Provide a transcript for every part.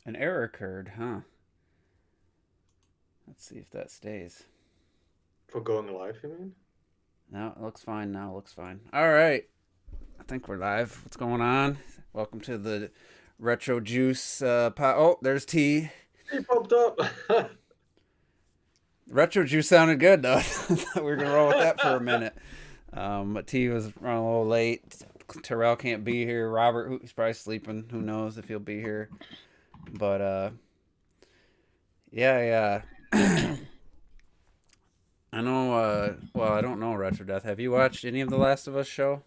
An error occurred, huh? Let's see if that stays. For going live, you mean? No, it looks fine now. It looks fine. All right. I think we're live. What's going on? Welcome to the Retro Juice Oh, there's T. He popped up. Retro Juice sounded good, though. I thought we were going to roll with that for a minute. But T was running a little late. Terrell can't be here. Robert, he's probably sleeping. Who knows if he'll be here. But, yeah, yeah. I know, well, I don't know, Retro Death. Have you watched any of the Last of Us show?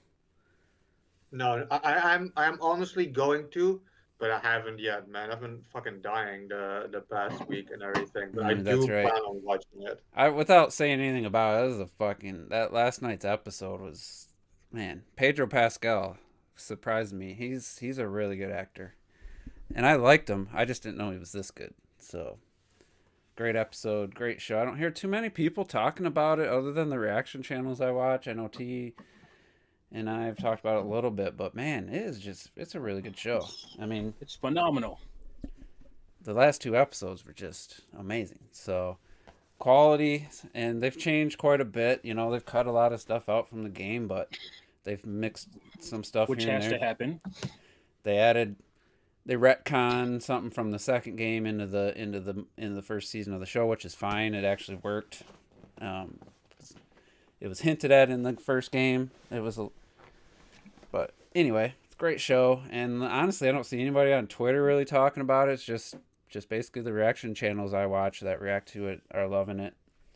No, I'm honestly going to, but I haven't yet, man. I've been fucking dying the past week and everything, but I That's do right. plan on watching it. Without saying anything about it, that was a fucking that last night's episode was, man, Pedro Pascal surprised me. He's a really good actor, and I liked him. I just didn't know he was this good. So great episode, great show. I don't hear too many people talking about it other than the reaction channels I watch. I know T and I have talked about it a little bit, but man, it's a really good show. I mean, It's phenomenal. the last two episodes were just amazing. So quality, and they've changed quite a bit. You know, they've cut a lot of stuff out from the game, but they've mixed some stuff Which here and has there. to happen. They added, they retcon something from the second game into the first season of the show, which is fine. It actually worked. Um, it was hinted at in the first game. But anyway, it's a great show, and honestly, I don't see anybody on Twitter really talking about it. It's just basically the reaction channels I watch that react to it are loving it.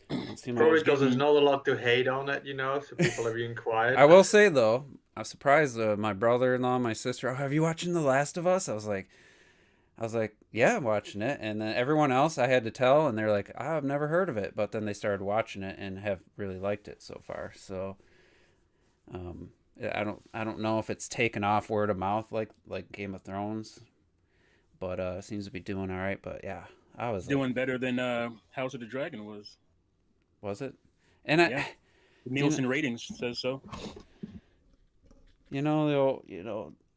It seemed like Well, Probably it's because there's getting not a lot to hate on it, so people are being quiet. I will say though, I was surprised. My brother-in-law, my sister, oh, have you watching The Last of Us? I was like, yeah, I'm watching it. And then everyone else I had to tell, and they're like, I've never heard of it. But then they started watching it and have really liked it so far. So, um, I don't know if it's taken off word of mouth like Game of Thrones, but it seems to be doing all right. But yeah, I was like, doing better than House of the Dragon was. was it? And Yeah, the you know, Nielsen ratings says so.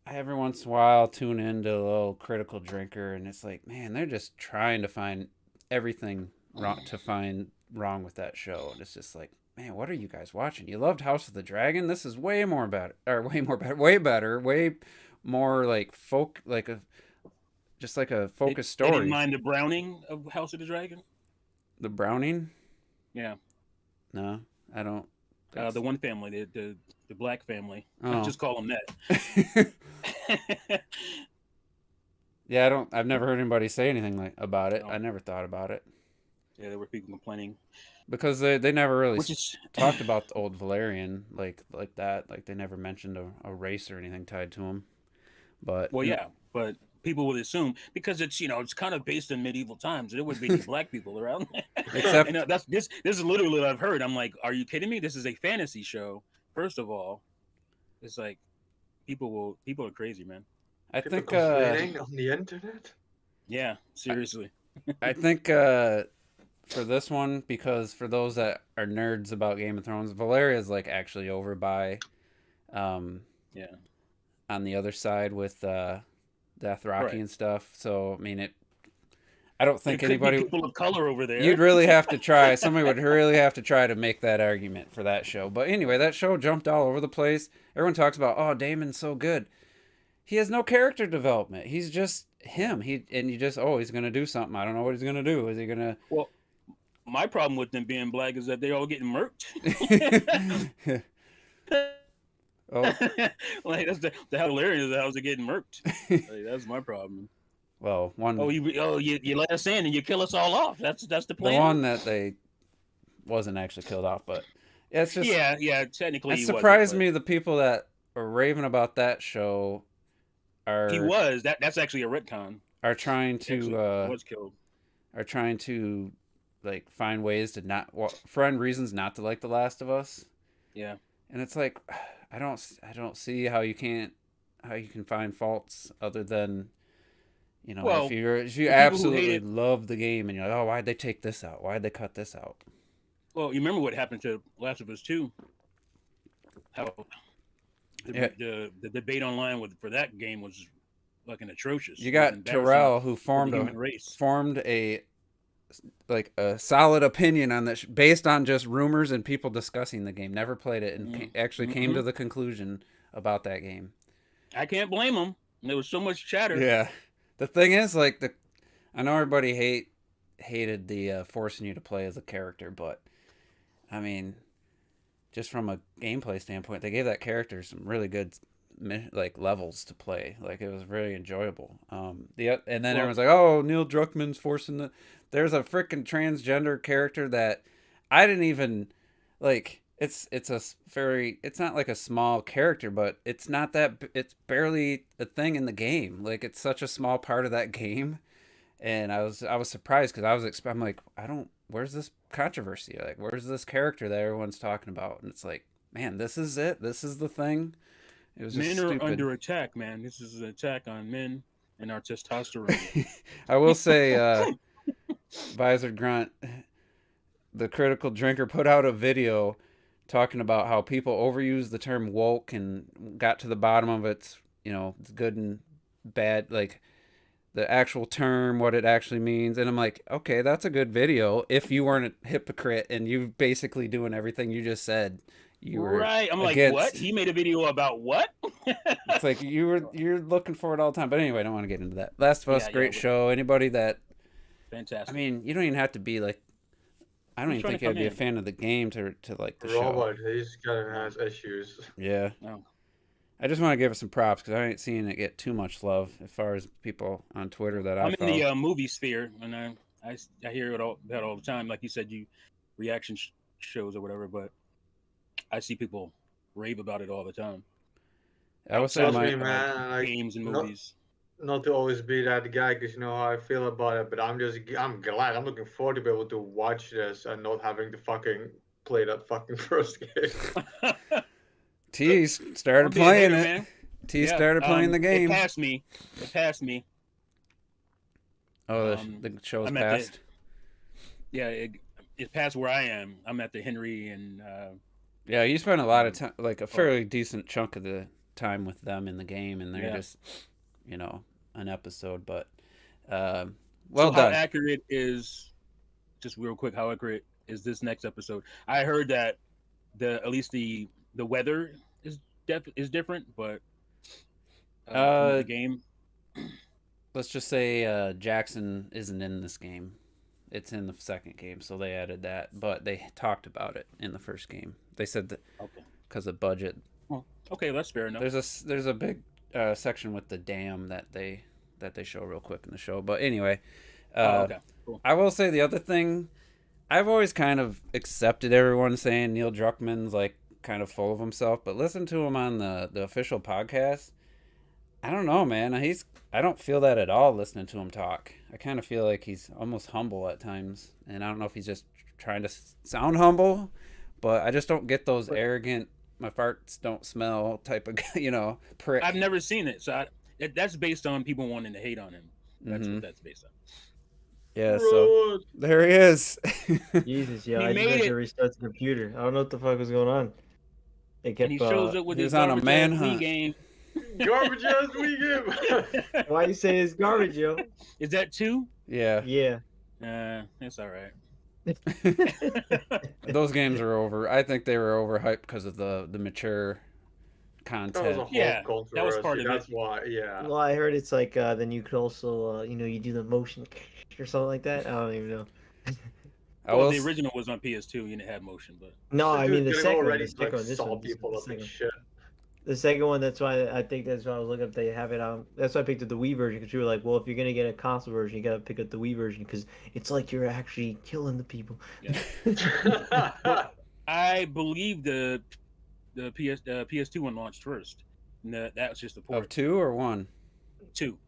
every once in a while tune into a little critical drinker, and it's like, man, they're just trying to find everything wrong with that show, and it's just like, man, what are you guys watching? You loved House of the Dragon. This is way more better, or way more better, way better, way more like just like a They, focused they didn't story. mind the Browning of House of the Dragon. The Browning, Yeah, no, I don't. That's the one family, the black family. I oh. just call them that. Yeah, I don't. I've never heard anybody say anything like about it. I No, never thought about it yeah, there were people complaining, because they never really which is talked about the old Valerian like that. Like they never mentioned a race or anything tied to him. But well, yeah, but people would assume because it's kind of based in medieval times. There would be any black people around, and except that's this. This is literally what I've heard. I'm like, are you kidding me? This is a fantasy show. First of all, it's like people are crazy, man. I People think complaining on the internet. Yeah, I, seriously. I think for this one, because for those that are nerds about Game of Thrones, Valeria is like actually over by um Yeah, on the other side with Dothraki right. and stuff. So I mean it. I don't There think could be anybody. people of color over You'd there. really have to try. Somebody would really have to try to make that argument for that show. But anyway, that show jumped all over the place. Everyone talks about, oh, Damon's so good. He has no character development. He's just him. He's gonna do something. I don't know what he's gonna do. Is he gonna? Well, my problem with them being black is that they're all getting murked. Oh, Like the hilarious is how they're getting murked. Like, that's my problem. well, one You let us in and you kill us all off. That's the the plan. one that they wasn't actually killed off, but yeah, it's just Yeah. Technically, it he wasn't, surprised but me the people that are raving about that show he are was. That's actually a retcon. are trying He actually to was killed. are trying to like find ways to find reasons not to like The Last of Us, Yeah. and it's like I don't see how you can find faults other than Well, if you the people who absolutely hated. love the game and you're like, oh, why'd they take this out, why'd they cut this out. Well, you remember what happened to Last of Us 2? How Yeah, the debate online for that game was fucking atrocious. You It was got embarrassing Terrell who for the human race. formed a solid opinion on this based on just rumors and people discussing the game. Never played it and actually came to the conclusion about that game. I can't blame him. There was so much chatter. Yeah. The thing is, like, I know everybody hated the forcing you to play as a character, but I mean, just from a gameplay standpoint, they gave that character some really good like levels to play. Like, it was really enjoyable. And then everyone's like, "Oh, Neil Druckmann's forcing the." There's a freaking transgender character that I didn't even like. It's not like a small character, but it's not that, it's barely a thing in the game. Like, it's such a small part of that game, and I was surprised because I'm like, where's this controversy? Like, where's this character that everyone's talking about? And it's like, man, this is it. This is the thing. It was just men are stupid. under attack, man. This is an attack on men and our testosterone. I will say, Visor Grunt, the Critical Drinker, put out a video talking about how people overuse the term woke and got to the bottom of its, good and bad, like the actual term, what it actually means. And I'm like, okay, that's a good video if you weren't a hypocrite and you basically doing everything you just said. You were right. I'm against. Like, what? He made a video about what? It's like you're looking for it all the time. But anyway, I don't want to get into that. Last of Us, great show. Anybody that, fantastic. I mean, you don't even have to be like, I don't even think you have to be a fan of the game to like the show. Robert, he's kind of has issues. Yeah. No. I just want to give it some props because I ain't seen it get too much love as far as people on Twitter that I'm in the movie sphere, and I hear it all the time. Like you said, you reaction shows or whatever, but I see people rave about it all the time. I was saying, man, games and movies. Not to always be that guy, because you know how I feel about it, but I'm glad. I'm looking forward to be able to watch this and not having to fucking play that fucking first game. T started playing it. T started playing the game. It passed me. Oh, the show's passed? It passed where I am. I'm at the Henry and... yeah, you spent a lot of time, like a fairly decent chunk of the time with them in the game, and they're just, an episode, but well done. How accurate is, just real quick, how accurate is this next episode? I heard that at least the weather is different, but the game. Let's just say Jackson isn't in this game. It's in the second game, so they added that, but they talked about it in the first game. They said that because of budget. Well, okay, that's fair enough. There's a big section with the dam that they show real quick in the show. But anyway, okay, cool. I will say the other thing, I've always kind of accepted everyone saying Neil Druckmann's like kind of full of himself, but listen to him on the official podcast. I don't know, man. I don't feel that at all listening to him talk. I kind of feel like he's almost humble at times, and I don't know if he's just trying to sound humble, but I just don't get those arrogant, my farts don't smell type of, prick. I've never seen it, so that's based on people wanting to hate on him. That's what that's based on. Yeah, so there he is. Jesus, yeah, I just had to restart the computer. I don't know what the fuck was going on. It kept, and he shows up with his on a manhunt game. Garbage ass Wii game. Why you say it's garbage, yo? Is that 2? Yeah. Yeah. It's all right. Those games are over. I think they were overhyped because of the mature content. That was a whole that was part of That's it. why, yeah. Well, I heard it's like then you could also, you do the motion or something like that. I don't even know. Well, the original was on PS2 and it had motion, but no, I mean the second one. The second one, that's why I think that's why I was looking up. They have it on. That's why I picked up the Wii version, because you were like, well, if you're gonna get a console version, you gotta pick up the Wii version because it's like you're actually killing the people. Yeah. I believe the PS2 one launched first. That was just the port. Of 2 or 1? 2.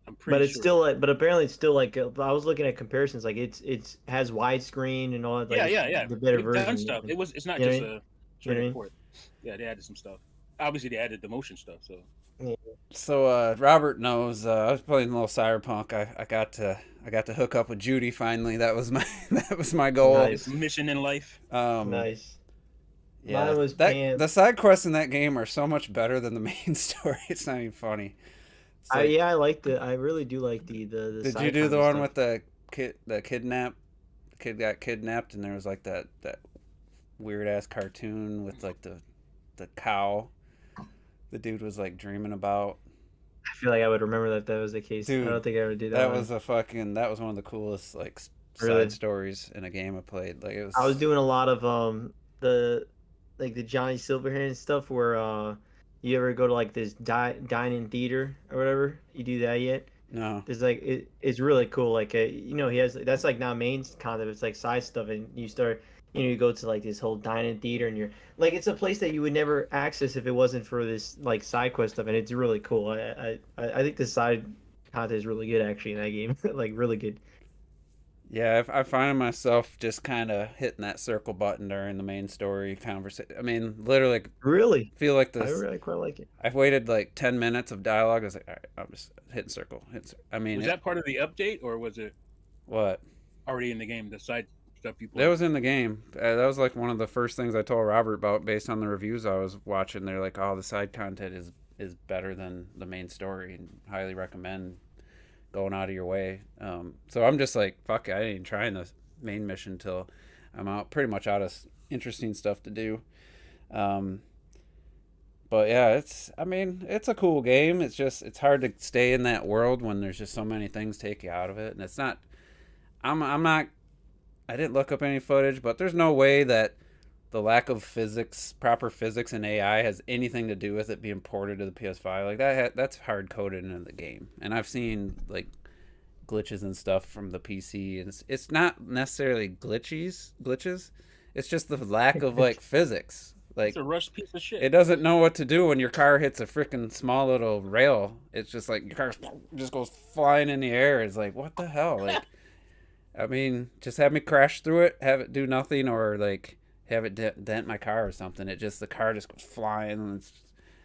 I'm pretty but it's sure. still like, but apparently it's still like, I was looking at comparisons, like it's has widescreen and all that. Like, yeah. The better version. Done stuff. It's not just a straight port. Yeah, they added some stuff. Obviously, they added the motion stuff. So. Yeah. So Robert knows. I was playing a little Cyberpunk. I got to hook up with Judy finally. That was my goal. Nice. Mission in life. Nice. Yeah, was the side quests in that game are so much better than the main story. It's not even funny. It's like, Yeah, I liked it. I really do like the did sci you do kind the of one stuff. with the kidnap? The kid got kidnapped, and there was like that weird ass cartoon with like the cow. The dude was like dreaming about. I feel like I would remember that if that was the case. I Dude, don't think I ever did that that one. was that was one of the coolest like side Really, stories in a game I played. Like it I was was. doing a lot of the like the Johnny Silverhand stuff where you ever go to like this dining theater or whatever. You do that yet? No. There's like it's really cool. Like you know, he has that's like not main concept. It's like side stuff, and you start you go to like this whole dining theater, and you're like it's a place that you would never access if it wasn't for this like side quest stuff, and it's really cool. I think the side content is really good actually in that game. Like really good. Yeah, I find myself just kind of hitting that circle button during the main story conversation. I mean, literally, Really, feel like I this. really quite like it. I've waited like 10 minutes of dialogue. I was like, all right, I'm just hitting circle. I mean, Was that part of the update, or was it what? already in the game? The side stuff you That played. was in the game. That was like one of the first things I told Robert about based on the reviews I was watching. They're like, oh, the side content is better than the main story, and highly recommend going out of your way. So I'm just like, fuck it, I ain't even trying the main mission till I'm out, pretty much out of interesting stuff to do. Um, but yeah, I mean, it's a cool game. It's hard to stay in that world when there's just so many things take you out of it, and it's not. I'm not. I didn't look up any footage, but there's no way that the lack of proper physics and AI has anything to do with it being ported to the PS5. Like that's hard coded into the game, and I've seen like glitches and stuff from the PC, and it's not necessarily glitches. It's just the lack of like physics. It's Like a rushed piece of shit. it doesn't know what to do when your car hits a freaking small little rail. It's just like your car just goes flying in the air. It's like what the hell? Like I mean, just have me crash through it, have it do nothing, or like have it dent my car or something. The car just goes flying and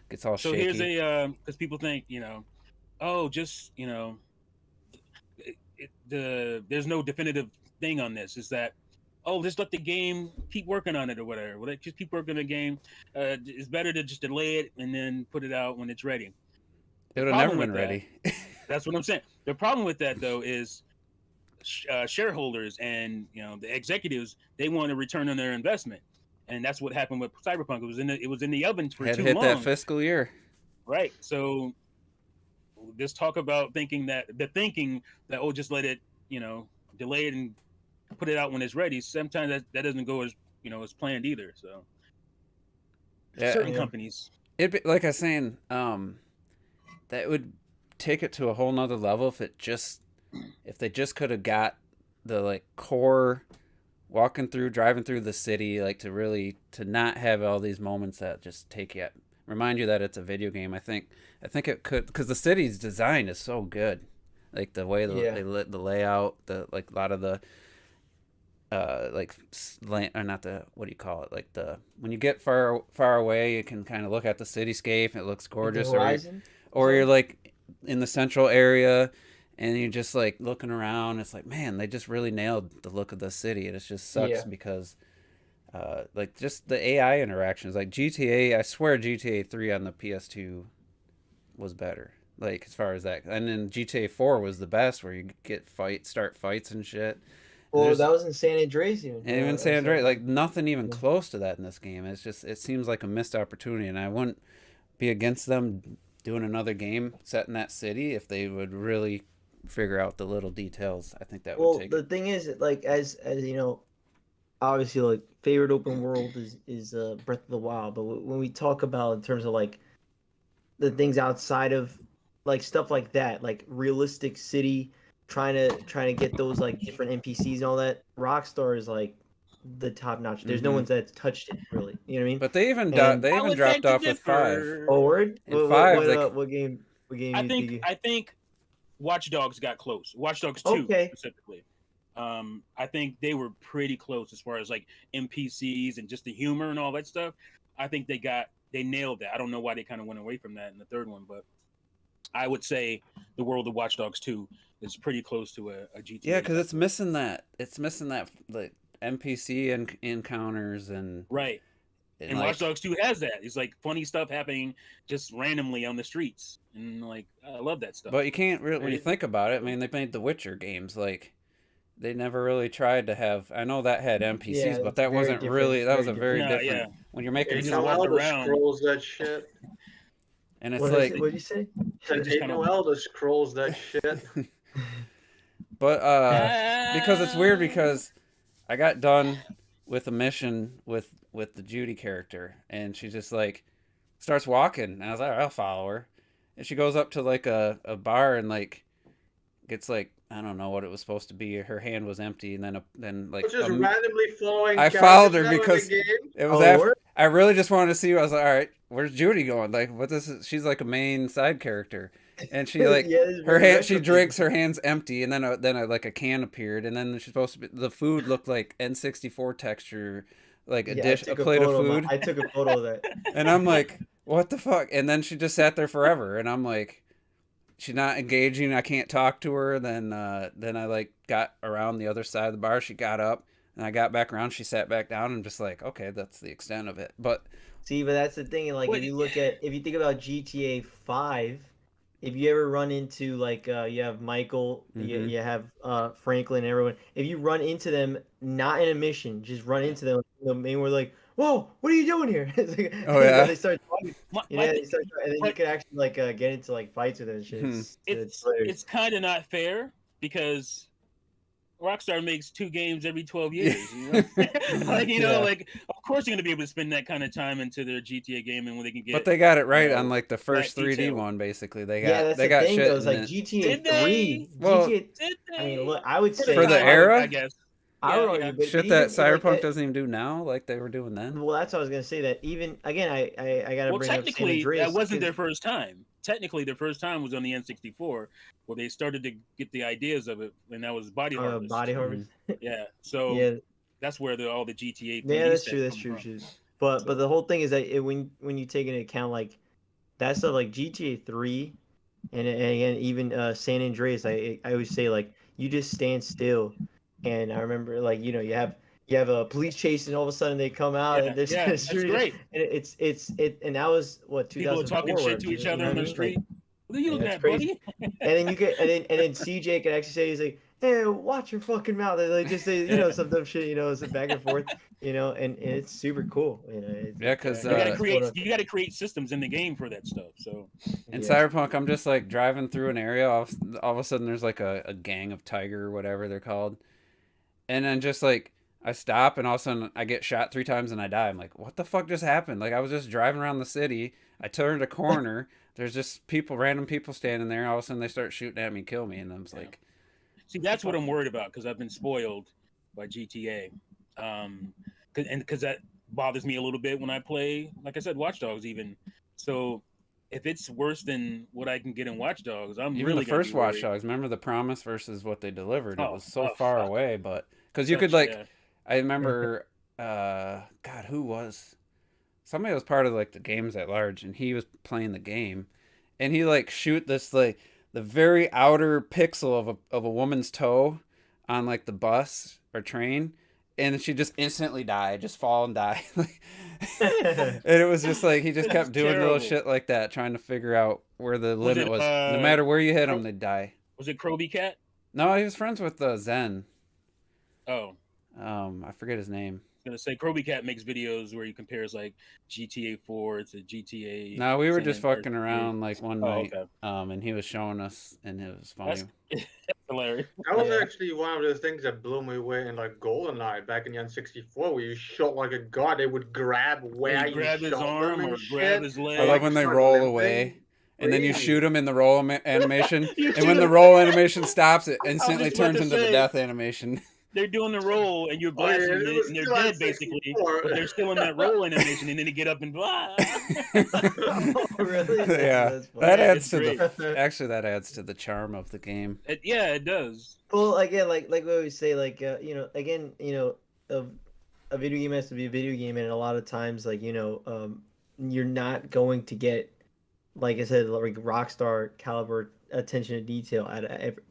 gets all So shaky. here's a because people think oh, just there's no definitive thing on this. Is that oh, just let the game keep working on it or whatever. Well, just keep working on the game. It's better to just delay it and then put it out when it's ready. It The would have never problem been with that, ready. that's what I'm saying. The problem with that though is shareholders and the executives, they want to return on their investment, and that's what happened with Cyberpunk. It was in the ovens for Had too hit that long, fiscal year. right? So this talk about thinking that oh, just let it delay it and put it out when it's ready. Sometimes that doesn't go as as planned either. So Yeah, certain Yeah. companies, like I was saying, that would take it to a whole nother level if they just could have got the like core driving through the city, like to not have all these moments that just remind you that it's a video game. I think it could, because the city's design is so good, like the way Yeah. they lit the layout, the like a lot of the like or not the, what do you call it, like the when you get far away you can kind of look at the cityscape, it looks Like the gorgeous, Horizon. or you're like in the central area and you're just like looking around. It's like, man, they just really nailed the look of the city, and it just sucks Yeah. because like just the AI interactions, like GTA, I swear GTA 3 on the PS2 was better, like as far as that, and then GTA 4 was the best, where you start fights and shit. And Well, there's that was in San Andreas even. and even I'm San sorry. Andreas, like nothing even Yeah. close to that in this game. It seems like a missed opportunity, and I wouldn't be against them doing another game set in that city if they would really figure out the little details. I think that would Well, take the it. thing is, like as obviously, like favorite open world is Breath of the Wild. But when we talk about in terms of like the things outside of like stuff like that, like realistic city, trying to get those like different NPCs and all that, Rockstar is like the top notch. There's no Hmm. one's that's touched it really. You know what I mean? But they even And they I even would dropped beg to off with 5. differ. forward, In 5, like what game? What game I you think think? I think Watch Dogs got close. Watch Dogs 2 Okay. specifically. I think they were pretty close as far as like NPCs and just the humor and all that stuff. I think they nailed that. I don't know why they kind of went away from that in the third one, but I would say the world of Watch Dogs 2 is pretty close to a GTA. yeah, because it's missing that. It's missing that like NPC encounters, and right. And like, Watch Dogs 2 has that. It's like funny stuff happening just randomly on the streets, and like I love that stuff. but you can't really, when you think about it. I mean, they made the Witcher games. Like, they never really tried to have. I know that had NPCs, Yeah, but it's that very wasn't different. really. It's That was very a very No, different. yeah. When you're making You Ain't just no walked Elder around. Scrolls that shit. and it's What like, what'd you say? Said, just ain't kinda- no Elder Scrolls that shit. but because it's weird because I got done with a mission with the Judy character, and she just like starts walking, and I was like, I'll follow her, and she goes up to like a bar and like gets like, I don't know what it was supposed to be. Her hand was empty, and then like Just randomly following. I followed her characters now in the because game. it was Oh, after word? I really just wanted to see. I was like, all right, where's Judy going? Like, what this is? She's like a main side character, and she like Yeah, it's her very hand. She retro drinks. thing. Her hand's empty, and then like a can appeared, and then she's supposed to be. The food looked like N64 texture, like a Yeah, dish, a plate of food, I took a photo of that. and I'm like, what the fuck? And then she just sat there forever, and I'm like, she's not engaging. I can't talk to her. Then I like got around the other side of the bar. She got up, and I got back around. She sat back down, and just like, okay, that's the extent of it. But See, but that's the thing. Like, Wait. if you think about GTA 5, if you ever run into like you have Michael, Mhm. you have Franklin, and everyone. If you run into them, not in a mission, just run into them, and we're like, "Whoa, what are you doing here?" It's like, Oh, yeah? they start talking, My they thing- start, and then you but can actually like get into like fights with them and shit. Hmm. It's hilarious. it's kind of not fair because Rockstar makes 2 games every 12 years. You know? Like Yeah. like of course you're gonna be able to spend that kind of time into their GTA game and when they can get. But they got it right you know, on like the first that 3D detail. one. Basically, they Yeah, got that's they the got thing shit though. It's in like it. GTA Did 3. they? Well, Did I mean, they? look, I would For say For the time, era? I guess. I would Yeah, argue, yeah. but Shit even, that like, Cyberpunk doesn't even do now, like they were doing then. well, that's what I was gonna say. That even again, I gotta Well, bring up San technically, Andreas. that wasn't their 'cause- first time. Technically, their first time was on the N64, where they started to get the ideas of it, and that was Body Harvest. Body Harvest. Yeah, so Yeah, that's where all the GTA 3D yeah, that's stuff true. That's come true. from. True. But the whole thing is that when you take into account like that stuff, like GTA 3, and again even San Andreas, I always say like you just stand still, and I remember like you have a police chase, and all of a sudden they come out Yeah, and they're yeah, that's shooting, great. and and that was what People are 2004. talking shit to each other on the street. What are you looking that's at, crazy. buddy? And then you get and then CJ can actually say he's like, "Hey, watch your fucking mouth." And like just say some dumb shit, some back and forth, and it's super cool. Yeah, because You gotta it's create. cool to- You gotta create systems in the game for that stuff. So in yeah. Cyberpunk, I'm just like driving through an area. All of a sudden, there's like a gang of tiger or whatever they're called, and then just like I stop, and all of a sudden I get shot 3 times and I die. I'm like, what the fuck just happened? Like I was just driving around the city. I turned a corner. There's just random people standing there. All of a sudden, they start shooting at me, kill me, and I'm just like, see, that's what I'm worried about because I've been spoiled by GTA, because that bothers me a little bit when I play. Like I said, Watch Dogs even. So if it's worse than what I can get in Watch Dogs, I'm even really the gonna first be Watch worried. Dogs. Remember the promise versus what they delivered? It Oh, was so oh, far fuck. away, but because you Such- could like, yeah. I remember, God, who was somebody was part of like the games at large, and he was playing the game, and he like shoot this like the very outer pixel of a woman's toe on like the bus or train, and she just instantly died, just fall and die. And it was just like he just That's kept doing little terrible. shit like that, trying to figure out where the Was limit it, was. No matter where you hit them, Cro- they'd die. Was it Kroby Cat? No, he was friends with Zen. Oh, I forget his name. I was gonna say Kroby Cat makes videos where he compares like GTA 4 to GTA. No, we were San just Andreas fucking 3. around like one Oh, night, okay. and he was showing us, and it was funny. That's hilarious. That was Yeah. actually one of the things that blew me away in like GoldenEye back in the N64, where you shot like a god. They would grab where He'd you grab his shot arm them and or shit. grab his leg. I love when they start roll limping. away, and then you Crazy. shoot them in the roll animation, You and when shoot the 'em. roll animation stops, it was instantly just about turns to into the say. death animation. They're doing the roll and you're Oh, yeah, blasting it it, was and they're still on dead basically, 64. but they're still in that roll animation, and then they get up and blah. Oh, really? Yeah, That's funny. that Yeah, adds it's to great. actually that adds to the charm of the game. Yeah, it does. Well, again, like we always say, like again, a video game has to be a video game, and a lot of times, like you're not going to get, like I said, like Rockstar caliber attention to detail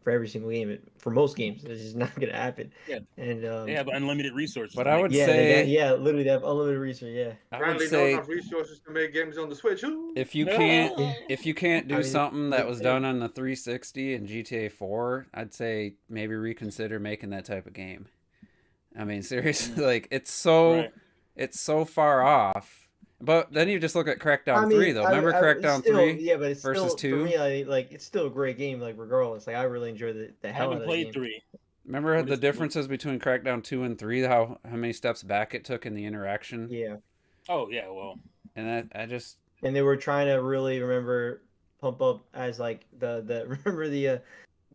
for every single game. For most games, it's just not gonna happen. Yeah, And they have unlimited resources. But to I make would it. say, literally they have unlimited research. Yeah, I would Apparently, not say enough resources to make games on the Switch. Ooh. if you No. can't do I mean, something that they was did. done on the 360 and GTA 4, I'd say maybe reconsider making that type of game. I mean, seriously, like it's so far off. But then you just look at Crackdown 3 though. Remember Crackdown 3 Yeah, but it's versus still 2? for me. Like it's still a great game. Like regardless, like I really enjoy the I hell out haven't of the played game. 3. Remember What the is- differences between Crackdown 2 and 3? How many steps back it took in the interaction? Yeah, Oh yeah, well, And I just and they were trying to really pump up as like the remember the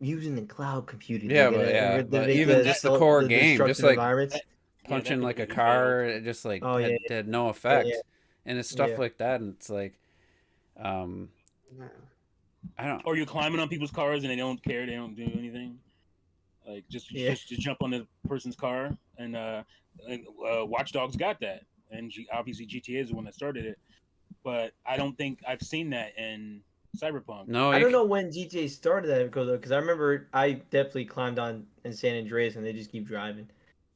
using the cloud computing. yeah, like, but remember yeah, to but make even just the core game, just destructive like environments. punching that like a completely car, it just like Oh, yeah, had no effect. yeah. And it's stuff Yeah. like that, and it's like, I don't. or you're climbing on people's cars and they don't care, they don't do anything. Like just jump on the person's car, and Watch Dogs got that, and obviously GTA is the one that started it. But I don't think I've seen that in Cyberpunk. No, I don't know when GTA started that because I remember I definitely climbed on in San Andreas and they just keep driving.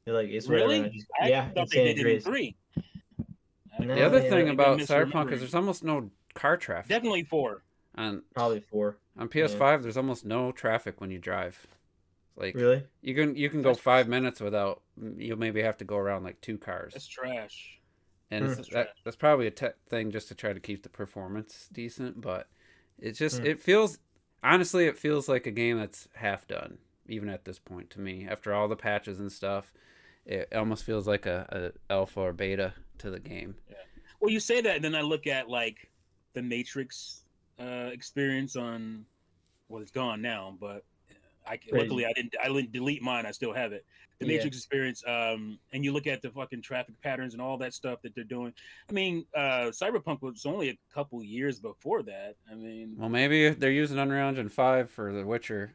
They're like, it's whatever. Really? I Yeah, thought in they San did it in Andreas. 3. The other Yeah, thing maybe about I'm Cyberpunk is misremembering. there's almost no car traffic. Definitely 4. Probably 4. On PS5, there's almost no traffic when you drive. Like Really? you can go That's- 5 minutes without. You'll maybe have to go around like 2 cars. That's trash. And that's probably a thing just to try to keep the performance decent, but it feels honestly it feels like a game that's half done even at this point to me. After all the patches and stuff, it almost feels like a alpha or beta to the game. Yeah. Well, you say that, and then I look at like the Matrix experience on. Well, it's gone now, but luckily I didn't delete mine. I still have it. The Matrix experience, and you look at the fucking traffic patterns and all that stuff that they're doing. I mean, Cyberpunk was only a couple years before that. I mean, Well, maybe they're using Unreal Engine 5 for The Witcher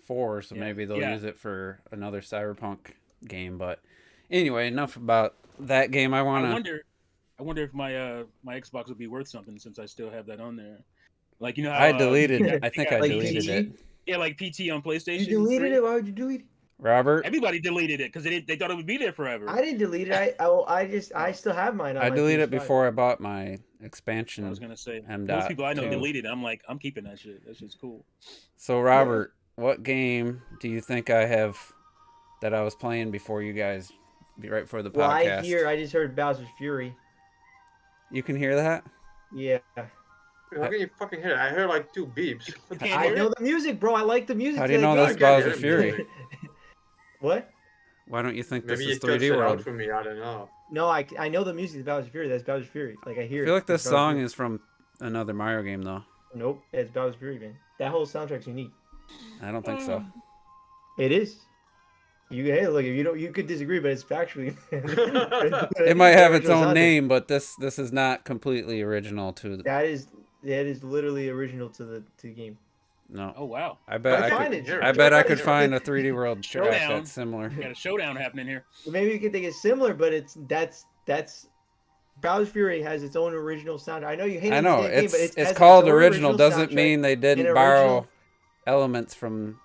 4, so maybe they'll use it for another Cyberpunk game. But anyway, enough about that game. I wonder if my my Xbox would be worth something since I still have that on there. Like, you know how I deleted. I think I like deleted PT? it. Yeah, like PT on PlayStation. You deleted 3. it? Why would you delete it? Robert, Everybody deleted it because they thought it would be there forever. I didn't delete it. I still have mine on I my deleted it PS5. before I bought my expansion. I was gonna say M. most people I know 2. deleted it. I'm like, I'm keeping that shit. That shit's cool. So Robert, what game do you think I have that I was playing before you guys, right before the podcast? Well, I just heard Bowser's Fury. You can hear that? Yeah. How can you fucking hear it? I heard like 2 beeps. You can't I hear know it? the music, bro. I like the music. How do you to know that that's game. Bowser's Fury? What? Why don't you think Maybe this you is touched 3D it out World? for me. I don't know. No, I know the music is Bowser's Fury. That's Bowser's Fury. Like I hear I it. feel like this It's Bowser's song Fury. is from another Mario game, though. Nope, it's Bowser's Fury, man. That whole soundtrack's unique. I don't think so. It is. Hey, look, if you don't, you could disagree, but it's factually. It might have its own name, but this is not completely original to the. That is literally original to the game. No. Oh wow, I bet I find could. it. I bet I Try could it. find a 3D World track Showdown. that's similar. got a showdown happening here. Maybe you could think it's similar, but that's Bowser's Fury has its own original sound. I know you hate I it, know game, but it's has called its own original. Doesn't soundtrack mean they and didn't original- borrow elements from.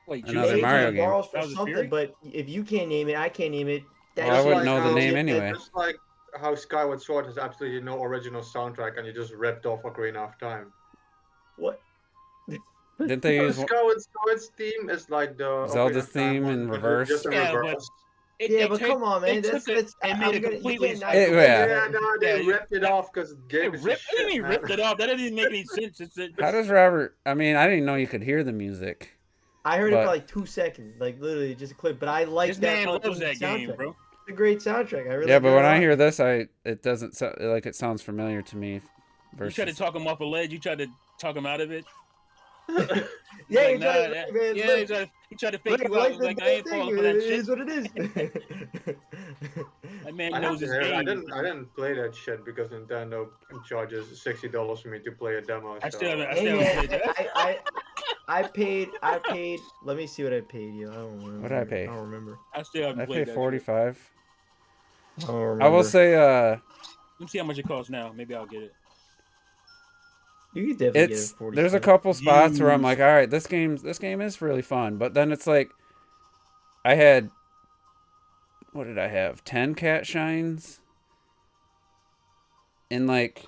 Wait, Another Maybe Mario it game. borrows from Bowser's something, Fury? but if you can't name it, I can't name it. Well, I Just wouldn't like know the how- name anyway. Just like how Skyward Sword has absolutely no original soundtrack and you just ripped off Ocarina of Time. What? Didn't they use Skyward Sword's theme is like the Zelda's Ocarina of Time theme one, in but reverse? Just in Yeah, but- reverse. Yeah, but come on, man. That's and I'm made it gonna- you completely. can't not- Yeah. Yeah, no, they Yeah, ripped it off because the game is What do you mean man. ripped it off? That doesn't even make any sense. How does Robert? I mean, I didn't know you could hear the music. I heard it But- for like 2 seconds, like literally just a clip. But I like This that. man fucking loves that game, soundtrack. bro. It's a great soundtrack. I really. Yeah, but do when a I lot. hear this, it doesn't sound like it sounds familiar to me. You Versus, tried to talk him off a ledge. You tried to talk him out of it. yeah, Like, you nah, tried to- that- man, yeah, look, he tried to fake look, you I out. like the Like, I ain't thing. falling for that It shit. is what it is. That man I knows his haven't heard- game. I didn't play that shit because Nintendo charges $60 for me to play a demo. I so- still haven't. I Hey, still man, haven't played that. I paid. Let me see what I paid you. I don't remember. What did I pay? I don't remember. I still haven't I played paid that. 45. I don't remember. I will say, Let me see how much it costs now. Maybe I'll get it. You could definitely get It's a 40. there's a couple spots where I'm like, all right, this game is really fun, but then it's like I had what did I have? 10 cat shines in like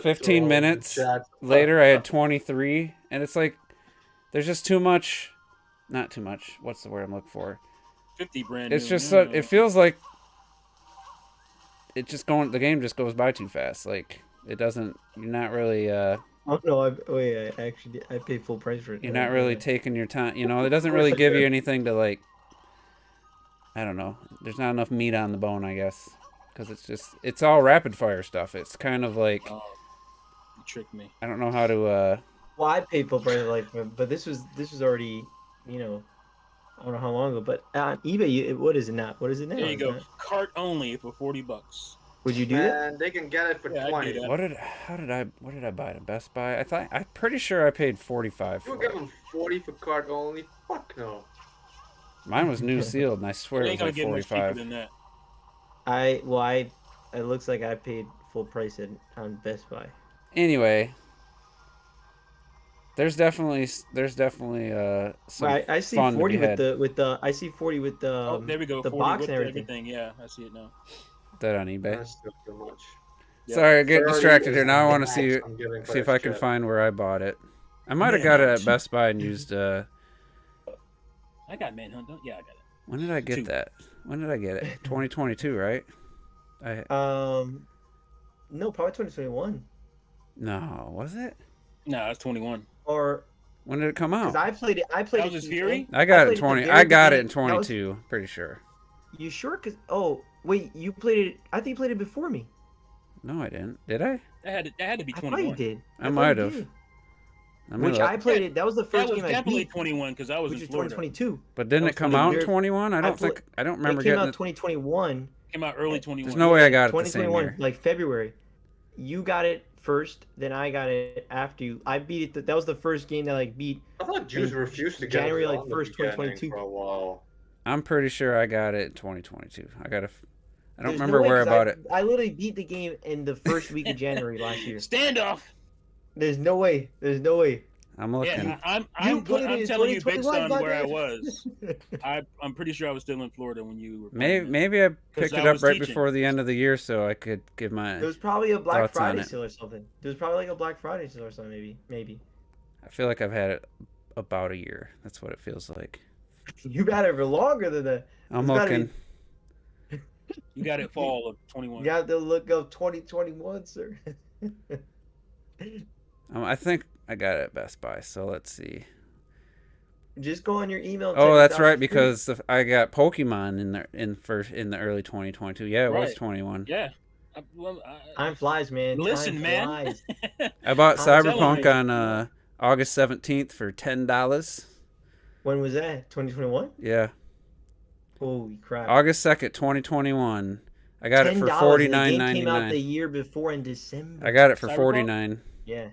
15 minutes. Later I had 23, and it's like there's just too much. Not too much. What's the word I'm looking for? 50 brand It's new. just so, it feels like it just going. The game just goes by too fast. Like it doesn't. You're not really. Oh no! I paid full price for it. You're not really taking your time. You know, it doesn't really give you anything to like. I don't know. There's not enough meat on the bone, I guess, because it's all rapid fire stuff. It's kind of like. You tricked me. I don't know how to. Well, I paid full price, like, but this was already, I don't know how long ago, but on eBay, what is it now? What is it now? There you go. Cart only for $40. Would you do that? And they can get it for 20. What did I buy it at Best Buy? I'm pretty sure I paid 45 You for give it. them 40 for cart only? Fuck no. Mine was new sealed, and I swear it was like 45. Than that. It looks like I paid full price on Best Buy. Anyway, there's definitely some I see fun 40 to be had. with the I see 40 with the Oh, there we go. the 40 box with and everything. Yeah, I see it now. That on eBay. That's still too much. Yep. Sorry, I get 30 distracted here. is Now I want to max see I'm giving for if this I can chip. find where I bought it. I might have got it at Best Buy and used. I got Manhunt. Yeah, I got it. When did I get 2. that? When did I get it? 2022, right? No, probably 2021. No, was it? No, it's 21. Or When did it come out? because I played it. That was his Fury? I got it in played 20. at the I very got it in beginning. That was- 22. Pretty sure. You sure? Wait, you played it. I think you played it before me. No, I didn't. Did I? That had to be I thought 21. you did. I thought might you have. did. I mean, Which I played it. That was the That first was game I definitely beat, 21 because I was which in is Florida. 2022. But didn't That it come was out in 20 21? I don't remember It came getting out it. 2021. Came out early 21. There's no way I got it the same 2021, year. like February. You got it first, then I got it after you. I beat it. That was the first game that I beat. I thought Jews in refused to get January, it like, on the 1st, beginning 2022. for a while. I'm pretty sure I got it in 2022. I don't There's remember no way, where I 'cause bought it. I literally beat the game in the first week of January last year. Standoff. There's no way. There's no way. I'm looking. Yeah, I'm played it in telling you, Big 2021, Son, where I goddamn. was. I'm pretty sure I was still in Florida when you were. Maybe I picked I it up was right teaching. before the end of the year so I could give my. It was probably a Black Thoughts on Friday it? sale or something. It was probably like a Black Friday sale or something. Maybe. I feel like I've had it about a year. That's what it feels like. You got it for longer than that. I'm It's gotta be- looking. You got it fall of 21. You got to look up 2021, sir. I think I got it at Best Buy. So let's see. Just go on your email. And Oh, check that's it out right for free. because I got Pokemon in the early 2022. Yeah, it was Right. 21. Yeah. Time flies, man. Listen, Time man. flies. I bought I'm Cyberpunk telling on August 17th for $10. When was that? 2021? Yeah, Holy crap. August 2nd, 2021. I got it for $10, and the game came out the $49.99. year before in December. I got it for Cyberpunk? $49. Yeah.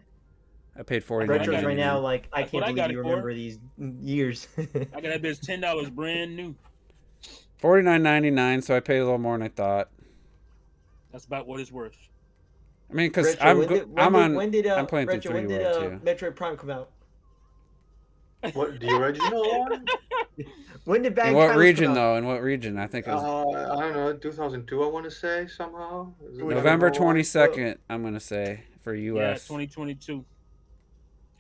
I paid $49.99. Retros right now, like, I That's can't what I believe got you it for. remember these years. I got that bitch $10 brand new. $49.99, so I paid a little more than I thought. That's about what it's worth. I mean, because Retro, I'm I'm playing through Retro, 3D when did World too. Metroid Prime come out? What, the original one? When did Bad In what Kylos region come out? though? In what region? I think it was I don't know, 2002 I want to say somehow. Is it November the original one? 22nd. I'm gonna say for Yeah, U.S. 2022.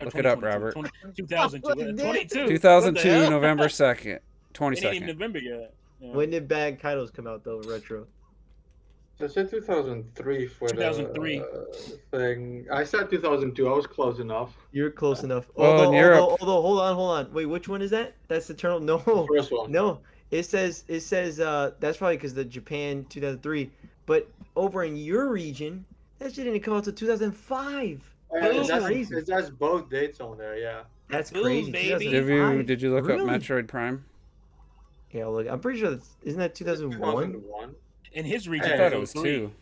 Look it up, Robert. 2002. What the 22. 2002 What the hell? November 2nd, It ain't even 22nd. November yet. Yeah. When did Bad Kylos come out, though, Retro? I said 2003 for 2003. the thing. I said 2002. I was close enough. You're close enough. Well, in Europe- Although, hold on. Wait, which one is that? That's Eternal. No, The first one. no. It says that's probably because the Japan 2003. But over in your region, that shit didn't come out until 2005. Boom. That's crazy. It has both dates on there, yeah. That's Boom, crazy. baby. 2005? Did you look Really? up Metroid Prime? Yeah, look. I'm pretty sure isn't that 2001? 2001. In his region, I Hey, thought it was 03. 2.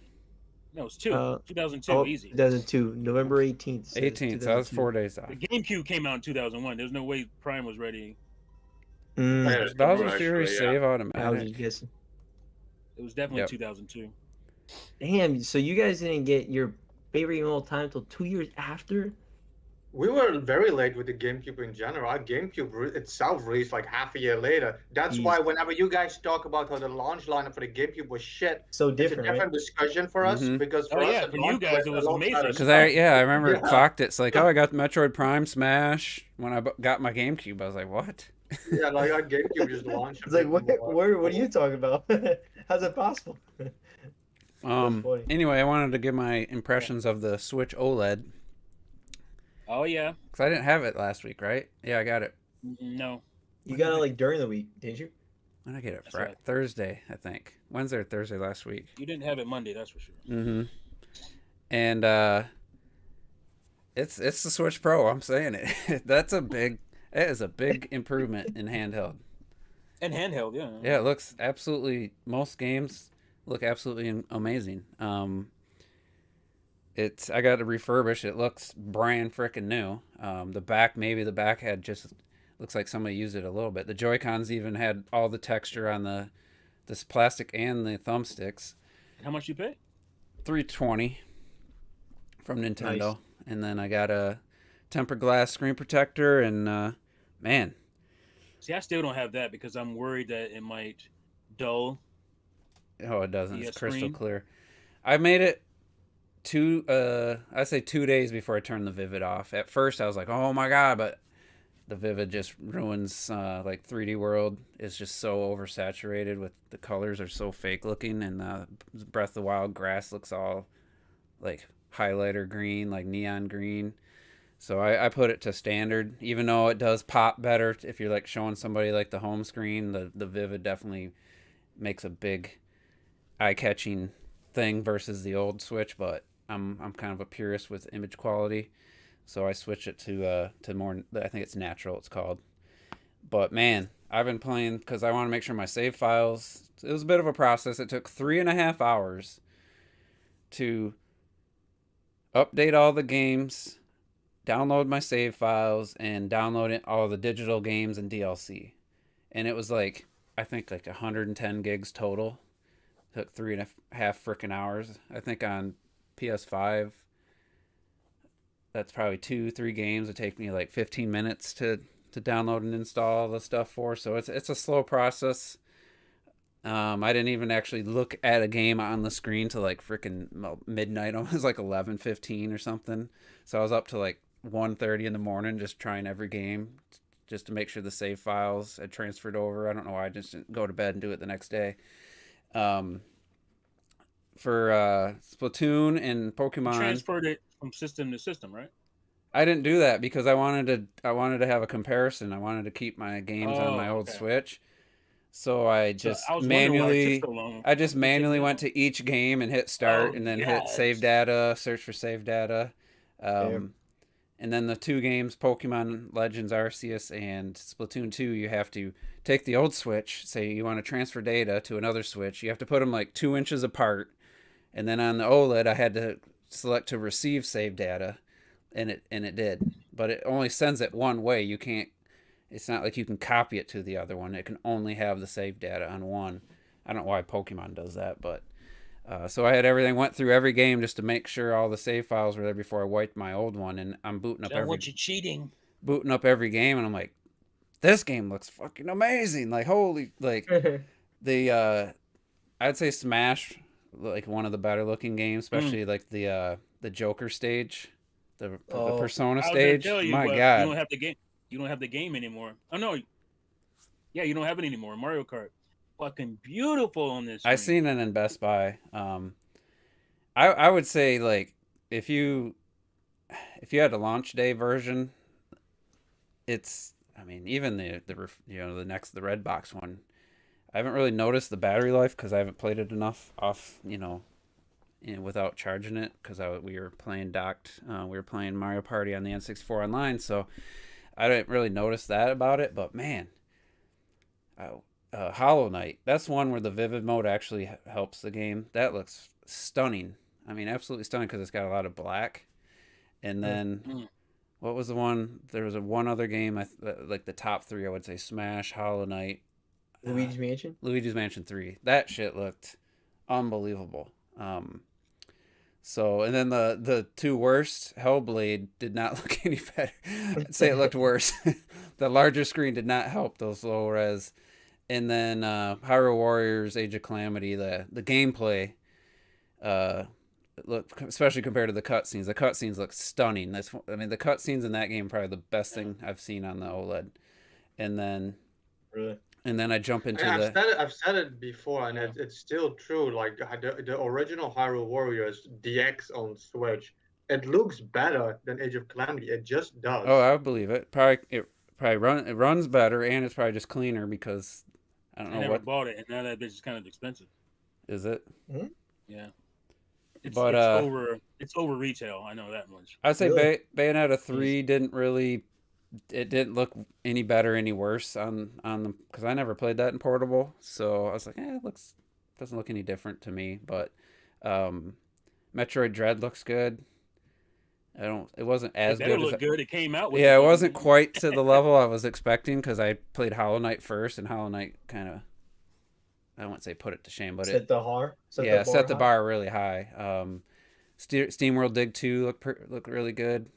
No, it's 2. 2002, Oh, easy. 2002, November 18th. says 18th. So I was 2002. 4 days off. The GameCube came out in 2001. There's no way Prime was ready. Mm, Yeah, Does Bowser's actually, Fury yeah. save I was automatic? just guessing. It was definitely Yep. 2002. Damn, so you guys didn't get your favorite game of all time until 2 years after? We were very late with the GameCube in general. Our GameCube itself released like half a year later. That's why Jeez. whenever you guys talk about how the launch lineup for the GameCube was shit, So it's a different, right? different discussion for us Mm-hmm. because Oh for us yeah, it for you launched guys with it a was lot better amazing. Because stuff. I remember it Yeah. clocked it. It's like, oh, I got Metroid Prime Smash when I got my GameCube. I was like, what? Yeah, like our GameCube just launched a It's like, bit what? more. What are you talking about? How's that possible? That's funny. Anyway, I wanted to give my impressions of the Switch OLED Oh yeah. because I didn't have it last week, right? Yeah, I got it. No. You got it like during the week, didn't you? When did I get it? That's right. Thursday, I think. Wednesday or Thursday last week. You didn't have it Monday, that's for sure. Mm-hmm. And it's the Switch Pro. I'm saying it. It is a big improvement in handheld. And handheld, yeah. Yeah, it looks most games look absolutely amazing. I got to refurbish. It looks brand freaking new. The back had just looks like somebody used it a little bit. The Joy-Cons even had all the texture on this plastic and the thumbsticks. How much you pay? $320 from Nintendo. Nice. And then I got a tempered glass screen protector and man, See, I still don't have that because I'm worried that it might dull. oh, it doesn't. The It's crystal screen? clear. I made it I'd say 2 days before I turned the Vivid off. At first I was like, oh my god, but the Vivid just ruins like 3D World is just so oversaturated with the colors are so fake looking, and Breath of the Wild grass looks all like highlighter green, like neon green. So I put it to standard, even though it does pop better if you're like showing somebody like the home screen. The Vivid definitely makes a big eye-catching thing versus the old Switch, but I'm kind of a purist with image quality, so I switched it to more. I think it's natural. It's called. But man, I've been playing because I want to make sure my save files. It was a bit of a process. It took 3.5 hours to update all the games, download my save files, and download all the digital games and DLC. And it was like, I think like 110 gigs total. Took 3.5 freaking hours. I think on PS5, that's probably 2-3 games. It take me like 15 minutes to download and install the stuff for. So it's a slow process. I didn't even actually look at a game on the screen till like freaking midnight. It was like 11:15 or something. So I was up to like 1:30 in the morning just trying every game just to make sure the save files had transferred over. I don't know why I just didn't go to bed and do it the next day. For Splatoon and You Pokemon, transferred it from system to system, right? I didn't do that because I wanted to have a comparison. I wanted to keep my games on my Oh, old okay. Switch. So I So just I was wondering why it took manually so long. I just It took manually me went long. to each game and hit start Oh, and then hit save yes. data, search for save data. Fair. And then the two games, Pokemon Legends Arceus and Splatoon 2, you have to take the old Switch, say you want to transfer data to another Switch. You have to put them like 2 inches apart. And then on the OLED, I had to select to receive save data, and it did. But it only sends it one way. You can't. It's not like you can copy it to the other one. It can only have the save data on one. I don't know why Pokemon does that, but so I had everything, went through every game just to make sure all the save files were there before I wiped my old one, and I'm Don't want you cheating. booting up every game, and I'm like, this game looks fucking amazing. Like holy, like the I'd say Smash, like one of the better looking games, especially like the Joker stage, the Oh. Persona I was gonna stage. tell you, My but God, you don't have the game. You don't have the game anymore. Oh no. Yeah, you don't have it anymore. Mario Kart. Fucking beautiful on this. I screen. seen it in Best Buy. I would say like if you had the launch day version, it's I mean even the red box one. I haven't really noticed the battery life because I haven't played it enough off without charging it because we were playing docked. We were playing Mario Party on the N64 online, so I didn't really notice that about it. But man, Hollow Knight, that's one where the vivid mode actually helps the game. That looks stunning. I mean, absolutely stunning because it's got a lot of black. And then what was the one? There was one other game, like the top three, I would say Smash, Hollow Knight, Luigi's Mansion. Luigi's Mansion 3. That shit looked unbelievable. So, and then the two worst, Hellblade did not look any better. I'd say it looked worse. The larger screen did not help those low res. And then Hyrule Warriors Age of Calamity, the gameplay, look, especially compared to the cutscenes. The cutscenes look stunning. The cutscenes in that game are probably the best thing I've seen on the OLED. And then Really? and then I jump into I've said it before, and it's still true. Like the original Hyrule Warriors DX on Switch, it looks better than Age of Calamity. It just does. Oh, I believe it. It runs better, and it's probably just cleaner because I don't know never what bought it, and now that bitch is kind of expensive. Is it? Yeah. It's over retail. I know that much. I'd say Really? Bayonetta 3 didn't look any better, any worse on them because I never played that in portable. So I was like, it doesn't look any different to me. But Metroid Dread looks good. It wasn't as good. Good. It came out with it wasn't quite to the level I was expecting because I played Hollow Knight first, and Hollow Knight kind of, I won't say put it to shame, but set the bar really high. SteamWorld Dig 2 looked really good.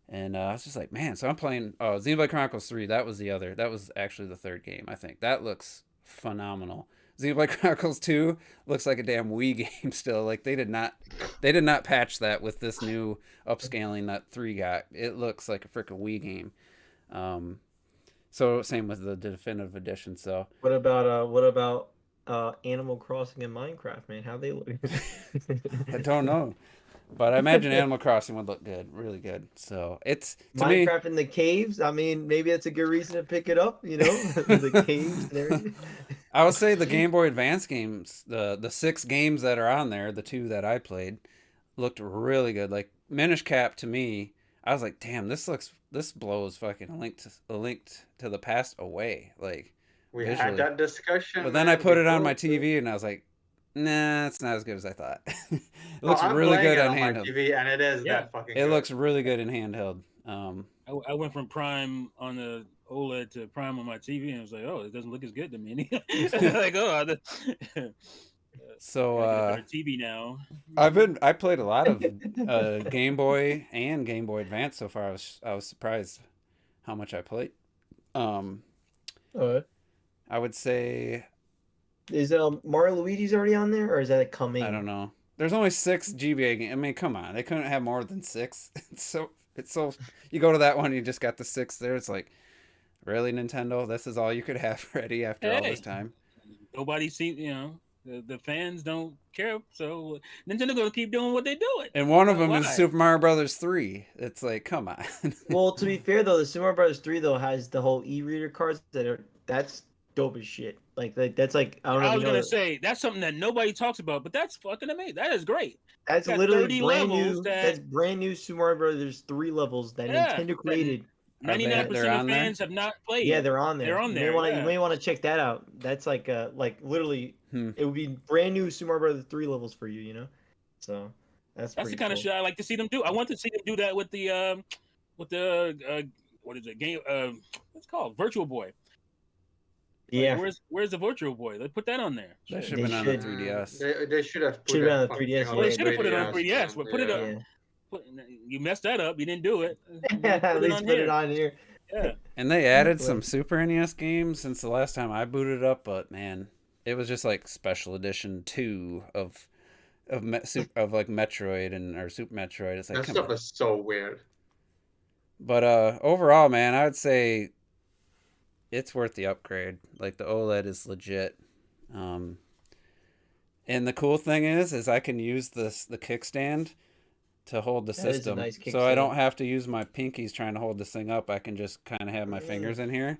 And I was just like, man, so I'm playing Xenoblade Chronicles 3. That was actually the third game, I think. That looks phenomenal. Xenoblade Chronicles 2 looks like a damn Wii game still. Like they did not patch that with this new upscaling that 3 got. It looks like a freaking Wii game. So same with the definitive edition. So what about Animal Crossing and Minecraft, man? How they look? I don't know. But I imagine Animal Crossing would look good, really good. So it's to Minecraft me, in the caves. I mean, maybe that's a good reason to pick it up. The caves and everything. I would say the Game Boy Advance games, the 6 games that are on there, the 2 that I played, looked really good. Like Minish Cap to me, I was like, damn, this blows fucking a link to the past away. Like we visually. had that discussion. But then I put it on my TV and I was like, nah, it's not as good as I thought. It looks really good on handheld. TV, and it is that fucking good. Looks really good in handheld. I went from Prime on the OLED to Prime on my TV, and I was like, oh, it doesn't look as good to me. Like, so TV now. I played a lot of Game Boy and Game Boy Advance so far. I was surprised how much I played. I would say. Is Mario Luigi's already on there, or is that coming? I don't know. There's only 6 GBA games. I mean, come on, they couldn't have more than 6. It's so. You go to that one, and you just got the 6 there. It's like, really, Nintendo? This is all you could have ready after all this time. Nobody seems, the fans don't care, so Nintendo gonna keep doing what they're doing. And one of them is Super Mario Brothers 3. It's like, come on. Well, to be fair though, the Super Mario Brothers 3 though has the whole e-reader cards that's dope as shit. Like that's like I don't know. I was gonna say that's something that nobody talks about, but that's fucking amazing. That is great. That's literally brand new. That's brand new Super Mario Brothers 3 levels that Nintendo created. 99% of fans have not played. Yeah, they're on there. They're on there. You may want to check that out. That's like literally, it would be brand new Super Mario Brothers 3 levels for you. So that's the kind of shit I like to see them do. I want to see them do that with the what is it game? What's it called? Virtual Boy. Yeah. Where's the Virtual Boy? They put that on there. That should have been on the 3DS. They should have put it on the 3DS. Well, they should have put it on 3DS. But put it up. Yeah. You messed that up. You didn't do it. At least put it on here. Yeah. And they added some Super NES games since the last time I booted it up, but man, it was just like Special Edition 2 of like Metroid or Super Metroid. It's like that stuff is so weird. But overall, man, I would say it's worth the upgrade. Like the OLED is legit. And the cool thing is I can use the kickstand to hold the system. Nice so I don't have to use my pinkies trying to hold this thing up. I can just kind of have my fingers in here.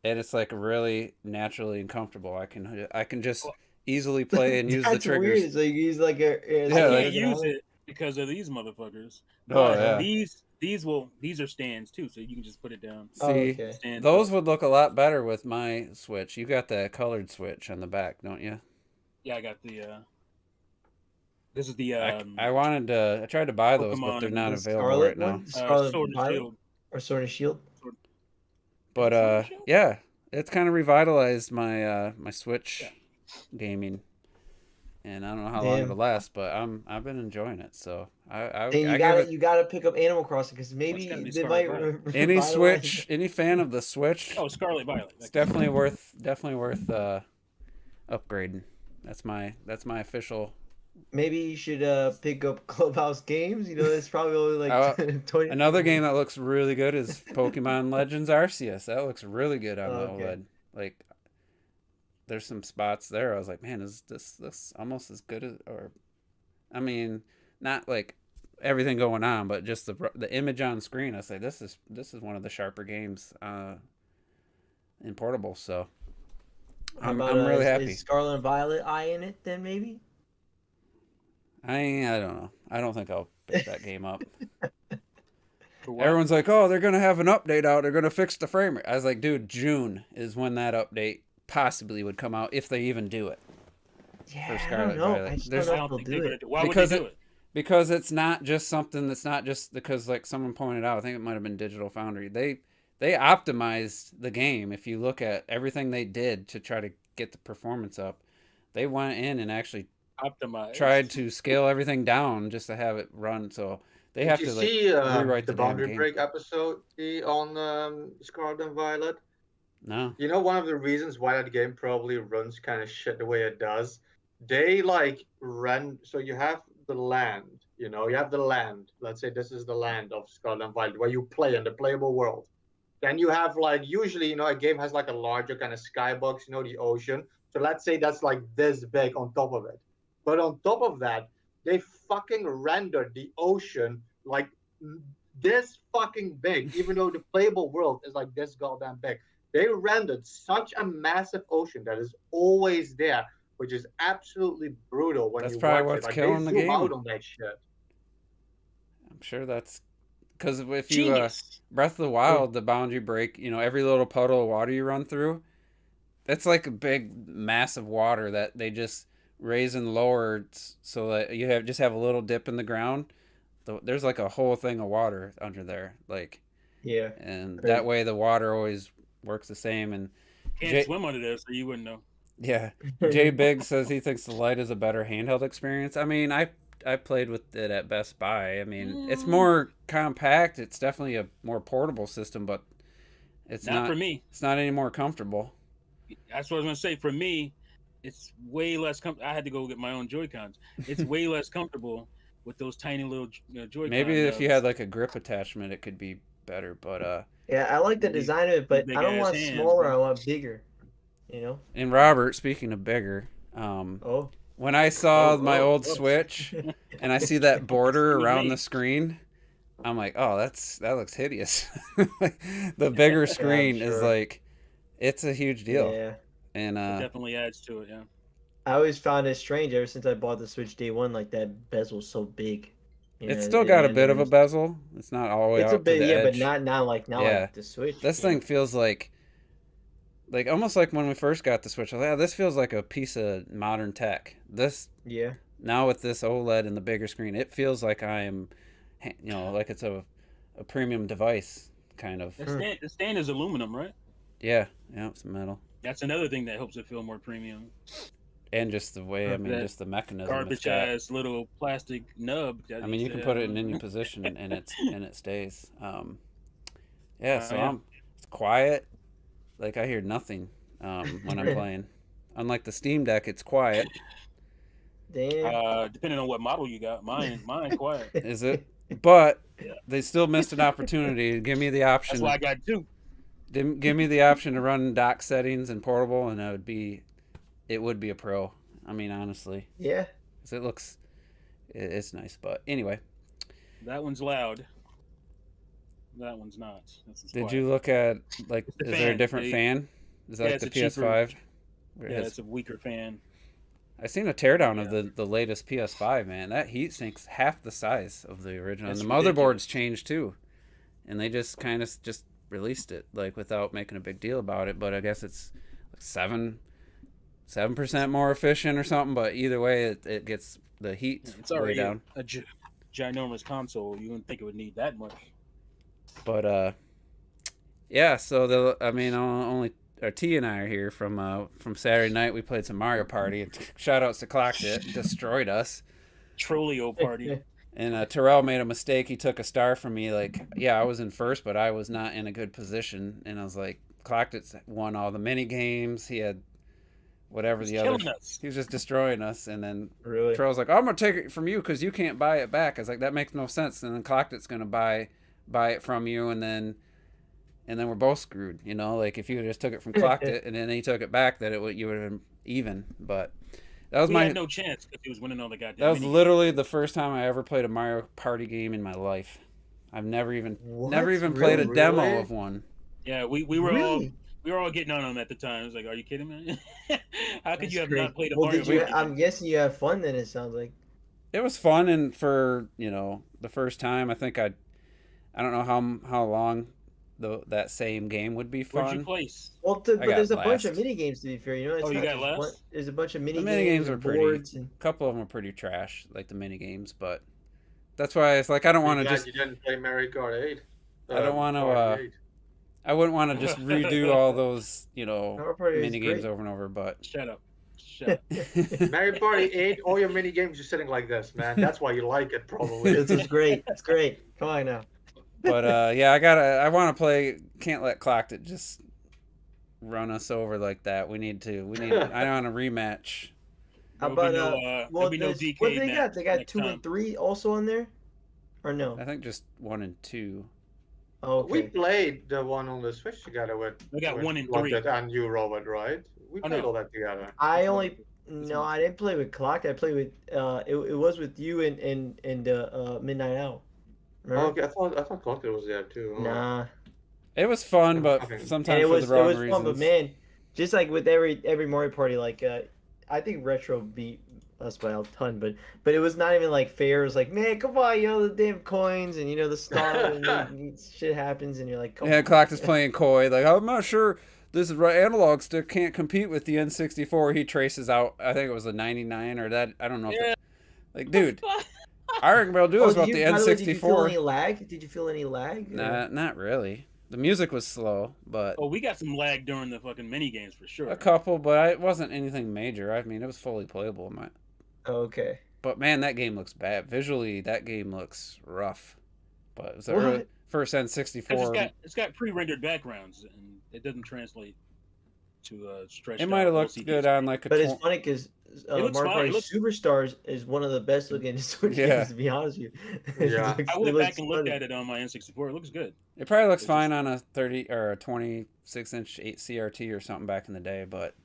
And it's like really naturally and comfortable. I can just easily play and use the triggers. Weird. So you use like I can't use it because of these motherfuckers. But these are stands too, so you can just put it down. See, those would look a lot better with my Switch. You got the colored Switch on the back, don't you? Yeah, I got the. This is the. I tried to buy those, but they're not available right now. Sword and Shield. Or Sword and Shield. But yeah, it's kind of revitalized my my Switch gaming. and I don't know how long Damn. it'll last, but I've been enjoying it. So I And you give it you gotta pick up Animal Crossing because maybe gotta be they Scarlet might Violet. any revitalize Switch, it. any fan of the Switch. Oh, Scarlet Violet. It's definitely worth upgrading. That's my official. Maybe you should pick up Clubhouse Games. You know, it's probably only like 20. Another game that looks really good is Pokemon Legends Arceus. That looks really good on the Okay. OLED. Like, there's some spots there. I was like, man, is this almost as good as, or, I mean, not like everything going on, but just the image on screen. I say this is one of the sharper games in portable. So How I'm about, really happy. Is Scarlet and Violet eye in it then maybe? I don't know. I don't think I'll pick that game up. For what? Everyone's like, oh, they're gonna have an update out. They're gonna fix the frame rate. I was like, dude, June is when that update possibly would come out if they even do it. Yeah, I Scarlet don't know. Violet. I just There's- don't I know if don't they'll think they're do gonna it. do. Why Because would they do it? Because it's not just something that's not just because, like someone pointed out, I think it might have been Digital Foundry. They optimized the game. If you look at everything they did to try to get the performance up, they went in and actually Optimized. tried to scale everything down just to have it run. So they have Did you to like see rewrite the the damn Boundary game. Break episode on Scarlet and Violet? No. You know, one of the reasons why that game probably runs kind of shit the way it does, they like run. So you have the land, you know, you have the land. Let's say this is the land of Scarlet and Violet where you play in the playable world. Then you have like usually, you know, a game has like a larger kind of skybox, you know, the ocean. So let's say that's like this big on top of it. But on top of that, they fucking rendered the ocean like this fucking big, even though the playable world is like this goddamn big. They rendered such a massive ocean that is always there, which is absolutely brutal when That's you probably watch it. what's Like killing they the zoom out game. on that shit. I'm sure that's because if you Genius. Breath of the Wild, the boundary break, you know, every little puddle of water you run through, that's like a big mass of water that they just raise and lower so that you have a little dip in the ground. There's like a whole thing of water under there, like, Yeah. and Crazy. that way the water always works the same. And Can't swim under there, so you wouldn't know. yeah, Jay Big says he thinks the Lite is a better handheld experience. I mean, I played with it at Best Buy. I mean, it's more compact. It's definitely a more portable system, but it's Not for me. It's not any more comfortable. That's what I was gonna say. For me, it's way less I had to go get my own Joy-Cons. It's way less comfortable with those tiny little Joy-Cons. Maybe if you had like a grip attachment, it could be better. But yeah, I like the design of it, but I don't want hands, smaller. bro. I want bigger. You know. And Robert, speaking of bigger, Oh. when I saw my old oh. Switch and I see that border Excuse around me. the screen, I'm like, oh, that looks hideous. The bigger screen is sure. like, it's a huge deal. Yeah. And It definitely adds to it. Yeah. I always found it strange ever since I bought the Switch day one, like that bezel's so big. You it's know, still got a bit of a bezel. It's not all the way It's out a bit, to the yeah, edge. but not like the Switch. This you know? thing feels like almost like when we first got the Switch. I was like, this feels like a piece of modern tech. This Yeah. now with this OLED and the bigger screen, it feels like I am, you know, like it's a premium device kind of. The stand is aluminum, right? Yeah, it's metal. That's another thing that helps it feel more premium. And just the way, I mean, That just the mechanism. Garbage ass little plastic nub. I mean, you can put it in any position and it stays. Yeah, so it's quiet. Like I hear nothing when I'm playing. Unlike the Steam Deck, it's quiet. Damn. Depending on what model you got, mine quiet. Is it? But Yeah. they still missed an opportunity to give me the option. That's why I got two. Give me the option to run dock settings and portable, and it would be a pro. I mean, honestly, Yeah. 'cause it's nice. But anyway, That one's loud. That one's not. did you look at like? the Is there a fan. different fan? Is that Yeah, like it's the a cheaper- PS5? Yeah, it's a weaker fan. I seen a teardown of the latest PS5, man. That heat sink's half the size of the original. That's and the motherboard's ridiculous. changed too. And they just kind of just released it like without making a big deal about it, but I guess it's like 7% more efficient or something, but either way it gets the heat It's way already down. a ginormous console. You wouldn't think it would need that much. But yeah, so only T and I are here from Saturday night. We played some Mario Party. Shout outs to Clocked It, destroyed us. Trollio party. And Terrell made a mistake. He took a star from me. Like, yeah, I was in first, but I was not in a good position. And I was like, Clocked It won all the mini games. He had whatever the other. He was just destroying us. And then Really? Terrell's like, oh, I'm gonna take it from you because you can't buy it back. I was like, that makes no sense. And then Clocked It's gonna buy it from you, and then we're both screwed. You know, like if you just took it from Clocked It and then he took it back, that you would have been even. But that was we had no chance because he was winning all the goddamn. That was literally the first time I ever played a Mario Party game in my life. I've never even played a demo of one. Yeah, we were all getting on them at the time. I was like, "Are you kidding me? How could you have not played a Mario Party?" I'm guessing you had fun. Then it sounds like it was fun, and for the first time, I think I don't know how long that same game would be fun. Where'd you place? Well, but there's a bunch of mini games to be fair. It's you got last? There's a bunch of mini games and are boards pretty. A couple of them are pretty trash, like the mini games. But that's why it's like I don't want to just. You didn't play Mario Kart 8. I don't want to. I wouldn't want to just redo all those mini games over and over. But shut up. Mario Party 8, all your mini games are sitting like this, man. That's why you like it, probably. It's great. It's great. Come on now. But yeah, I want to play. Can't let Clocked It just run us over like that. We need. I want a rematch. How about what do they got? They got 2 and 3 also on there, or no? I think just 1 and 2. Oh, okay. We played the one on the Switch together with. We got 1 and 3. And you, Robert, right? We played all that together. I didn't play with Clocked. I played with it was with you and Midnight Owl. Oh, okay, I thought Clocked It was there too. Oh. Nah. It was fun, but sometimes for the wrong reasons. It was fun, but man, just like with every Mario Party, like I think Retro beat us by a ton, but it was not even like fair. It was like, man, come on, the damn coins and the star and then shit happens and you're like, come on. Clocked is playing coy. Like, I'm not sure this analog stick can't compete with the N64. He traces out, I think it was a 99 or that. I don't know. Yeah. Like, dude. I reckon we'll do is about the N64. Did you feel any lag? Did you feel any lag? Nah, not really. The music was slow, but... Oh, we got some lag during the fucking mini games for sure. A couple, but it wasn't anything major. I mean, it was fully playable. Okay. But man, that game looks bad. Visually, that game looks rough. But it was the first N64. It's got pre-rendered backgrounds, and it doesn't translate to stretch. It might have looked good on like a... But it's funny because... Mario Party Superstars is one of the best looking Switch games, to be honest with you. Yeah. I went back and looked at it on my N64. It looks good. It probably looks fine on a 30 or a 26-inch 8 CRT or something back in the day, but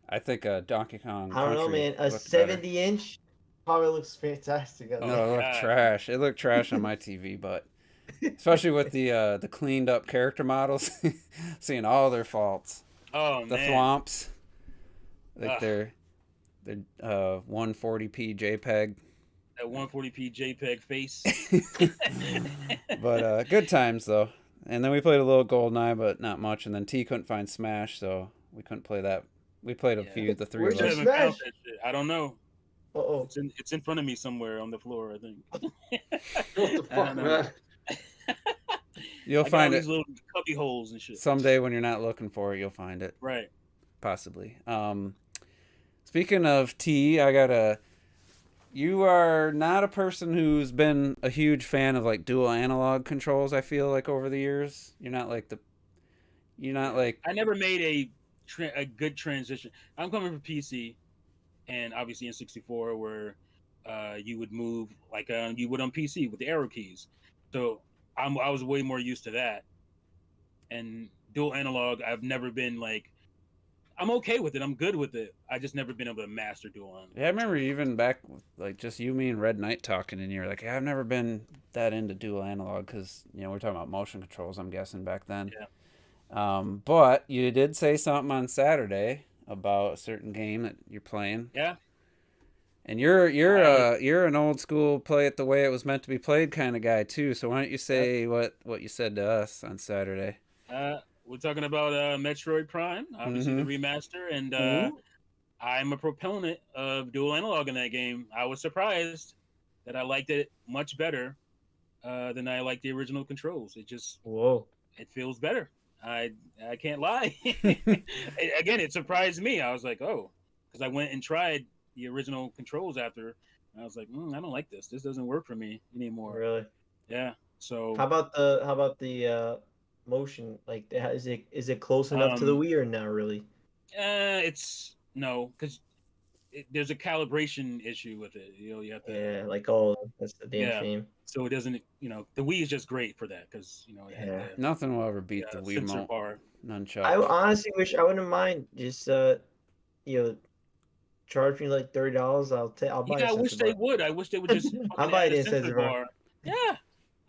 I think Donkey Kong. I don't know, man. A 70-inch probably looks fantastic. No, it looked trash. It looked trash on my TV, but especially with the cleaned up character models, seeing all their faults. Oh the man. Thwomps, like they're 140p JPEG. That 140p JPEG face. But good times though. And then we played a little GoldenEye, but not much. And then T couldn't find Smash, so we couldn't play that. We played a few, the three of us. Smash? I don't know. Uh-oh. It's in front of me somewhere on the floor, I think. What the fuck, man? You'll find it. These little cubby holes and shit. Someday when you're not looking for it, you'll find it. Right. Possibly. Speaking of T, you are not a person who's been a huge fan of like dual analog controls, I feel like over the years. You're not like I never made a good transition. I'm coming from PC and obviously in 64 where you would move like you would on PC with the arrow keys. So I was way more used to that. And dual analog, I've never been like, I'm okay with it. I'm good with it. I just never been able to master dual analog. Yeah, I remember even back with, like just you, me, and Red Knight talking, and you're like, yeah, I've never been that into dual analog because we're talking about motion controls. I'm guessing back then. Yeah. But you did say something on Saturday about a certain game that you're playing. Yeah. And you're an old school play it the way it was meant to be played kind of guy too. So why don't you say what you said to us on Saturday? We're talking about Metroid Prime, obviously the remaster, and I'm a proponent of dual analog in that game. I was surprised that I liked it much better than I liked the original controls. It just it feels better. I can't lie. Again, it surprised me. I was like, oh, because I went and tried the original controls after. And I was like, I don't like this. This doesn't work for me anymore. Really? Yeah. So How about the motion? Like, is it close enough to the Wii or not really? it's no, because there's a calibration issue with it. You have to. Yeah, like that's the damn shame. So it doesn't. The Wii is just great for that because it had nothing will ever beat the Wii sensor bar. Nunchuck. I honestly wish I wouldn't mind just charge me like $30. I'll buy. Yeah, I wish they would. I wish they would just. I'll buy a it sensor bar. Yeah,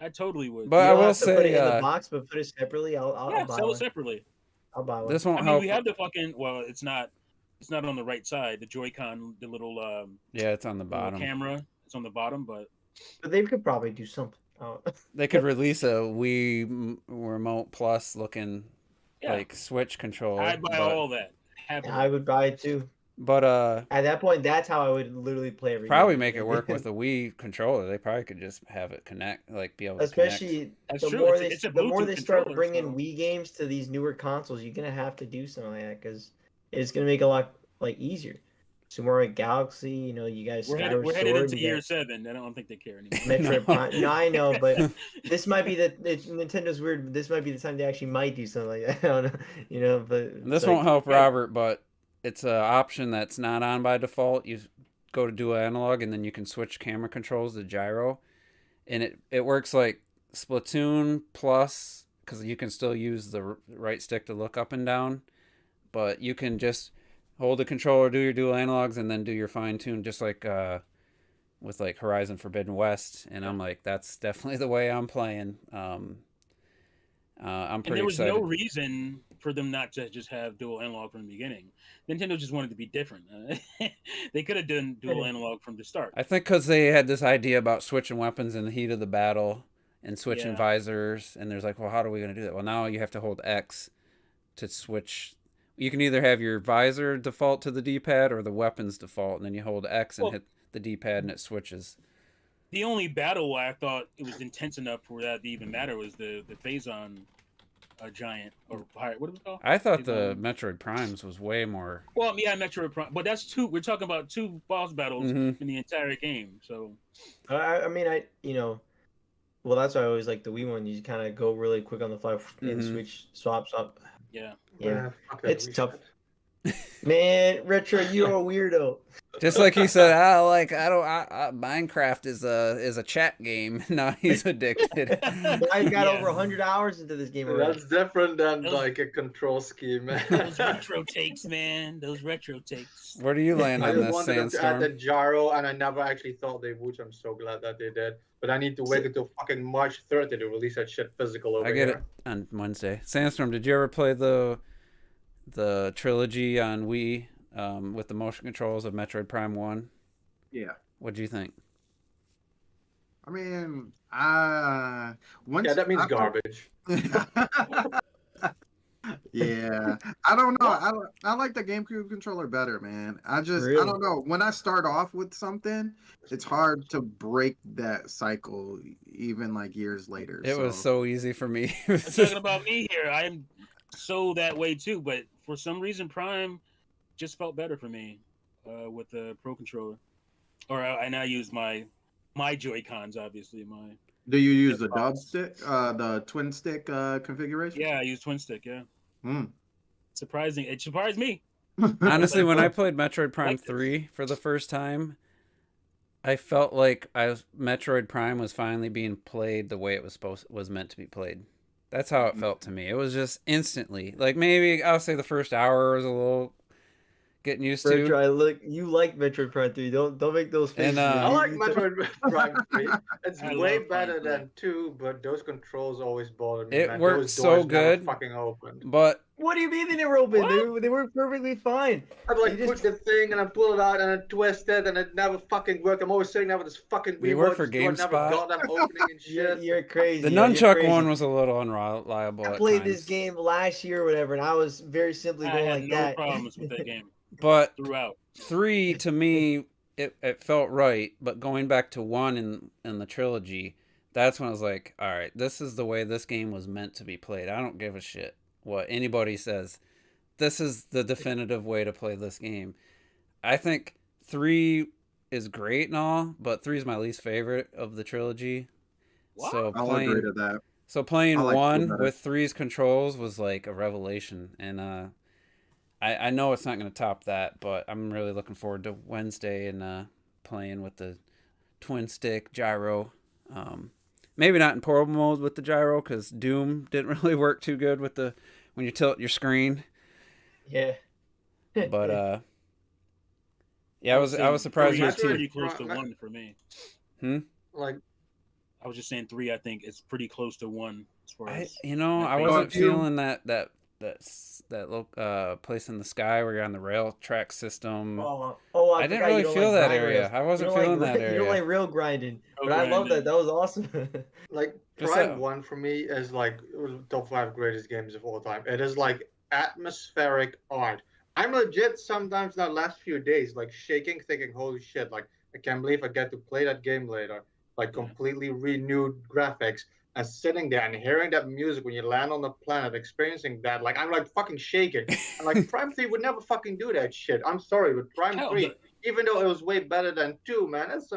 I totally would. But I will say, put it in the box, but put it separately. I'll buy sell one. it separately. I'll buy one. This won't help. We have the fucking. Well, it's not on the right side. The Joy-Con, the little. It's on the bottom. Camera. It's on the bottom, but they could probably do something. They could release a Wii Remote Plus looking like Switch controller. I'd buy all that. I would buy it too. But at that point, that's how I would literally play every probably game. Make it work with a Wii controller. They probably could just have it connect, like be able to Especially connect. the more they start bringing Wii games to these newer consoles, you're gonna have to do something like that because it's gonna make it a lot easier. Super Galaxy, you guys. We're headed into year 7. I don't think they care anymore. Metroid Prime. No, I know, but this might be Nintendo's weird. This might be the time they actually might do something like that. I don't know, but this won't help Robert, but it's an option that's not on by default. You go to dual analog, and then you can switch camera controls to gyro, and it works like Splatoon plus because you can still use the right stick to look up and down, but you can just hold the controller, do your dual analogs, and then do your fine tune, just like with like Horizon Forbidden West. And I'm like, that's definitely the way I'm playing. I'm pretty excited. There was no reason for them not to just have dual analog from the beginning. Nintendo just wanted to be different. They could have done dual analog from the start. I think because they had this idea about switching weapons in the heat of the battle and switching visors, and there's like, well, how are we going to do that? Well, now you have to hold X to switch. You can either have your visor default to the D-pad or the weapons default, and then you hold X and hit the D-pad and it switches. The only battle I thought it was intense enough for that to even matter was the Phazon giant or pirate. What was it called? I thought the Metroid Primes was way more. Well, yeah, Metroid Prime, but that's 2. We're talking about 2 boss battles in the entire game. So, I mean, well, that's why I always like the Wii one. You kind of go really quick on the fly and switch swaps up. Yeah. It's tough. Man, Retro, you're a weirdo. Just like he said, Minecraft is a chat game. Now he's addicted. I got over 100 hours into this game already. That's different than like a control scheme, man. Those retro takes, man. Those retro takes. Where do you land on this, Sandstorm? I wanted them to add the gyro, and I never actually thought they would. I'm so glad that they did. But I need to wait until fucking March 30 to release that shit physical over here. I get it on Wednesday. Sandstorm, did you ever play the trilogy on Wii with the motion controls of Metroid Prime 1? Yeah. What'd you think? I mean, that means garbage. Yeah, I don't know. I like the GameCube controller better, man. I don't know. When I start off with something, it's hard to break that cycle, even like years later. It was so easy for me. Talking about me here, I am so that way too. But for some reason, Prime just felt better for me with the Pro controller. And I use my Joy-Cons, obviously. Do you use the dub stick, the twin stick configuration? Yeah, I use twin stick. Yeah. Surprising. It surprised me. Honestly, when I played Metroid Prime 3 for the first time, I felt like Metroid Prime was finally being played the way it was meant to be played. That's how it felt to me. It was just instantly. Like maybe I'll say the first hour was a little getting used to. You like Metroid Prime 3. Don't make those faces. I like Metroid Prime 3. It's way better than 2, but those controls always bothered me. It man. worked Those so doors good. never fucking opened. But what do you mean they were open? They were perfectly fine. I'd put the thing and I pull it out and I twist it and it never fucking worked. I'm always sitting there with this fucking we work for GameSpot. Never got them opening and shit. You're crazy. The nunchuck one was a little unreliable. I played this game last year or whatever, and I was very simply going like that. I had no problems with that game. But throughout 3 to me, it felt right. But going back to 1 in the trilogy, that's when I was like, all right, this is the way this game was meant to be played. I don't give a shit. what anybody says. This is the definitive way to play this game. I think 3 is great and all, but 3 is my least favorite of the trilogy. What? So I'll agree to that. So playing I like 2 1 better. with 3's controls was like a revelation, and I know it's not going to top that, but I'm really looking forward to Wednesday and playing with the twin stick gyro. Maybe not in portable mode with the gyro because Doom didn't really work too good with the when you tilt your screen. Yeah. But yeah, I was surprised Three with is 2. pretty close to 1 for me. Like, I was just saying 3. I think it's pretty close to 1 as far as I wasn't feeling that little place in the sky where you're on the rail track system. I didn't really feel that area. Rails. I wasn't feeling that area. You don't like rail grinding, but I love grinding. that. That was awesome. like Just Prime that- 1 for me is like top 5 greatest games of all time. It is like atmospheric art. I'm legit sometimes the last few days like shaking, thinking, holy shit, like I can't believe I get to play that game later. Like completely renewed graphics. And sitting there and hearing that music when you land on the planet, experiencing that, like I'm like fucking shaking. And like Prime 3 would never fucking do that shit. I'm sorry, but Prime 3, even though it was way better than 2, man, that's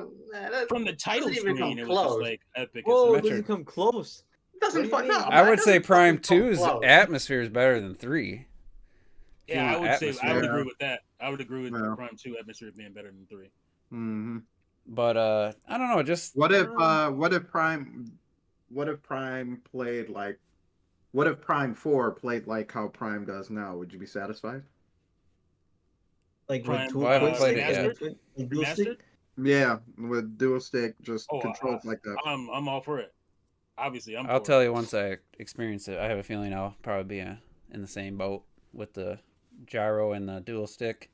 from the title doesn't even screen, come it was just close. like epic. Whoa, as it doesn't come close. doesn't What do you no, mean? I man, would say doesn't Prime fucking come 2's close. atmosphere is better than 3. Yeah, I would say I atmosphere. would agree with that. I would agree with Yeah. Prime 2 atmosphere being better than 3. Mm-hmm. But I don't know. Just What if Prime played like? What if Prime 4 played like how Prime does now? Would you be satisfied? Like Prime, with two well, I haven't played it remastered? yet. Like dual stick? Remastered? Yeah, with dual stick, just Oh, controls like that. I'm all for it. Obviously, I'll for tell it. you once I experience it. I have a feeling I'll probably be in the same boat with the gyro and the dual stick.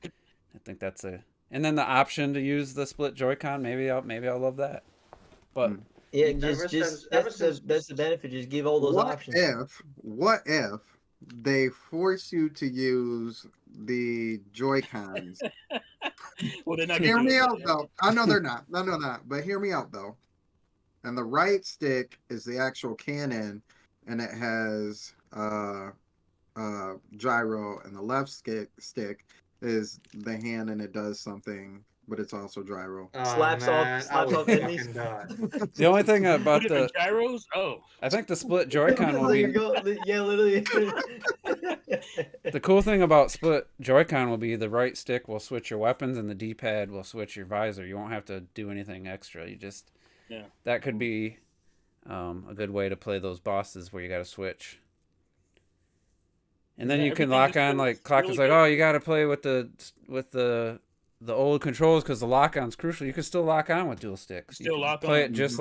I think that's and then the option to use the split Joy-Con. Maybe I'll love that. But Yeah, Ever since- that's the benefit. Just give all those options. What if they force you to use the Joy-Cons? Well, they're not Hear gonna do me that, out yeah. though. I know they're not. No, not. But hear me out though. And the right stick is the actual cannon, and it has gyro, and the left stick is the hand, and it does something, but it's also gyro. Oh, Slaps off- man, slaps I would off enemies. fucking die. the only thing about Two the different gyros? Oh, I think the split Joy-Con will There be you go. Yeah, literally. the cool thing about split Joy-Con will be the right stick will switch your weapons and the D-pad will switch your visor. You won't have to do anything extra. You just that could be a good way to play those bosses where you got to switch. And then you can everything lock just on feels like Clock really is like, good. oh, you got to play with the old controls because the lock on's crucial. You can still lock on with dual sticks. Still you can lock play on. it just Mhm.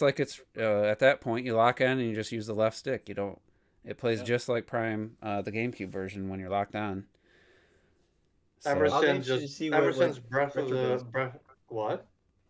like it's at that point you lock on and you just use the left stick. You don't. It plays Yeah. just like Prime, the GameCube version when you're locked on. Ever I'll be since interested to just see ever what since Breath of Retro the does. Breath what?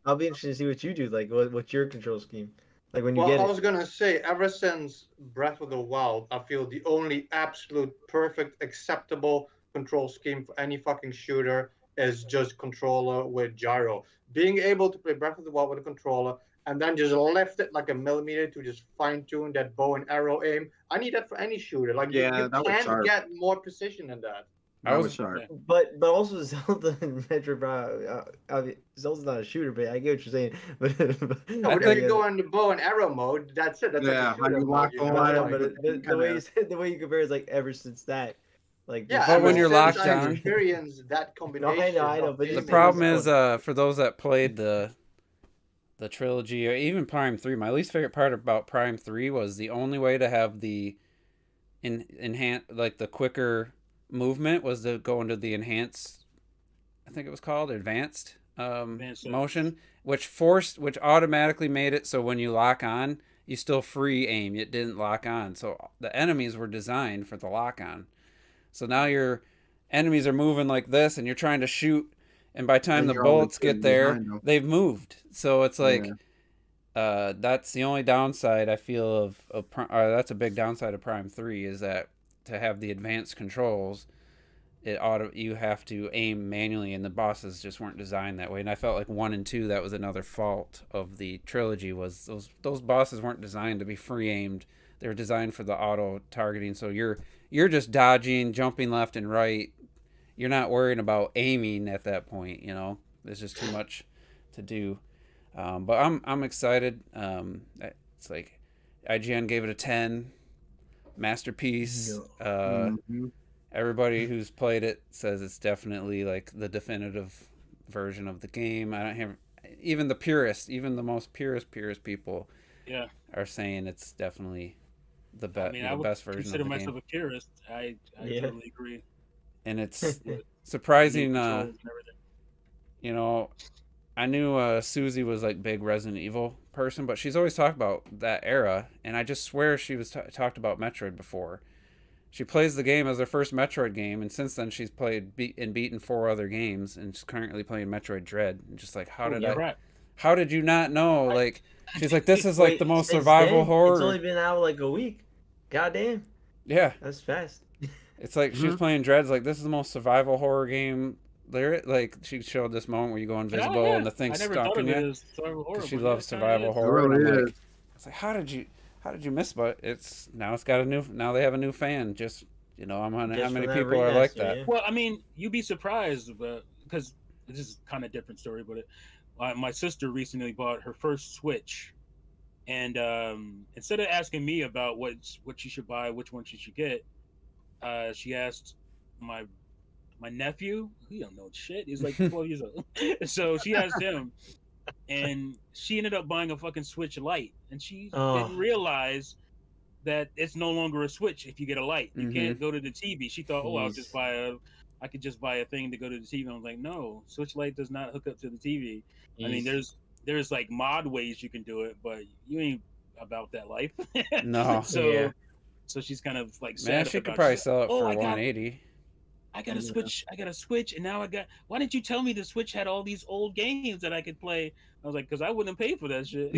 I'll be interested to see what you do. Like, what's your control scheme? Like when you Well, get I it. was gonna say, ever since Breath of the Wild, I feel the only absolute perfect acceptable control scheme for any fucking shooter is just controller with gyro. Being able to play Breath of the Wild with a controller and then just lift it like a millimeter to just fine tune that bow and arrow aim. I need that for any shooter. Like Yeah, you that was can't sharp. get more precision than that. That was- was sharp. Yeah. But also Zelda and Metroid Prime. I mean, Zelda's not a shooter, but I get what you're saying. But No, but if you go in the bow and arrow mode, that's it. That's Yeah, like a how shooter you mode, lock you on know? it, Like, but the way you said, the way you compare is like ever since that. Like yeah, But ever when you're since locked I on- experienced that combination. I know, of but The just aiming- problem was is, for those that played the trilogy or even Prime 3, my least favorite part about Prime 3 was the only way to have the enhance like the quicker movement was to go into the enhanced, I think it was called advanced Advanced motion, which automatically made it so when you lock on, you still free aim. It didn't lock on. So the enemies were designed for the lock on. So now your enemies are moving like this and you're trying to shoot, and by the time And the you're always bullets get getting there, behind them. they've moved. So it's like Yeah. that's the only downside I feel of that's a big downside of Prime 3 is that to have the advanced controls, you have to aim manually, and the bosses just weren't designed that way. And I felt like 1 and 2, that was another fault of the trilogy, was those bosses weren't designed to be free aimed. they're designed for the auto targeting, so you're just dodging, jumping left and right. You're not worrying about aiming at that point. You know, there's just too much to do. But I'm excited. It's like IGN gave it a 10, masterpiece. Everybody who's played it says it's definitely like the definitive version of the game. I don't have even the purist, even the most purist people, are saying it's definitely the best. I would best version consider of the myself game. A purist. I totally agree. And it's surprising. You know, I knew Susie was like big Resident Evil person, but she's always talked about that era, and I just swear she was talked about Metroid before. She plays the game as her first Metroid game, and since then she's played and beaten 4 other games, and she's currently playing Metroid Dread. And just like, how did you not know? Like, she's like, this is like the most survival horror. It's only been out like a week. Goddamn. Yeah, that's fast. It's like she's playing Dread's like, this is the most survival horror game. There, like she showed this moment where you go invisible and the thing's stalking you. She loves survival horror. And I'm like, it's like, how did you miss? But now they have a new fan. Just, you know, I'm wondering how many people are like that. Yeah. Well, I mean, you'd be surprised, because this is kind of a different story. But my sister recently bought her first Switch, and instead of asking me about what she should buy, which one she should get, she asked my nephew. He don't know shit. He's like 12 years old. So she asked him, and she ended up buying a fucking Switch Lite, and she didn't realize that it's no longer a Switch if you get a Lite. You can't go to the TV. She thought, I could just buy a thing to go to the TV. I was like, no, Switch Lite does not hook up to the TV. I mean, there's like mod ways you can do it, but you ain't about that life. No. So she's kind of like sad. Man, she could probably sell it for $180. I got a Switch, and now why didn't you tell me the Switch had all these old games that I could play? I was like, because I wouldn't pay for that shit.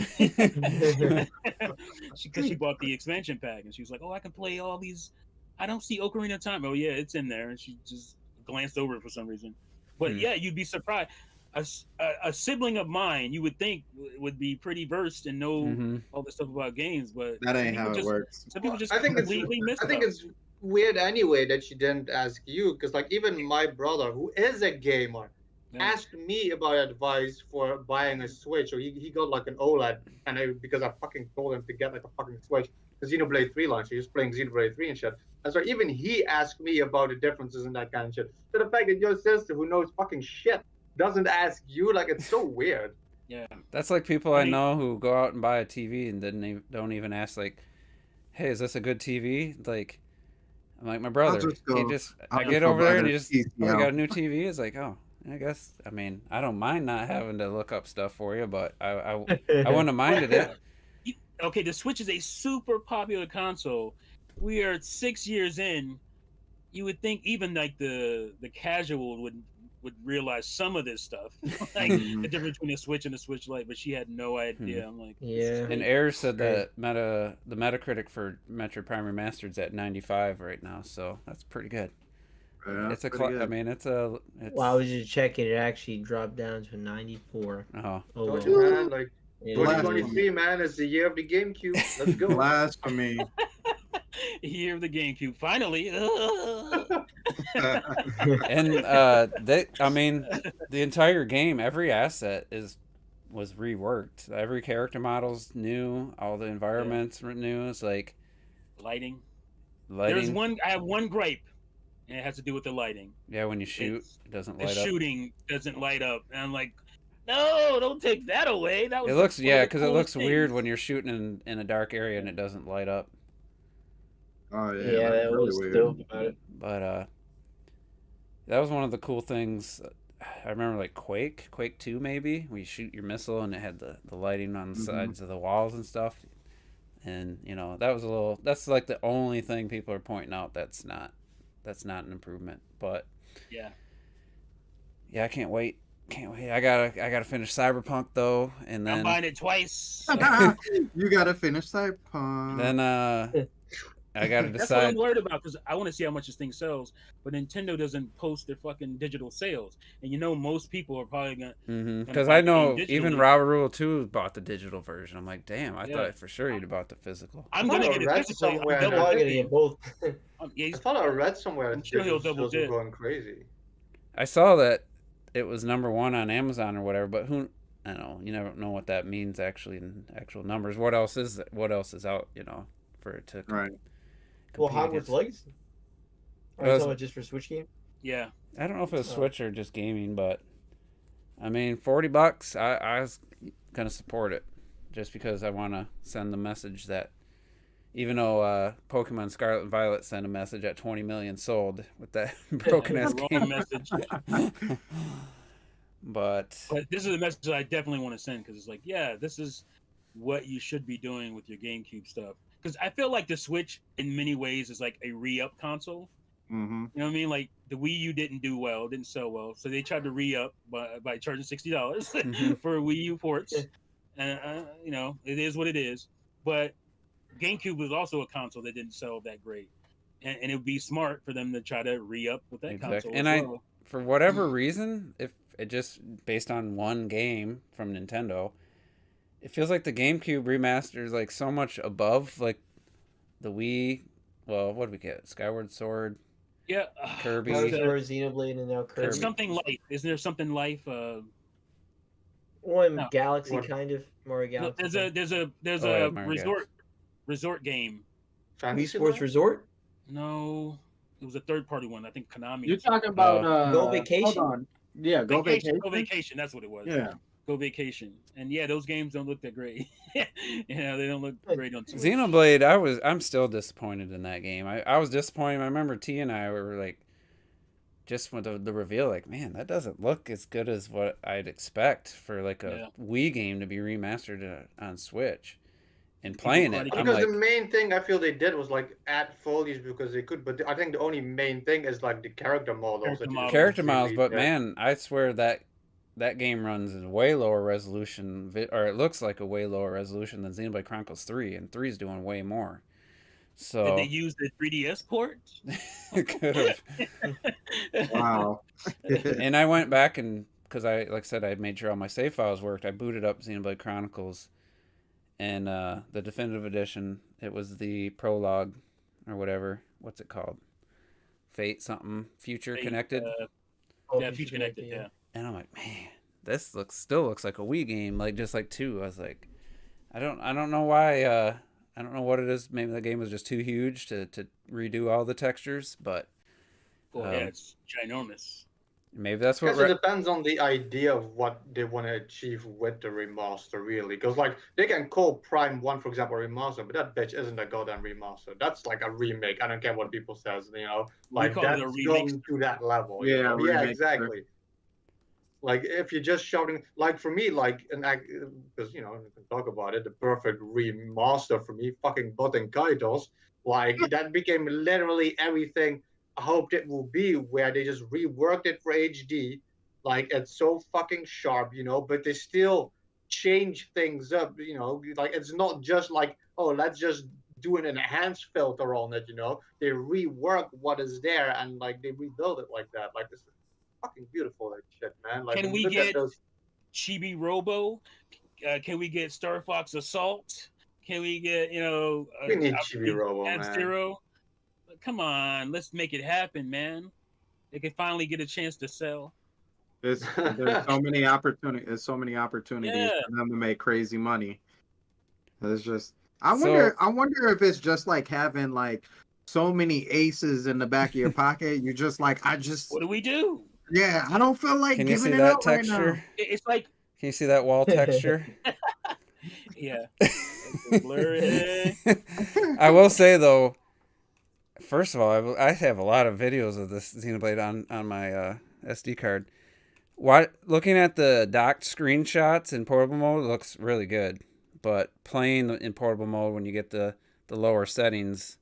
Because she bought the expansion pack, and she was like, oh, I can play all these. I don't see Ocarina of Time. Oh, yeah, it's in there. And she just glanced over it for some reason. But yeah, you'd be surprised. A sibling of mine, you would think, would be pretty versed and know all this stuff about games, but that ain't how it works. Some people just completely miss it. I think it's weird anyway that she didn't ask you, because like even my brother, who is a gamer, asked me about advice for buying a Switch, or he got like an OLED, and because I fucking told him to get like a fucking Switch because Xenoblade 3 launched. He was playing Xenoblade 3 and shit. And so even he asked me about the differences in that kind of shit. So the fact that your sister, who knows fucking shit, doesn't ask you, like, it's so weird. Yeah, that's like people I know who go out and buy a TV and don't even ask, like, hey, is this a good TV? Like, I'm like, my brother, I get over there and we got a new TV. It's like, oh, I guess, I mean, I don't mind not having to look up stuff for you, but I wouldn't have minded it. Okay, the Switch is a super popular console. We are 6 years in. You would think even like the casual would realize some of this stuff, like the difference between a Switch and a Switch Lite, but she had no idea. I'm like, yeah. And Air said that the Metacritic for Metroid Prime Remastered is at 95 right now, so that's pretty good. Yeah, it's good. I mean, well, I was just checking. It actually dropped down to 94. Oh, man, like 2023, man, is the year of the GameCube. Let's go. Blasphemy. Year of the GameCube, finally. And I mean, the entire game, every asset was reworked. Every character model's new. All the environments were new. It's like lighting. There's I have one gripe, and it has to do with the lighting. Yeah, when you shoot, it doesn't light up. Shooting doesn't light up, and I'm like, no, don't take that away. That was it looks because it looks weird when you're shooting in a dark area and it doesn't light up. Oh yeah, yeah, that really was weird. dope about it. But that was one of the cool things. I remember like Quake 2 maybe, where you shoot your missile and it had the lighting on the sides of the walls and stuff. And you know, that's like the only thing people are pointing out that's not an improvement. But yeah, I can't wait. I gotta finish Cyberpunk though, and then I'm buying it twice. You gotta finish Cyberpunk. Then I gotta That's what I'm decide. worried about because I want to see how much this thing sells. But Nintendo doesn't post their fucking digital sales, and most people are probably gonna Because buy I the game know even digitally. Raul too bought the digital version. I'm like, damn, I Yeah. thought for sure you'd have bought the physical. I'm I gonna thought I get it read physically. I'm somewhere double that Probably gonna dipping. get both. Yeah, I thought I read somewhere I'm that sure he'll digital double sales were dip. going crazy. I saw that it was #1 on Amazon or whatever, but who I don't know. You never know what that means actually in actual numbers. What else is out? For it to Right. Well, compete Hogwarts against. Legacy. Are you talking about just for Switch game? Yeah. I don't know if it's Oh. Switch or just gaming, but I mean, $40. I was gonna support it just because I want to send the message that even though Pokemon Scarlet and Violet sent a message at 20 million sold with that broken ass Wrong game. message. But this is a message I definitely want to send because it's like, yeah, this is what you should be doing with your GameCube stuff. Because I feel like the Switch, in many ways, is like a re-up console. Mm-hmm. You know what I mean? Like the Wii U didn't do well, didn't sell well, so they tried to re-up by charging $60 for Wii U ports. And it is what it is. But GameCube was also a console that didn't sell that great, and it would be smart for them to try to re-up with that console. And as well. for whatever reason, if it just based on one game from Nintendo, it feels like the GameCube remaster is like so much above like the Wii. Well, what did we get? Skyward Sword. Yeah, Kirby. Skyward Sword, Xenoblade, and now Kirby. It's something life. Isn't there something life? One Galaxy What? kind of Mario Galaxy. There's a Mario resort game. Wii Fantasy Sports Land? Resort. No, it was a third-party one. I think Konami. You're talking about Go Vacation? Hold on. Yeah, Go Vacation. Go Vacation. That's what it was. Yeah. Go Vacation. And yeah, those games don't look that great. They don't look great on Switch. Xenoblade, I'm still disappointed in that game. I was disappointed. I remember T and I were like, just with the reveal, like, man, that doesn't look as good as what I'd expect for like a Wii game to be remastered on Switch. And playing it, I'm because like, the main thing I feel they did was like add folies because they could, but I think the only main thing is like the character models. Character models, but man, I swear that game runs in way lower resolution, or it looks like a way lower resolution than Xenoblade Chronicles 3, and 3 is doing way more. So did they use the 3DS port? Could have. Wow. And I went back and because I said I made sure all my save files worked. I booted up Xenoblade Chronicles, and the definitive edition. It was the prologue, or whatever. What's it called? Fate something. Future Connected. Yeah, Future Connected. Yeah. And I'm like, man, this still looks like a Wii game, like just like 2. I was like, I don't know why. I don't know what it is. Maybe the game was just too huge to redo all the textures, but yeah, it's ginormous. Maybe that's what. It depends on the idea of what they want to achieve with the remaster, really. Because like they can call Prime 1, for example, a remaster, but that bitch isn't a goddamn remaster. That's like a remake. I don't care what people says. Like that's going to that level. Yeah, yeah, exactly. Like if you're just shouting, like for me, like because you can talk about it, the perfect remaster for me, fucking Button Kaitos, like that became literally everything I hoped it will be, where they just reworked it for HD, like it's so fucking sharp, but they still change things up, like it's not just like, oh, let's just do an enhanced filter on it, they rework what is there and like they rebuild it like that, like this is fucking beautiful, that shit, man. Like, can we get Chibi Robo? Can we get Star Fox Assault? Can we get we need Chibi Robo, man. Zero? Come on, let's make it happen, man. They can finally get a chance to sell. There's so many opportunities. There's so many opportunities for them to make crazy money. It's just I wonder if it's just like having like so many aces in the back of your pocket. You're just like, what do we do? Yeah, I don't feel like Can you giving see it that out texture? right now. It's like, can you see that wall texture? Yeah. Blurry. I will say though, first of all, I have a lot of videos of this Xenoblade on my SD card. Looking at the docked screenshots in portable mode looks really good, but playing in portable mode when you get the lower settings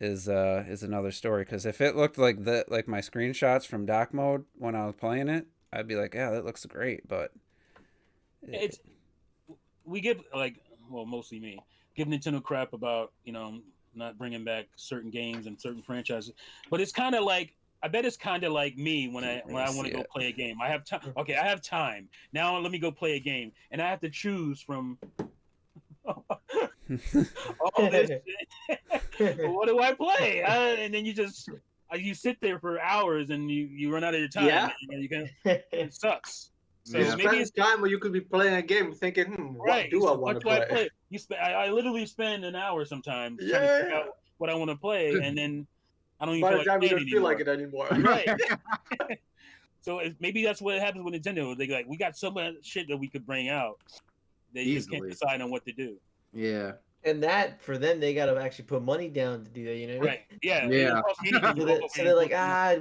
is another story. Because if it looked like my screenshots from dock mode when I was playing it, I'd be like, yeah, that looks great. But we give mostly me give Nintendo crap about not bringing back certain games and certain franchises. But it's kind of like, I bet it's kind of like me when I want to go play a game. I have time. Okay, I have time now. Let me go play a game, and I have to choose from all this shit. What do I play? And then you sit there for hours and you run out of your time. Yeah. It sucks. So You maybe it's time where you could be playing a game thinking, what do I want to play? I literally spend an hour sometimes trying to figure out what I want to play, and then I don't even feel like it anymore. Right. So maybe that's what happens with Nintendo. They like, we got so much shit that we could bring out. They just can't decide on what to do. Yeah. And that for them, they got to actually put money down to do that. You know what I mean? Right? Yeah. So they're like,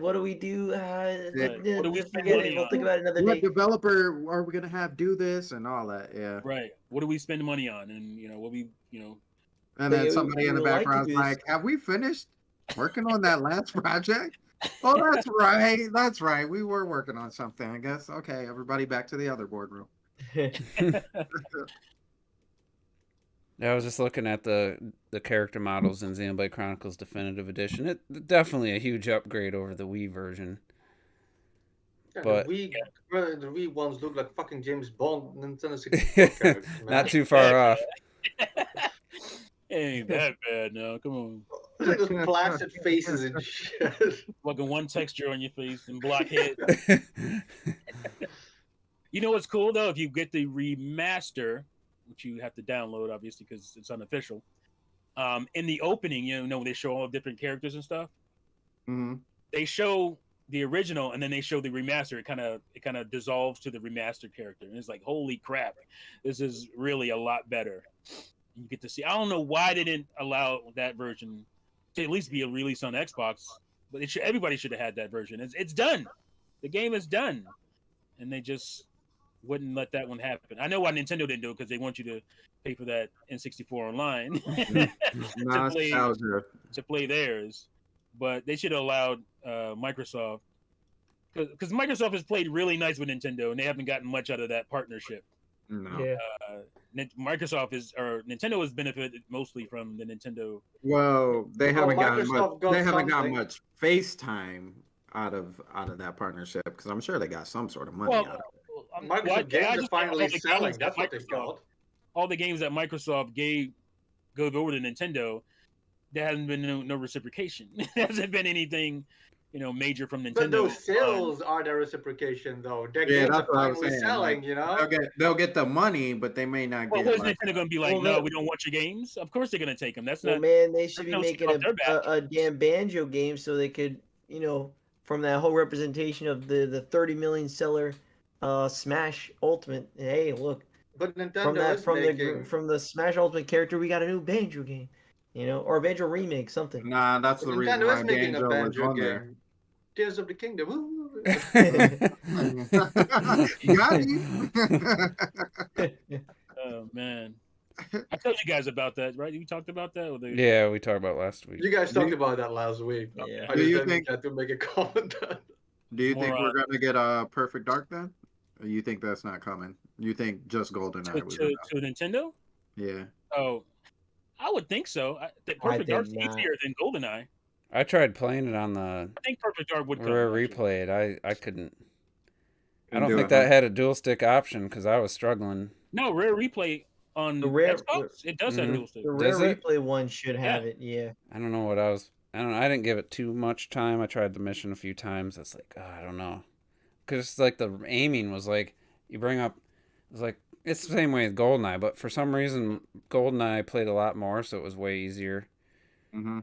what do we do? What do we spend forget money it. We'll on? think about it another What day. developer are we gonna have do this and all that? Yeah. Right. What do we spend money on? And what we And then somebody in the background is like, have we finished working on that last project? Oh, that's right. That's right. We were working on something, I guess. Okay, everybody back to the other boardroom. I was just looking at the character models in Xenoblade Chronicles Definitive Edition. It definitely a huge upgrade over the Wii version. Yeah, But the Wii ones look like fucking James Bond Nintendo 64 characters, man. not too far off. Ain't that bad now. Come on. Look at those plastered faces and shit. Fucking one texture on your face and blockhead. You know what's cool though? If you get the remaster, which you have to download obviously because it's unofficial. In the opening, they show all different characters and stuff. Mm-hmm. They show the original and then they show the remaster. It kind of dissolves to the remastered character, and it's like, holy crap, this is really a lot better. You get to see. I don't know why they didn't allow that version to at least be a release on Xbox, but everybody should have had that version. It's done. The game is done, and they just wouldn't let that one happen. I know why Nintendo didn't do it, because they want you to pay for that N64 online to play theirs. But they should have allowed Microsoft, because Microsoft has played really nice with Nintendo, and they haven't gotten much out of that partnership. No. Yeah. Nintendo has benefited mostly from the Nintendo. Well, they haven't gotten Microsoft much. They haven't something. got much FaceTime out of that partnership, because I'm sure they got some sort of money out of it. Microsoft games are finally selling. That's what they got. All the games that Microsoft go over to Nintendo, there hasn't been no reciprocation. There hasn't been anything, major from Nintendo. But those sales are the reciprocation, though. Their games are finally selling. They'll get the money, but they may not get. What's Nintendo going to be like? No, we don't want your games. Of course they're going to take them. That's not. Man, they should be making a damn Banjo game so they could, from that whole representation of the 30 million seller Smash Ultimate. Hey, look. But Nintendo from the Smash Ultimate character, we got a new Banjo game, or a Banjo remake, something. Nah, that's the reason why Nintendo is making a Banjo game. There. Tears of the Kingdom. Got you. Oh man, I told you guys about that, right? You talked about that. Yeah, we talked about it last week. You guys talked about that last week. Yeah. I just had to make a comment. Do you think we're gonna get a Perfect Dark then? Or you think that's not coming? You think just GoldenEye was to Nintendo? Yeah. Oh, I would think so. Perfect Dark's easier than GoldenEye. I tried playing it on the. I think Perfect Dark would come. Rare Replay it. I couldn't. I don't think that had a dual stick option because I was struggling. No, Rare Replay on the Xbox, it does have dual stick. The Rare Replay one should have it. Yeah. I don't know what I was. I don't know. I didn't give it too much time. I tried the mission a few times. It's like, I don't know, because like the aiming was like you bring up. It's like it's the same way with GoldenEye, but for some reason GoldenEye played a lot more, so it was way easier. Mm-hmm.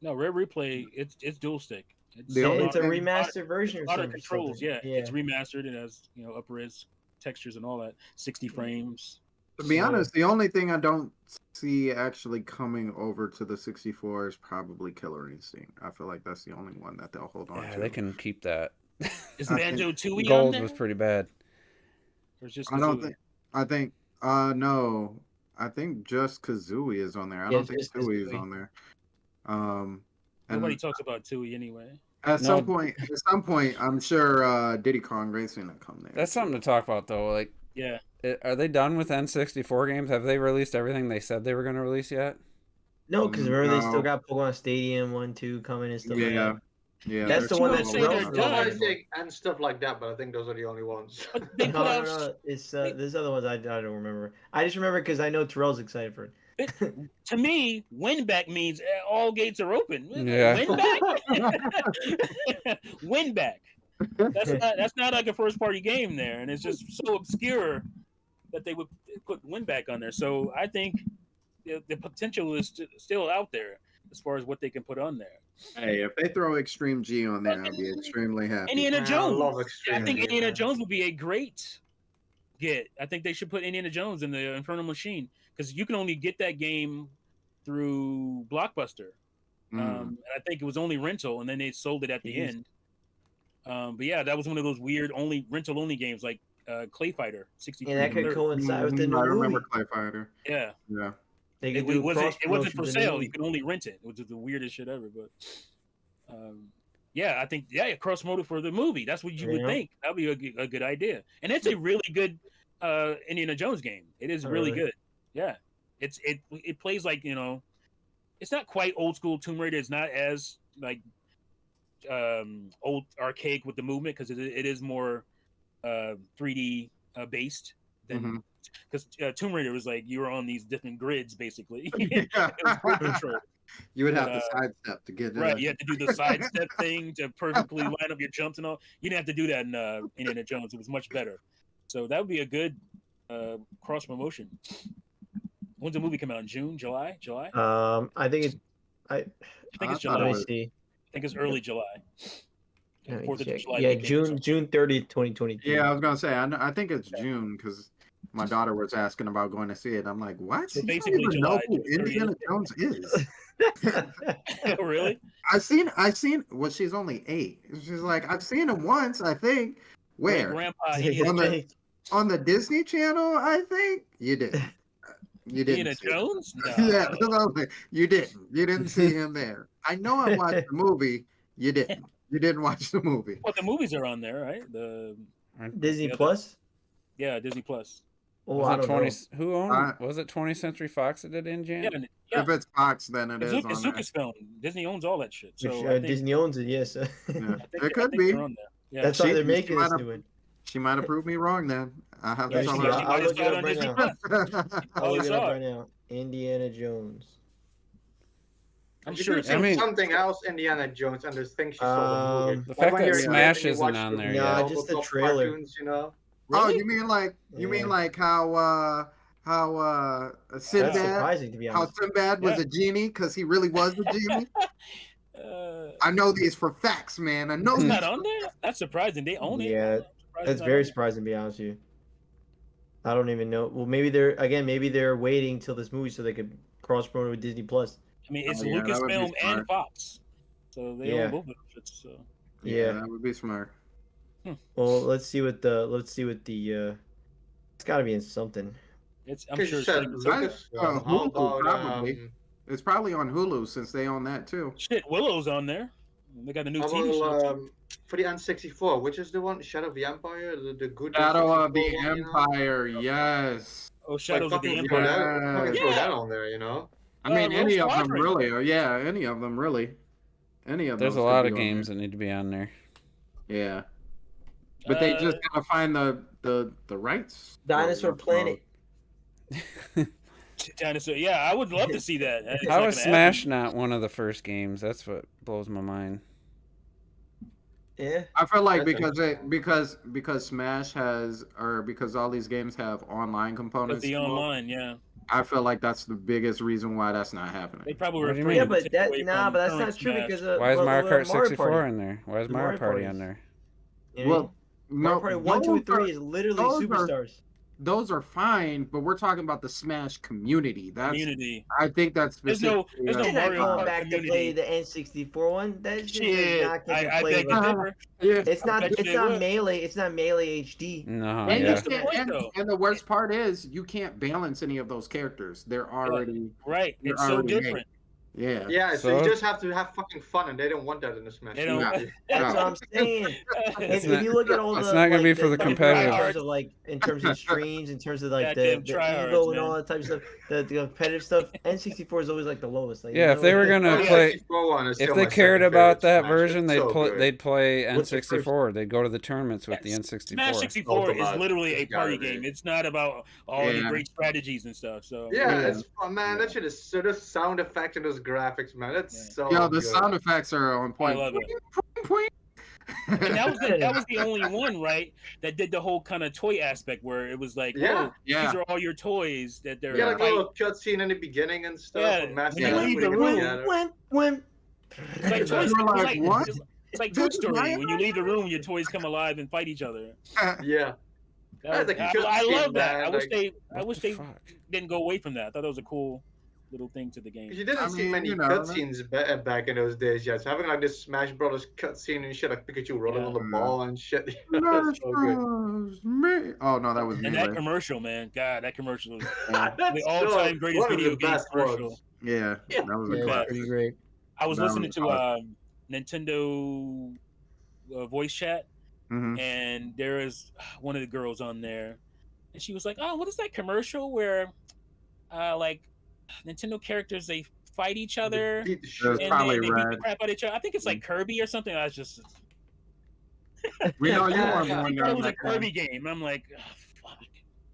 No, Rare Replay, it's dual stick. It's a remastered version. A lot of controls, yeah. It's remastered. It has upper res textures and all that. 60 frames. To be honest, the only thing I don't see actually coming over to the 64 is probably Killer Instinct. I feel like that's the only one that they'll hold on to. Yeah, they can keep that. Is Banjo Tooie Gold on there? was pretty bad. Or just I don't think. No. I think just Kazooie is on there. I don't think Tooie is on there. Nobody talks about Tooie anyway. At some point, I'm sure Diddy Kong Racing will come there. That's something to talk about, though. Like, yeah, are they done with N64 games? Have they released everything they said they were going to release yet? No, because remember they still No. got Pokemon Stadium 1, 2 coming and stuff like Yeah. that. Yeah. That's there's the one still that's a they're lot Ralph's of still done. on. Advertising and stuff like that, but I think those are the only ones. But they put out. No. It's there's other ones I don't remember. I just remember because I know Terrell's excited for it. To me, win back means all gates are open. Yeah. Win back. Win back. That's not like a first party game there, and it's just so obscure that they would put win back on there. So I think the potential is still out there as far as what they can put on there. Hey, if they throw Extreme G on there, I'll be extremely happy. Indiana Man, I Jones. love I Extreme think G, Indiana man. Jones would be a great get. I think they should put Indiana Jones in the Infernal Machine because you can only get that game through Blockbuster. And I think it was only rental, and then they sold it at the end. But yeah, that was one of those weird rental only games like Clay Fighter 63. And that could coincide with the new I movie. remember Clay Fighter. Yeah. Yeah. They It could do wasn't for cross-promotion to the sale. movie. You could only rent it, which is the weirdest shit ever. But yeah, I think cross promoted for the movie. That's what you would think. That'd be a good idea. And it's a really good Indiana Jones game. It is really good. Yeah, it plays like it's not quite old school Tomb Raider. It's not as like old archaic with the movement because it is more 3D based than because Tomb Raider was like you were on these different grids basically. It was grid control. You would have to sidestep to get it. Right, you had to do the sidestep thing to perfectly line up your jumps and all. You didn't have to do that in Indiana Jones. It was much better. So that would be a good cross promotion. When's the movie come out? In June, July? I think I think it's I thought July. let it me was- see. I think it's early July. Let me 4th of check. July Yeah, weekend. June 30th, 2022. Yeah, I was gonna say. I think it's June because my daughter was asking about going to see it. I'm like, what? So You don't basically even know July, who June 30th. Indiana Jones is. Really? I seen. Well, she's only 8. She's like, I've seen him once. I think. Where? Grandpa On the Disney Channel? I think you didn't. You didn't. Indiana see him. Jones? No. Yeah, 'cause I was like, you didn't. You didn't see him there. I know I watched the movie. You didn't. You didn't watch the movie. Well, the movies are on there, right? Disney the other- Plus? Yeah, Disney Plus. Oh, I Was it don't 20? know. Who owned? Was it 20th Century Fox that did it in Jan? Yeah. If it's Fox, then it is It's on there. Lucasfilm. Disney owns all that shit. So Which, I think, Disney owns it, yes. Yeah. I It could think be. they're on there. Yeah. That's why they're She making this might new one. She might have proved me wrong then. I have Yeah, to tell she her. might- I'll look it up right now. that. I'll look it up saw it. right now. Indiana Jones. I'm You sure could it's have I mean- something else, Indiana Jones, and there's things she saw the movie. The fact Like that when you're a Smash kid and you isn't watch on the there yet. Marvel Just the Top trailer. cartoons, Oh, Really? you mean like Yeah. how That's Sinbad? surprising, to be How honest. Sinbad was Yeah. a genie because he really was a genie. Uh, I know these for facts, man. I know it's these. not on there? That's surprising. They own it. Yeah, I'm surprised That's it's not very on surprising, to be honest with you. I don't even know. Well, maybe they're waiting till this movie so they could cross promote with Disney Plus. there. I mean, it's Oh, yeah, that would be Lucasfilm and smart. Fox. So they Yeah. own both of them. So. Yeah. That would be smart. Well, let's see what the. It's got to be in something. I'm Because sure you it's said like, Lucas. Hulu, How about probably. It's probably on Hulu since they own that too. shit. Willow's on there. They got a new how TV show. about, too. for the N64, which is the one? Shadow of the Empire, the good. Shadow of the N64 one, you know? Empire, yes. Oh, Shadows of the fucking throw Empire. that, fucking Yeah. throw that on there, you know. I mean, Rogue any of them Squadron. really. Yeah, any of them really. Any of There's those a could lot be of on games that need to be on there. there. Yeah, but they just Uh, gotta find the rights. Dinosaur Planet. Dinosaur. Yeah, I would love to see that. It's How not is gonna Smash happen. not one of the first games? That's what blows my mind. Yeah. I feel like That's because Smash has because all these games have online With components. the online, yeah. I feel like that's the biggest reason why that's not They happening. probably What were do you afraid mean? Yeah, to but take that away nah, from but that's current not true Smash. because Why is Mario Kart Mario 64 Party. in there? Why is The Mario Mario Party Party on is- there? You know, Well, Mario no, Party 1, 2, and 3 is literally those are- superstars. those are fine, but we're talking about the Smash community. That's Community. I think that's There's no- specifically there's no They're not Mario going Kart back to community. play the N64 one. That shit Shit, is not getting I played. beg to differ. Yeah. It's not. bet you It's they not would. melee. It's not melee HD. No, And, yeah. That's the point, though. and the worst part is you can't balance any of those characters. They're already Right. You're It's so already made. different. Yeah. Yeah, so So- you just have to have fucking fun, and they don't want that in the Smash. They don't. Yeah. That's what I'm saying. It's If not- you look at all the, it's not gonna be like, for the in competitive. terms of in terms of streams, in terms of like Goddamn the tryhards, Evo and all man. that type of stuff, the competitive stuff, N64 is always like the lowest. Like, Yeah, if they were gonna The play, 64 one is if still they my cared second about favorite that Smash. version, It's they'd so good. they'd play What's your N64. They'd go to the tournaments with the Yes. N64. Smash 64 is Ultimate. literally a It's gotta party be. game. It's not about all the Yeah. great strategies and stuff. So Yeah, Yeah. it's fun, man. That shit is so the sound effect and those graphics, man. It's Yeah. so Yo, the good. sound effects are on I point. love it. Point. And that was the only one, right? That did the whole kind of toy aspect where it was like, Yeah. oh, Yeah. these are all your toys that they're Yeah, like a fighting. little cutscene in the beginning and stuff. Yeah, With Master when you Chief leave putting the it room, together. It's like Toy You Story. were like, what? It's like Toy This is Story. my When you leave the room, your toys come alive and fight each other. Yeah. That was- That's like a I cutscene, love that. man, I wish like- they What the fuck? didn't go away from that. I thought that was a cool little thing to the game. You didn't I see mean, many you know, cutscenes back in those days yet. So having like this Smash Brothers cutscene and shit, like Pikachu rolling on the Yeah. ball and shit. That's so good. Monsters, me. Oh no, that was And me. that commercial, man, God, that commercial is Yeah, That's all-time greatest one of video the game best commercial. ones. yeah, Yeah. that was Yeah, a it's classic. pretty great. I was That was listening a to classic. Nintendo voice chat, Mhm. and there is one of the girls on there, and she was like, "Oh, what is that commercial where, like, Nintendo characters they fight each other Beat the It was shit. and probably they beat the Red. crap out of each other? I think it's like Kirby or something." I was just, We know you weren't I born think that during was a that time. Kirby game. I'm like, oh, fuck.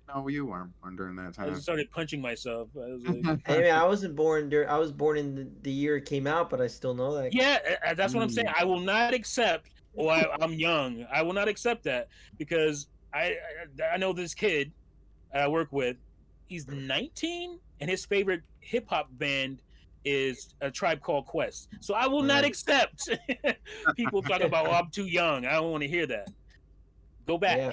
No, you weren't born during that I time. just started punching myself. I was like, Hey man, I wasn't born during. I was born in the year it came out, but I still know that. yeah, that's what I'm saying. I will not accept. Oh, I'm young. I will not accept that because I know this kid I work with. He's 19, and his favorite hip hop band is A Tribe Called Quest. So I will not Right. accept people talking about, "Oh, I'm too young." I don't want to hear that. Go back. Yeah.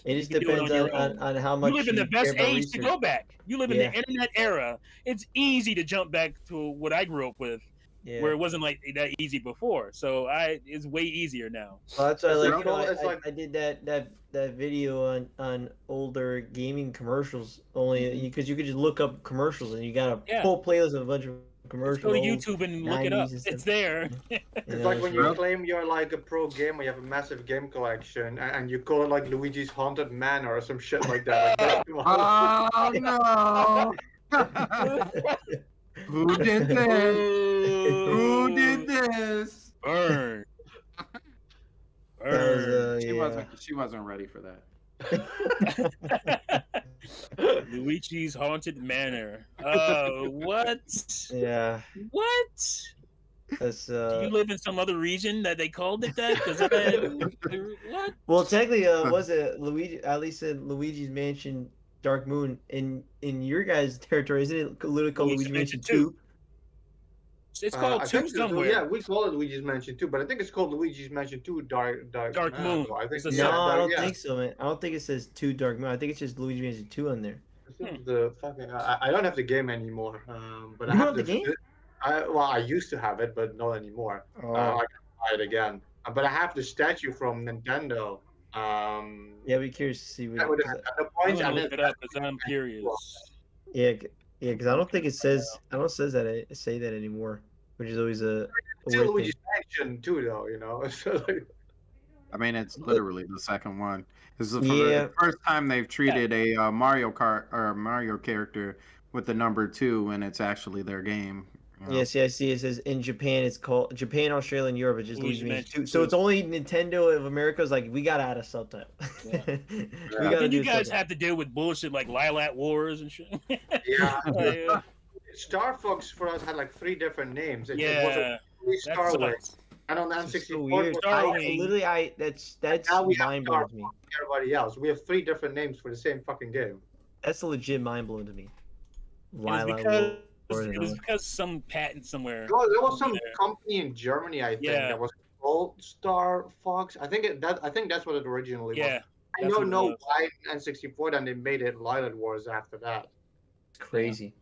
It just You can do it depends on your on how much You live in the care best about age to research. go back. You live in Yeah. the internet era. It's easy to jump back to what I grew up with, Yeah. where it wasn't like that easy before. So it's way easier now. Well, that's why, It's like, like- you know, it's like- I did that video on older gaming commercials only because you could just look up commercials and you got a Yeah. whole playlist of a bunch of Just commercials. go to old- YouTube and look it up. 90s and stuff. It's there. you It's know, like when you Yep. claim you're like a pro gamer, you have a massive game collection, and you call it like Luigi's Haunted Manor or some shit like that. Like, Oh no! Who did this? Who did this? Burn. That was, Burn. yeah. She wasn't ready for that. Luigi's Haunted Manor. What? Yeah, What? that's Do you live in some other region that they called it that? 'Cause what? well, technically, was it Luigi? At least in Luigi's Mansion, Dark Moon. In your guys' territory, isn't it literally called Luigi's Luigi Mansion Mansion 2? 2? It's called I Two think it's- somewhere. Yeah, we call it Luigi's Mansion 2, but I think it's called Luigi's Mansion 2 Dark Moon. I think It's a yeah, No, I Dark- don't yeah. think so, man. I don't think it says 2 Dark Moon. I think it's just Luigi Mansion 2 on there. This is the fucking. I don't have the game anymore. But You I don't have have the game? I used to have it, but not anymore. Oh, I can buy it again. But I have the statue from Nintendo. yeah, I'd be curious to see what. With the 'cause Nintendo I'm points, gonna and look it up because I'm curious. yeah, because I don't think it says. I don't says that say that anymore, which is always a it's still weird thing. Luigi's Mansion 2, though. You know. So, like, I mean, it's literally the second one. This is Yeah. the first time they've treated a Mario Kart or Mario character with the number 2, and it's actually their game. you know? Yeah, see, I see. It says in Japan, it's called Japan, Australia, and Europe. It's just Luigi Luigi Mansion Mansion 2. So 2. it's only Nintendo of America's like we gotta add a subtitle. Yeah. we Yeah. gotta Then do you guys something. have to deal with bullshit like Lilac Wars and shit. yeah. Like, Star Fox for us had like 3 different names. It was yeah, a Star that Wars. sucks. And on the It's just so N64, weird. it was Star like Wars. Literally, that's Now we have mind Star blowing to me. everybody else. We have 3 different names for the same fucking game. That's a legit mind blowing to me. It was Lilac because Wars and it was all. because some patent somewhere. There was some Yeah. company in Germany, I think, Yeah. that was called Star Fox. I think that's what it originally Yeah, was. I that's don't what it know was. why in N64 then they made it Lilac Wars after that. It's crazy.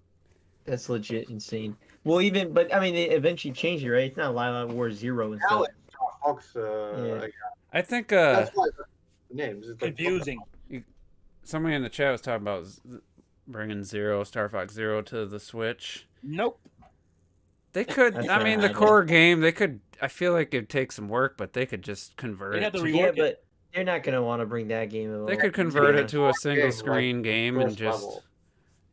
That's legit insane. Well, even but I mean, they eventually changed it, right? It's not Lilac War Zero and Now stuff. it's Star Fox. Yeah. I think That's why the names. It's like, Confusing. somebody in the chat was talking about bringing Star Fox Zero to the Switch. Nope. They could. That's I what mean, I the did. core game. They could. I feel like it'd take some work, but they could just convert They'd it. have to To, rework Yeah, it. but they're not gonna want to bring that game at all. they could convert Yeah. it to a single Game, screen like, game and first just. level.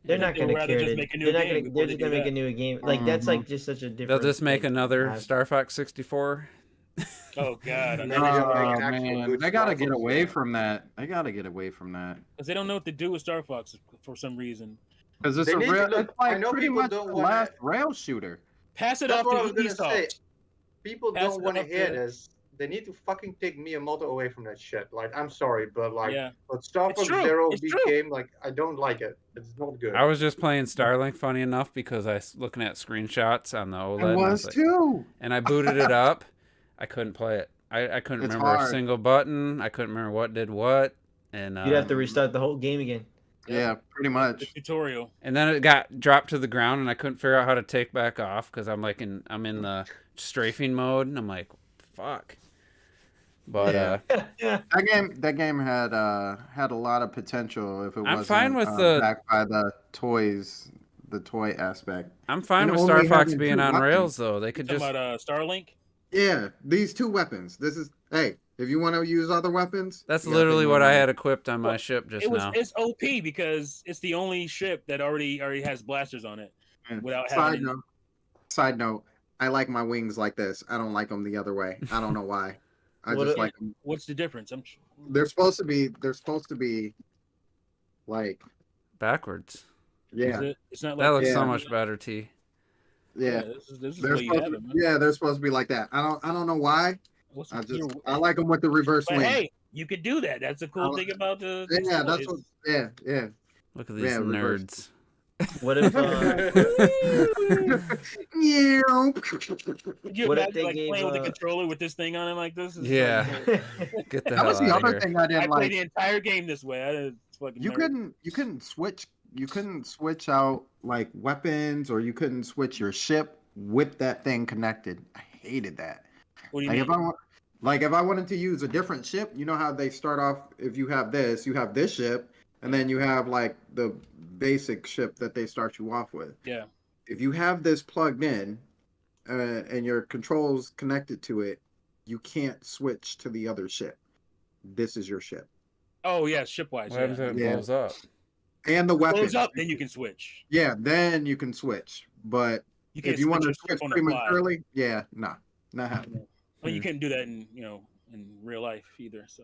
They're I not think they'd gonna rather care just to. make a new They're not game gonna. before They're they just do gonna make that. a new game. Like that's like Mhm. just such a different. They'll just make like, another concept. Star Fox 64. Oh God, And because then you have, like, Oh an actual man, good they gotta Star get Fox away game. from that. They gotta get away from that they don't know what to do with Star Fox for some reason. because it's They a need to real. look. It's I like know pretty people much don't the want last to. rail shooter. Pass it That's off what I to was gonna say. Ubisoft. People Pass don't it want to off hear to- this. They need to fucking take Miyamoto away from that shit. Like, I'm sorry, but like, Yeah. but Star It's Fox true. Zero It's true. became like, I don't like it. It's not good. I was just playing Starlink, funny enough, because I was looking at screenshots on the OLED. I and was like, too. and I booted it up. I couldn't play it. I couldn't It's remember a hard. single button. I couldn't remember what did what. And You'd have to restart the whole game again. Yeah, pretty The much. tutorial. and then it got dropped to the ground, and I couldn't figure out how to take back off because I'm in the strafing mode, and I'm like, fuck. But Yeah. Yeah. That game had a lot of potential if it I'm wasn't fine with the- backed by the toys, the toy aspect. I'm fine And with only Star Fox having being two on weapons. rails, though. They could Talking just. about Starlink. Yeah, these two weapons. This is hey, if you want to use other weapons, That's you gotta literally pay what more I money. had equipped on my Well, ship just It was now. it's OP because it's the only ship that already has blasters on it Yeah. without Side having. note. Side note. I like my wings like this. I don't like them the other way. I don't know why. I What just a- like them. What's the difference? They're supposed to be. They're supposed to be like Backwards. yeah, It's not That like looks so Yeah. much better, T. yeah. This is They're what you supposed have to, it, man. yeah, they're supposed to be like that. I don't know why. What's I like them with the reverse But wing. hey, you could do that. That's the cool I- thing about the. Yeah, that's toys. what. Yeah. Look at these Yeah, reverse. nerds. What if? Yeah. Could you What if imagine they like gave, playing with the controller with this thing on it like this? It's Yeah. like- Get the That hell was the out of other here. thing I I didn't played like. the entire game this way. It's fucking You nerd. couldn't switch. You couldn't switch out like weapons, or you couldn't switch your ship with that thing connected. I hated that. What do you Like mean? if I wanted to use a different ship, you know how they start off. If you have this ship, and then you have like the basic ship that they start you off with. Yeah. If you have this plugged in, and your controls connected to it, you can't switch to the other ship. This is your ship, Oh yeah, shipwise. What happens Yeah. when it Yeah. blows up? and the weapons. Close up, then you can switch. Yeah, then you can switch. But You can't if you want to your switch ship on the fly. prematurely, yeah, nah, not happening. Well, you couldn't do that in in real life either. So.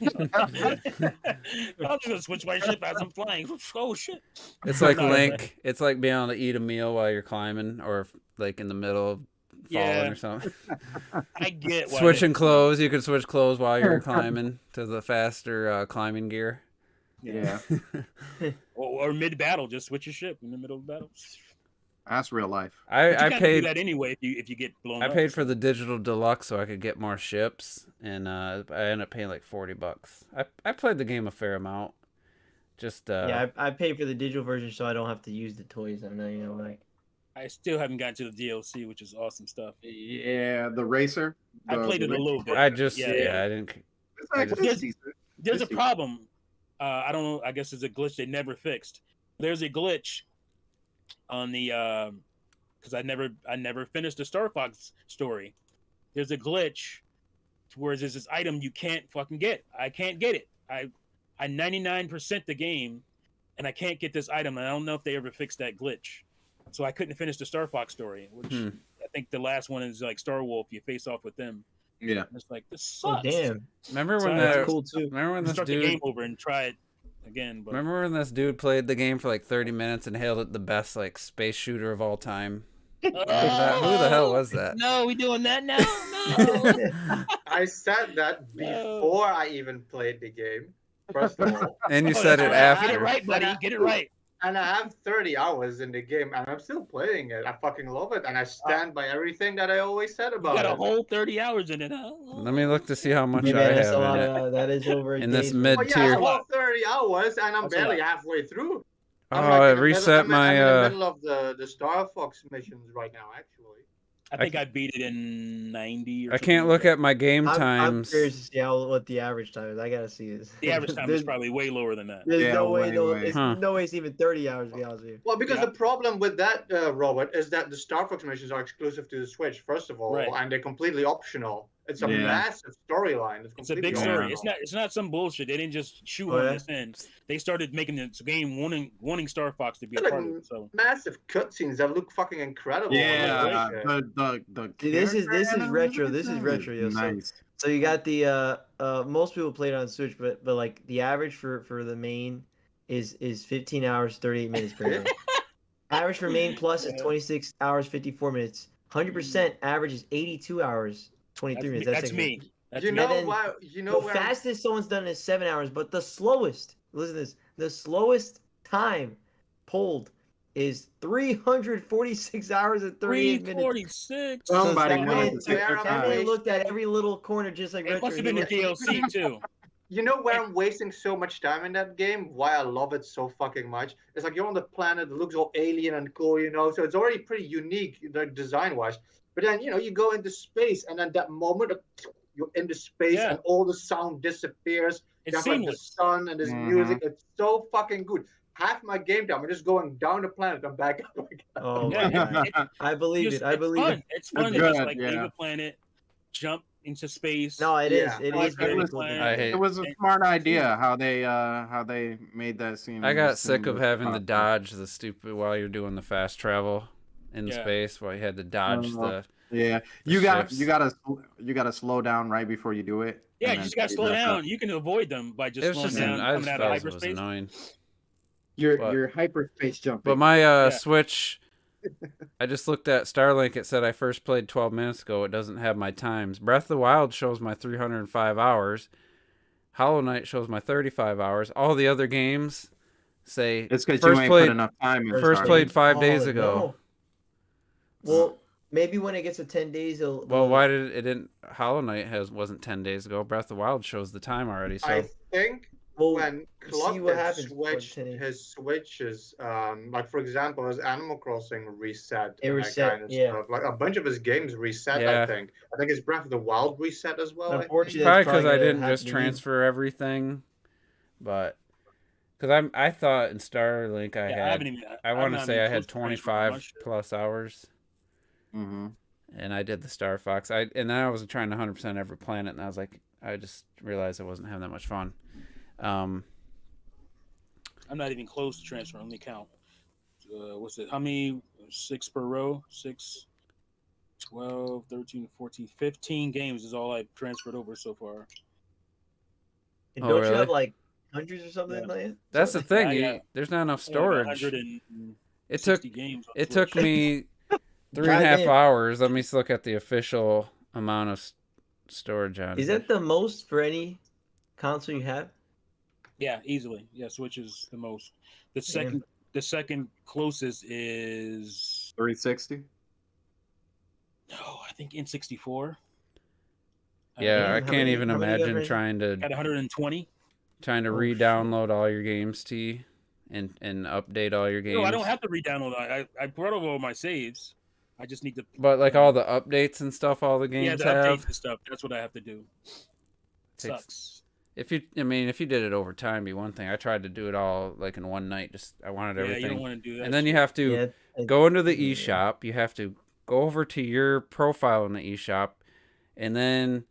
I'm just gonna switch my ship as I'm flying. Oh shit! It's like No, Link. It's like being able to eat a meal while you're climbing, or like in the middle of falling Yeah. or something. I get why Switching clothes. You can switch clothes while you're climbing to the faster climbing gear. Yeah, Or mid battle, just switch your ship in the middle of battle. that's real life. But you I can't do paid. that anyway if you get blown I up. paid for the digital deluxe so I could get more ships, and I ended up paying like $40. I played the game a fair amount. Just Yeah, I paid for the digital version so I don't have to use the toys. I'm not, like. I still haven't gotten to the DLC, which is awesome stuff. Yeah, the racer. I played it a little bit. I just Yeah, yeah, I didn't. It's I actually just- decent. There's a Let's see. problem. I don't know. I guess it's a glitch they never fixed. There's a glitch on the because I never finished the Star Fox story. There's a glitch where there's this item you can't fucking get. I can't get it. I 99% the game, and I can't get this item. And I don't know if they ever fixed that glitch. So I couldn't finish the Star Fox story, which I think the last one is like Star Wolf. You face off with them. Yeah. And it's like this Oh sucks. damn, Remember So when that's that? cool too. Remember when this Start the dude? game over and try it again. But Remember when this dude played the game for like 30 minutes and hailed it the best like space shooter of all time? Who the hell was that? No, we doing that now? No. I said that before I even played the game. First of all, And you Oh, said that's it all right. after. Get it right, buddy. Get it right. and I have 30 hours in the game, and I'm still playing it. I fucking love it, and I stand by everything that I always said You about got a it. whole 30 hours in it, huh? Let me look to see how much Maybe I that's a have lot in it. of, that is over a In this day's mid- But yeah, tier. a whole 30 hours, and I'm That's a barely lot. halfway through. Oh, I'm I in the middle- reset I'm in the my. middle of the Star Fox missions right now, actually. I think I beat it in 90 or I something can't like look that. at my game I'm times. curious to see what the average time is. I gotta see this. The average time is There's, probably way lower than that. there's Yeah, no way, way. it's Huh. no way it's even 30 hours. To be honest with you. Well, because Yeah. the problem with that, Robert, is that the Star Fox missions are exclusive to the Switch, first of all, Right. and they're completely optional. It's a Yeah. massive storyline. It's a big completely story. optional. It's not some bullshit. They didn't just shoehorn Oh, yeah? this in. They started making this game wanting Star Fox to be a Like, part of it. So massive cutscenes that look fucking incredible. Yeah, Holy shit. the See, this is character retro. This is animation retro, yo. Nice. So you got the most people played on Switch, but like the average for the main is 15 hours 38 minutes per game. Average for main plus is 26 hours 54 minutes. 100% average is 82 hours 23 minutes. that's actually- me. That's You me. know then why? You know The where? fastest someone's done is 7 hours, but the slowest, listen to this, the slowest time pulled is 346 hours and 38 minutes. 346. Somebody that wanted man- to take their that That time. man looked at every little corner just like It retro. must have He been the looked- DLC too. You know where I'm wasting so much time in that game? Why I love it so fucking much? It's like you're on the planet that looks all alien and cool, you know. So it's already pretty unique, like design-wise. But then you go into space, and then that moment you're into space, Yeah. and all the sound disappears. It's You have like the seamless. sun and this Mhm. music. It's so fucking good. Half my game time, I'm just going down the planet and back up again. Oh Yeah, my god. it- I believe just- it. I it's believe fun. it. It's fun to good, just like leave yeah. a planet, jump into space. No, it is. Yeah. It Oh, is it's very really cool. fun. I hate- It was a smart idea how they made that seem. I got sick of seamless having to possible. dodge the stupid while you're doing the fast travel in Yeah. space. While you had to dodge Uh, the. Yeah, the you ships. gotta slow down right before you do it. Yeah, and you then just gotta speed slow back up. down. You can avoid them by just It was slowing just down, I coming just out of felt it was hyperspace. annoying. You're But- you're hyperspace jumping. But my Yeah. Switch, I just looked at Starlink. It said I first played 12 minutes ago. It doesn't have my times. Breath of the Wild shows my 305 hours. Hollow Knight shows my 35 hours. All the other games say It's because you first ain't played put enough time in. first Starlink. played 5 days Oh, ago. no. Well, maybe when it gets to 10 days, it'll. Well, why did it didn't? Hollow Knight wasn't 10 days ago. Breath of the Wild shows the time already. So I think Well, when Club see what happens before switched 10. his switches, like for example, his Animal Crossing reset. It and that reset, kind of yeah. stuff. Like a bunch of his games reset. Yeah. I think his Breath of the Wild reset as well. I think. Unfortunately, probably that's because I gonna didn't have just to be- transfer everything, but because I thought in Starlink I Yeah, had haven't even. I want to haven't say even I had close to transferring 25 my shit. plus hours. Mhm. And I did the Star Fox. And then I was trying to 100% every planet, and I was like, I just realized I wasn't having that much fun. I'm not even close to transferring. Let me count. What's it? How many? 6 per row? 6, 12, 13, 14, 15 games is all I've transferred over so far. And Oh, don't you really? have like hundreds or something Yeah. like that? That's the thing. Yeah, yeah. There's not enough I have like storage. 160 games. On It Switch. took me 3.5 Goddamn. hours. Let me look at the official amount of storage on. Is here. that the most for any console you have? Yeah, easily. Yeah, Switch is the most. The Damn. second closest is 360. no, I think N64. Yeah, Damn, I how can't many- even how many you got imagine right now? got 120. trying to Oh, re-download all your games, T, and update all your games. No, I don't have to re-download. I brought over all my saves. I just need to. But like all the updates and stuff, all the games Yeah, the have. updates and stuff. That's what I have to do. Takes- Sucks. If you did it over time, be one thing. I tried to do it all like in one night. I wanted Yeah, you everything, don't want to do that. and then you have to Yeah. go into the yeah. eShop. You have to go over to your profile in the eShop, and then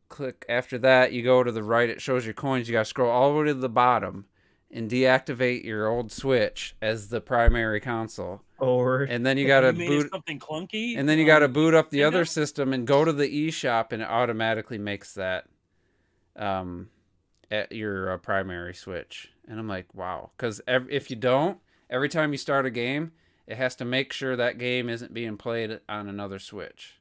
click. After that, you go to the right. It shows your coins. You got to scroll all the way to the bottom and deactivate your old Switch as the primary console. Or And then you got to You made it boot. something clunky. And then you got to boot up the and other that- system and go to the eShop, and it automatically makes that at your primary Switch. And I'm like, wow. Because if you don't, every time you start a game, it has to make sure that game isn't being played on another Switch.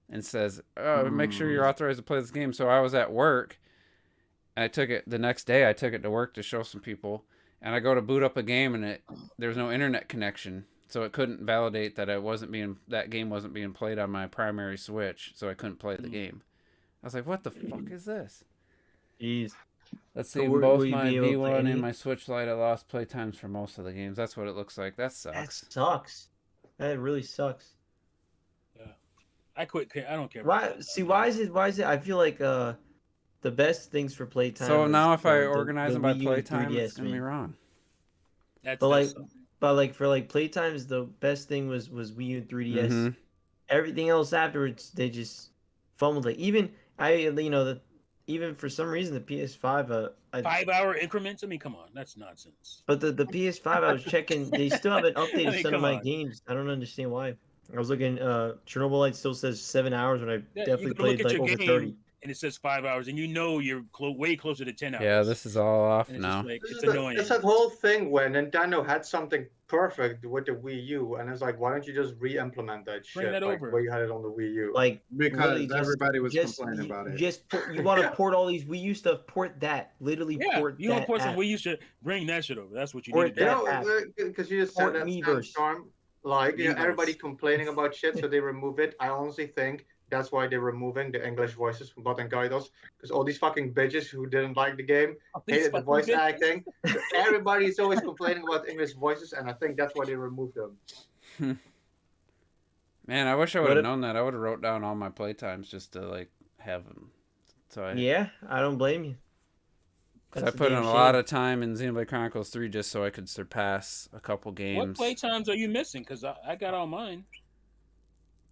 And says, oh, make sure you're authorized to play this game. So I was at work, and I took it the next day. I took it to work to show some people. And I go to boot up a game, and there was no internet connection. So it couldn't validate that that game wasn't being played on my primary Switch, so I couldn't play the game. I was like, "What the fuck is this?" jeez. Let's So see, will both you my be able to play V1 any? and my Switch Lite, I lost play times for most of the games. That's what it looks like. That That sucks. sucks. That really sucks. I quit. I don't care. Why? See, why is it? I feel like the best things for playtime. So was, now if I the organize them by Wii U and playtime, 3DS, it's gonna be man. wrong. That's But like, sucks. but like for like playtimes, the best thing was Wii U and 3DS. Mhm. Everything else afterwards, they just fumbled it. Even even for some reason the PS5, 5-hour increments. I mean, come on, that's nonsense. but the PS5, I was checking, they still haven't updated I mean, some of come my on. games. I don't understand why. I was looking, Chernobylite still says 7 hours when I Yeah, definitely you can look played at like your over game 30. and it says 5 hours, and you know you're way closer to 10 hours. Yeah, this is all off and it's now. just like This it's is annoying. It's that whole thing where Nintendo had something perfect with the Wii U, and it's like, why don't you just re-implement that Bring shit that like over. where you had it on the Wii U? Like literally Because everybody was complaining you, about it. just you want to Yeah. port all these Wii U stuff, port that. Literally Yeah, port you want that. to put some app. Wii U shit, bring that shit over. That's what you Or need to You do. that know, app. because you just Port said that Miiverse. Sandstorm, like, you know, Miiverse. everybody complaining about shit, so they remove it. I honestly think that's why they're removing the English voices from Bot and Kaidos, because all these fucking bitches who didn't like the game These hated the fucking voice bitches. acting. So everybody's always complaining about English voices, and I think that's why they removed them. Man, I wish I would What have if- known that. I would have wrote down all my playtimes just to like have them. So Yeah, I don't blame you. Because I That's a put in damn a lot shame. of time in Xenoblade Chronicles 3 just so I could surpass a couple What games. playtimes are you missing? Because I got all mine.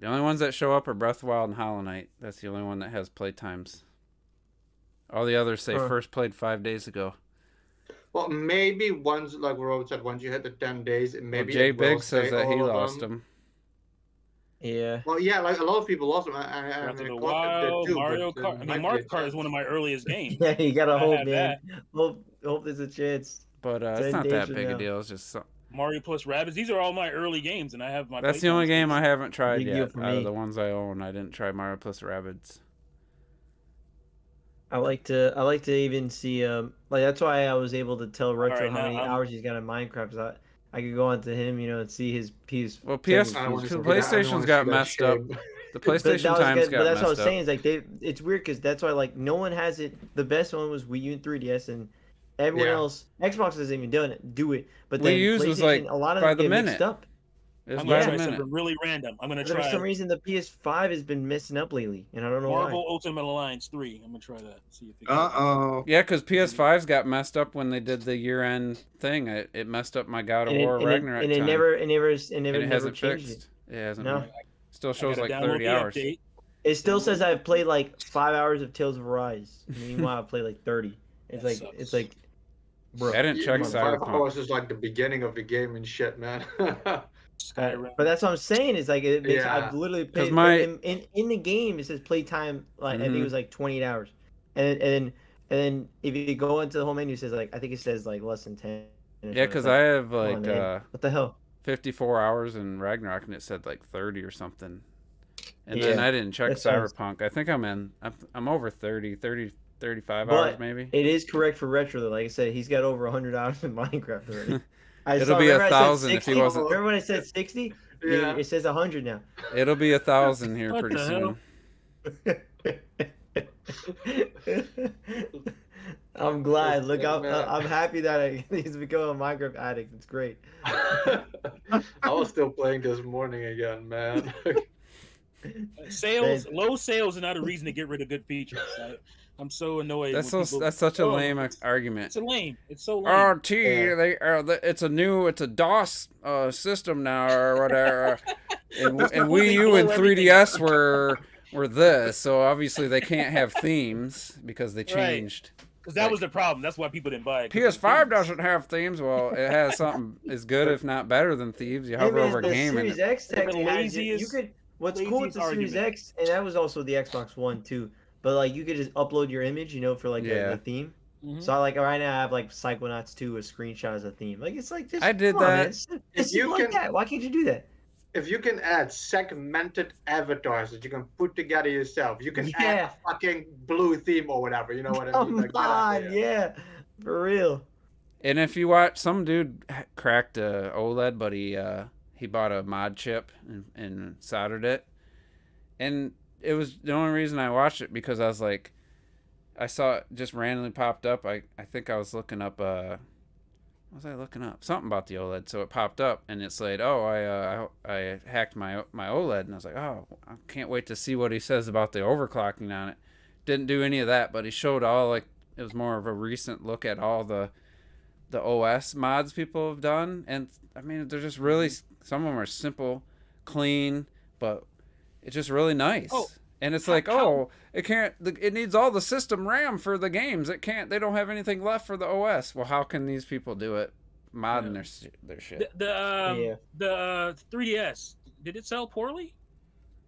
The only ones that show up are Breath of the Wild and Hollow Knight. That's the only one that has playtimes. All the others say Huh. first played 5 days ago. Well, maybe once, like Robert said, once you hit the 10 days, Well, maybe Jay it will Biggs says say that he all of lost them. them. Yeah. Well, yeah, like a lot of people lost them, and Breath of the Content did Wild, too. Mario but Kart. I mean, might be Mario a Kart is one of chance. my earliest games. Yeah, you gotta I hope, have man. that. Hope there's a chance. But it's 10 not days that from big a now. deal. It's just Mario plus Rabbids. These are all my early games, and I have my. that's the only playtimes. game I haven't tried Big deal yet. for Out of me. the ones I own, I didn't try Mario plus Rabbids. I like to even see like that's why I was able to tell Retro right, how now many I'm- hours he's got in Minecraft. 'Cause I could go onto him, and see his PS. Well, check his I don't want PS4. to see that. I don't PlayStation's want to got see that messed up. shame. The But PlayStation that was times good. got But that's what I was messed saying. up. Is like it's weird because that's why like no one has it. The best one was Wii U and 3DS, and everyone Yeah. else Xbox hasn't even do it. But Wii then U's PlayStation, was, like, a lot of by them the get minute. mixed up. It's I'm by gonna the try minute. something really random. I'm gonna For try some reason, the PS5 has been messing up lately, and I don't know Marvel why. Ultimate Alliance 3. I'm gonna try that. See if it Uh-oh. Yeah, because PS5s got messed up when they did the year-end thing. It messed up my God of War Ragnarok and it time. never and it never hasn't changed fixed. It hasn't. No. Still I shows gotta like download 30 the hours. update. It still says I've played like 5 hours of Tales of Arise. Meanwhile, I've played like 30. It's That like sucks. it's like, bro. I didn't check come on. 5 Cyberpunk. hours is like the beginning of the game and shit, man. Skyrim. But that's what I'm saying. Is like it makes. Yeah. I've literally 'Cause played my- in the game. It says playtime. Like I think it Mhm. was like 28 hours, and then if you go into the whole menu, it says like I think it says like less than 10. Yeah, because I have come on, like man. What the hell? 54 hours in Ragnarok, and it said like 30 or something. And then Yeah, I didn't check that sounds- Cyberpunk. I think I'm over 30, 35 But hours maybe. it is correct for Retro though. Like I said, he's got over 100 hours in Minecraft already. It'll be remember I said 1,000 if he 60? wasn't. Remember when I said 60? Yeah. It says 100 now. It'll be 1,000 here What pretty the soon. hell? I'm glad. Look, Man. I'm happy that he's become a Minecraft addict. It's great. I was still playing this morning again, man. Sales, low sales are not a reason to get rid of good features. I'm so annoyed. That's when so. people- That's such a Oh, lame it's- argument. It's a lame. It's so lame. RT, Yeah. it's a DOS system now or whatever. and That's and completely Wii U and blow 3DS were this, so obviously they can't have themes because they changed. Because that was the problem. That's why people didn't buy it. 'cause PS5 of the doesn't have themes. Well, it has something as good, if not better, than Thieves. You Hey, hover man, over a the game and Series X They're the technically has it. You laziest- could. What's cool with the laziest Series argument. X, and that was also the Xbox One too. But like you could just upload your image, for like Yeah. the theme. Mhm. So like right now I have like Psychonauts 2 a screenshot as a theme. Like it's like just I did come on, man. that. It's You like can- that. Why can't you do that? If you can add segmented avatars that you can put together yourself, you can add Yeah. a fucking blue theme or whatever. You know what I mean? Come Like, that on, idea. yeah, for real. And if you watch, some dude cracked a OLED, but he bought a mod chip and soldered it. And it was the only reason I watched it because I was like, I saw it just randomly popped up. I think I was looking up What was I looking up? Something about the OLED. So it popped up, and it's like, oh, I hacked my OLED, and I was like, oh, I can't wait to see what he says about the overclocking on it. Didn't do any of that, but he showed all, like, it was more of a recent look at all the OS mods people have done, and I mean, they're just really, some of them are simple, clean, but it's just really nice. Oh, and it's like, oh, it needs all the system RAM for the games. They don't have anything left for the OS. Well, how can these people do it? Modding their shit. The 3DS, did it sell poorly?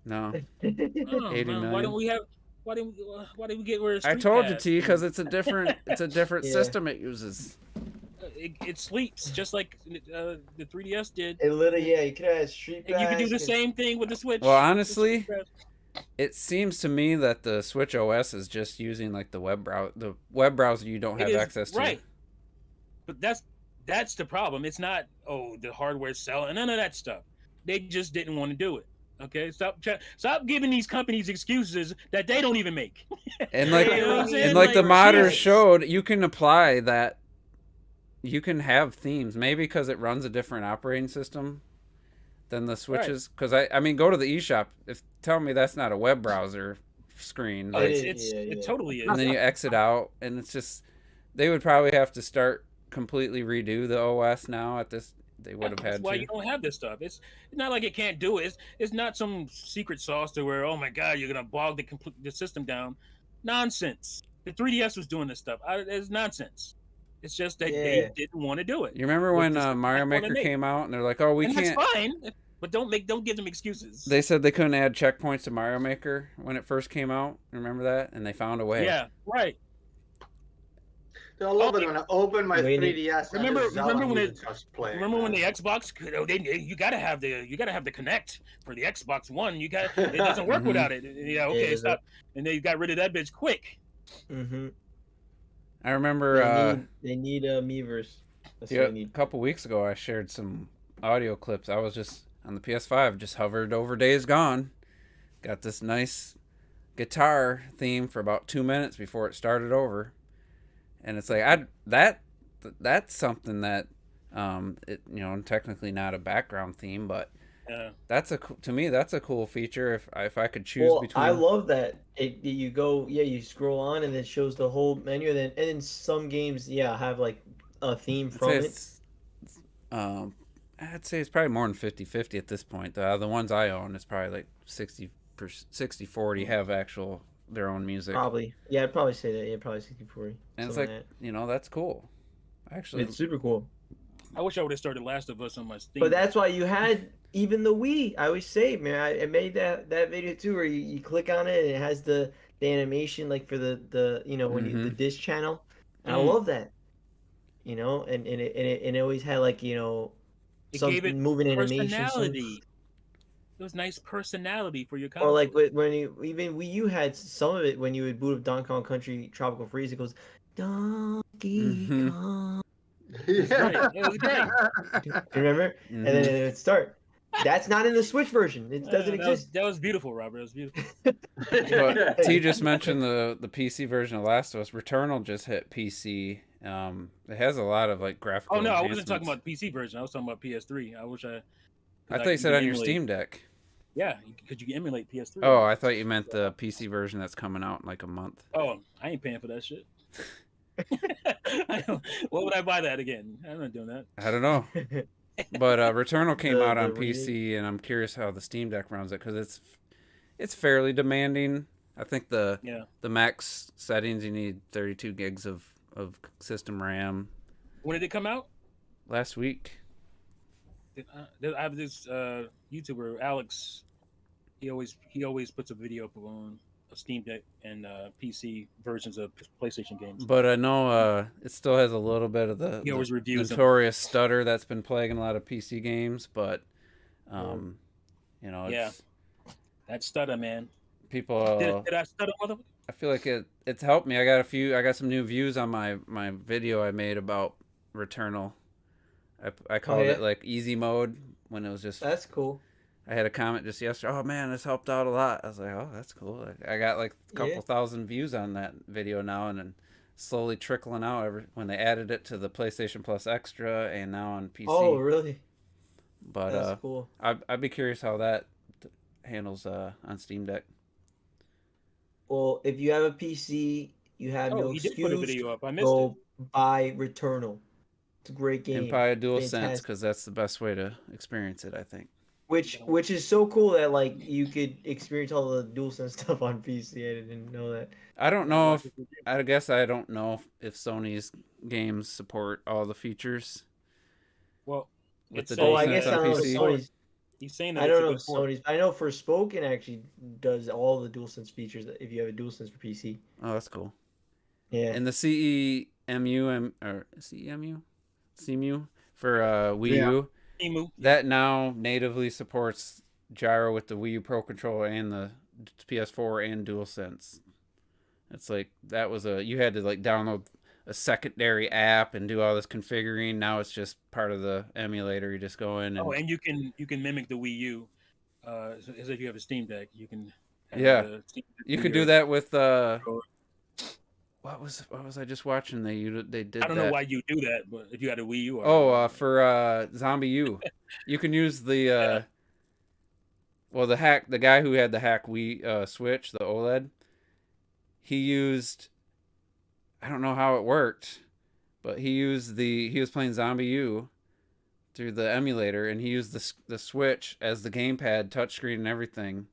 No. Oh, 80 million. Why didn't we get where I told you, T, because it's a different system it uses. It sleeps just like the 3DS did. It literally, you could have Street Pass. And you could do the same thing with the Switch. Well, honestly, it seems to me that the Switch OS is just using like the web browser you don't have access to. Right. But that's the problem. It's not the hardware selling, none of that stuff. They just didn't want to do it. Okay, stop giving these companies excuses that they don't even make. And like, You know what I'm saying? and like the modders shit. showed, you can apply that. You can have themes, maybe because it runs a different operating system than the Switches. Because I mean, go to the eShop. Tell me that's not a web browser screen. Like, It totally is. and then you exit out, and it's just they would probably have to start completely redo the OS now. At this, they would have had. That's why you don't have this stuff. It's not like it can't do it. It's not some secret sauce to where, oh my god, you're gonna bog the system down. Nonsense. The 3DS was doing this stuff. It's nonsense. It's just that they didn't want to do it. You remember when Mario Maker came out, and they're like, "Oh, we can't." That's fine, but don't give them excuses. They said they couldn't add checkpoints to Mario Maker when it first came out. Remember that? And they found a way. Yeah, right. I love it when I open my 3DS. Remember when the Xbox? You gotta have the Connect for the Xbox One. It doesn't work without it. Yeah, okay, stop. And they got rid of that bitch quick. Mm-hmm. I remember they need a Miiverse. A couple weeks ago, I shared some audio clips. I was just on the PS5, just hovered over Days Gone. Got this nice guitar theme for about 2 minutes before it started over, and it's like that's something that technically not a background theme, but to me that's a cool feature. If I could choose between. I love that you scroll on and it shows the whole menu, and in some games have like a theme from it. I'd say it's probably more than 50-50 at this point. The ones I own, it's probably like 60-40 have their own music. Probably. Yeah, I'd probably say that. Yeah, probably 60-40. And it's like, that's cool. Actually, it's super cool. I wish I would have started Last of Us on my Steam. But that's why you had even the Wii. I always say, man, I made that video too, where you click on it and it has the animation like for the when the disc channel. And I love that. And it always had like something moving animation. It was nice personality for your console. Or like when even Wii U had some of it when you would boot up Donkey Kong Country Tropical Freeze. It goes Donkey Kong. Right. It was great. Remember? And then it would start. That's not in the Switch version. It doesn't exist. That was beautiful, Robert. That was beautiful. But T just mentioned the PC version of Last of Us. Returnal just hit PC. It has a lot of like graphical. Oh no, I wasn't talking about the PC version. I was talking about PS3. I thought you said on your Steam Deck. Yeah, because you can emulate PS3. Oh, I thought you meant the PC version that's coming out in like a month. Oh, I ain't paying for that shit. What would I buy that again? I'm not doing that. I don't know. But Returnal came out on PC, and I'm curious how the Steam Deck runs it, because it's fairly demanding. I think the max settings, you need 32 gigs of system RAM. When did it come out? Last week. I have this YouTuber, Alex. He always puts a video up on a Steam Deck and PC versions of PlayStation games. But I know it still has a little bit of the notorious stutter that's been plaguing a lot of PC games. But it's, that stutter, man. People. Did I stutter, motherfucker? I feel like it's helped me. I got some new views on my video I made about Returnal. I called it like easy mode when it was just. That's cool. I had a comment just yesterday. Oh man, this helped out a lot. I was like, oh, that's cool. I got like a couple thousand views on that video now, and then slowly trickling out when they added it to the PlayStation Plus Extra and now on PC. Oh, really? But That's cool. I'd be curious how that handles on Steam Deck. Well, if you have a PC, you have no he did put a excuse. video up. I missed Go buy Returnal. It's a great game. And probably a DualSense Fantastic. because that's the best way to experience it, I think. Which is so cool that like you could experience all the DualSense stuff on PC. I didn't know that. I don't know if I guess I don't know if Sony's games support all the features. Well, with the I DualSense guess I on don't know. PC. Sony's, He's saying that I don't know it's a good port. Sony's. I know Forspoken actually does all the DualSense features if you have a DualSense for PC. Oh, that's cool. Yeah. And the CEMU or CEMU for Wii U, that now natively supports gyro with the Wii U Pro Controller and the PS4 and DualSense. It's like you had to like download a secondary app and do all this configuring. Now it's just part of the emulator. You just go in and and you can mimic the Wii U. As if you have a Steam Deck, you can. You could do that with what was I just watching? They did. I don't know why you do that, but if you had a Wii U. For Zombie U, you can use the the guy who had the hack Wii Switch, the OLED. He used, I don't know how it worked, but he was playing Zombie U through the emulator, and he used the Switch as the gamepad, touchscreen, and everything,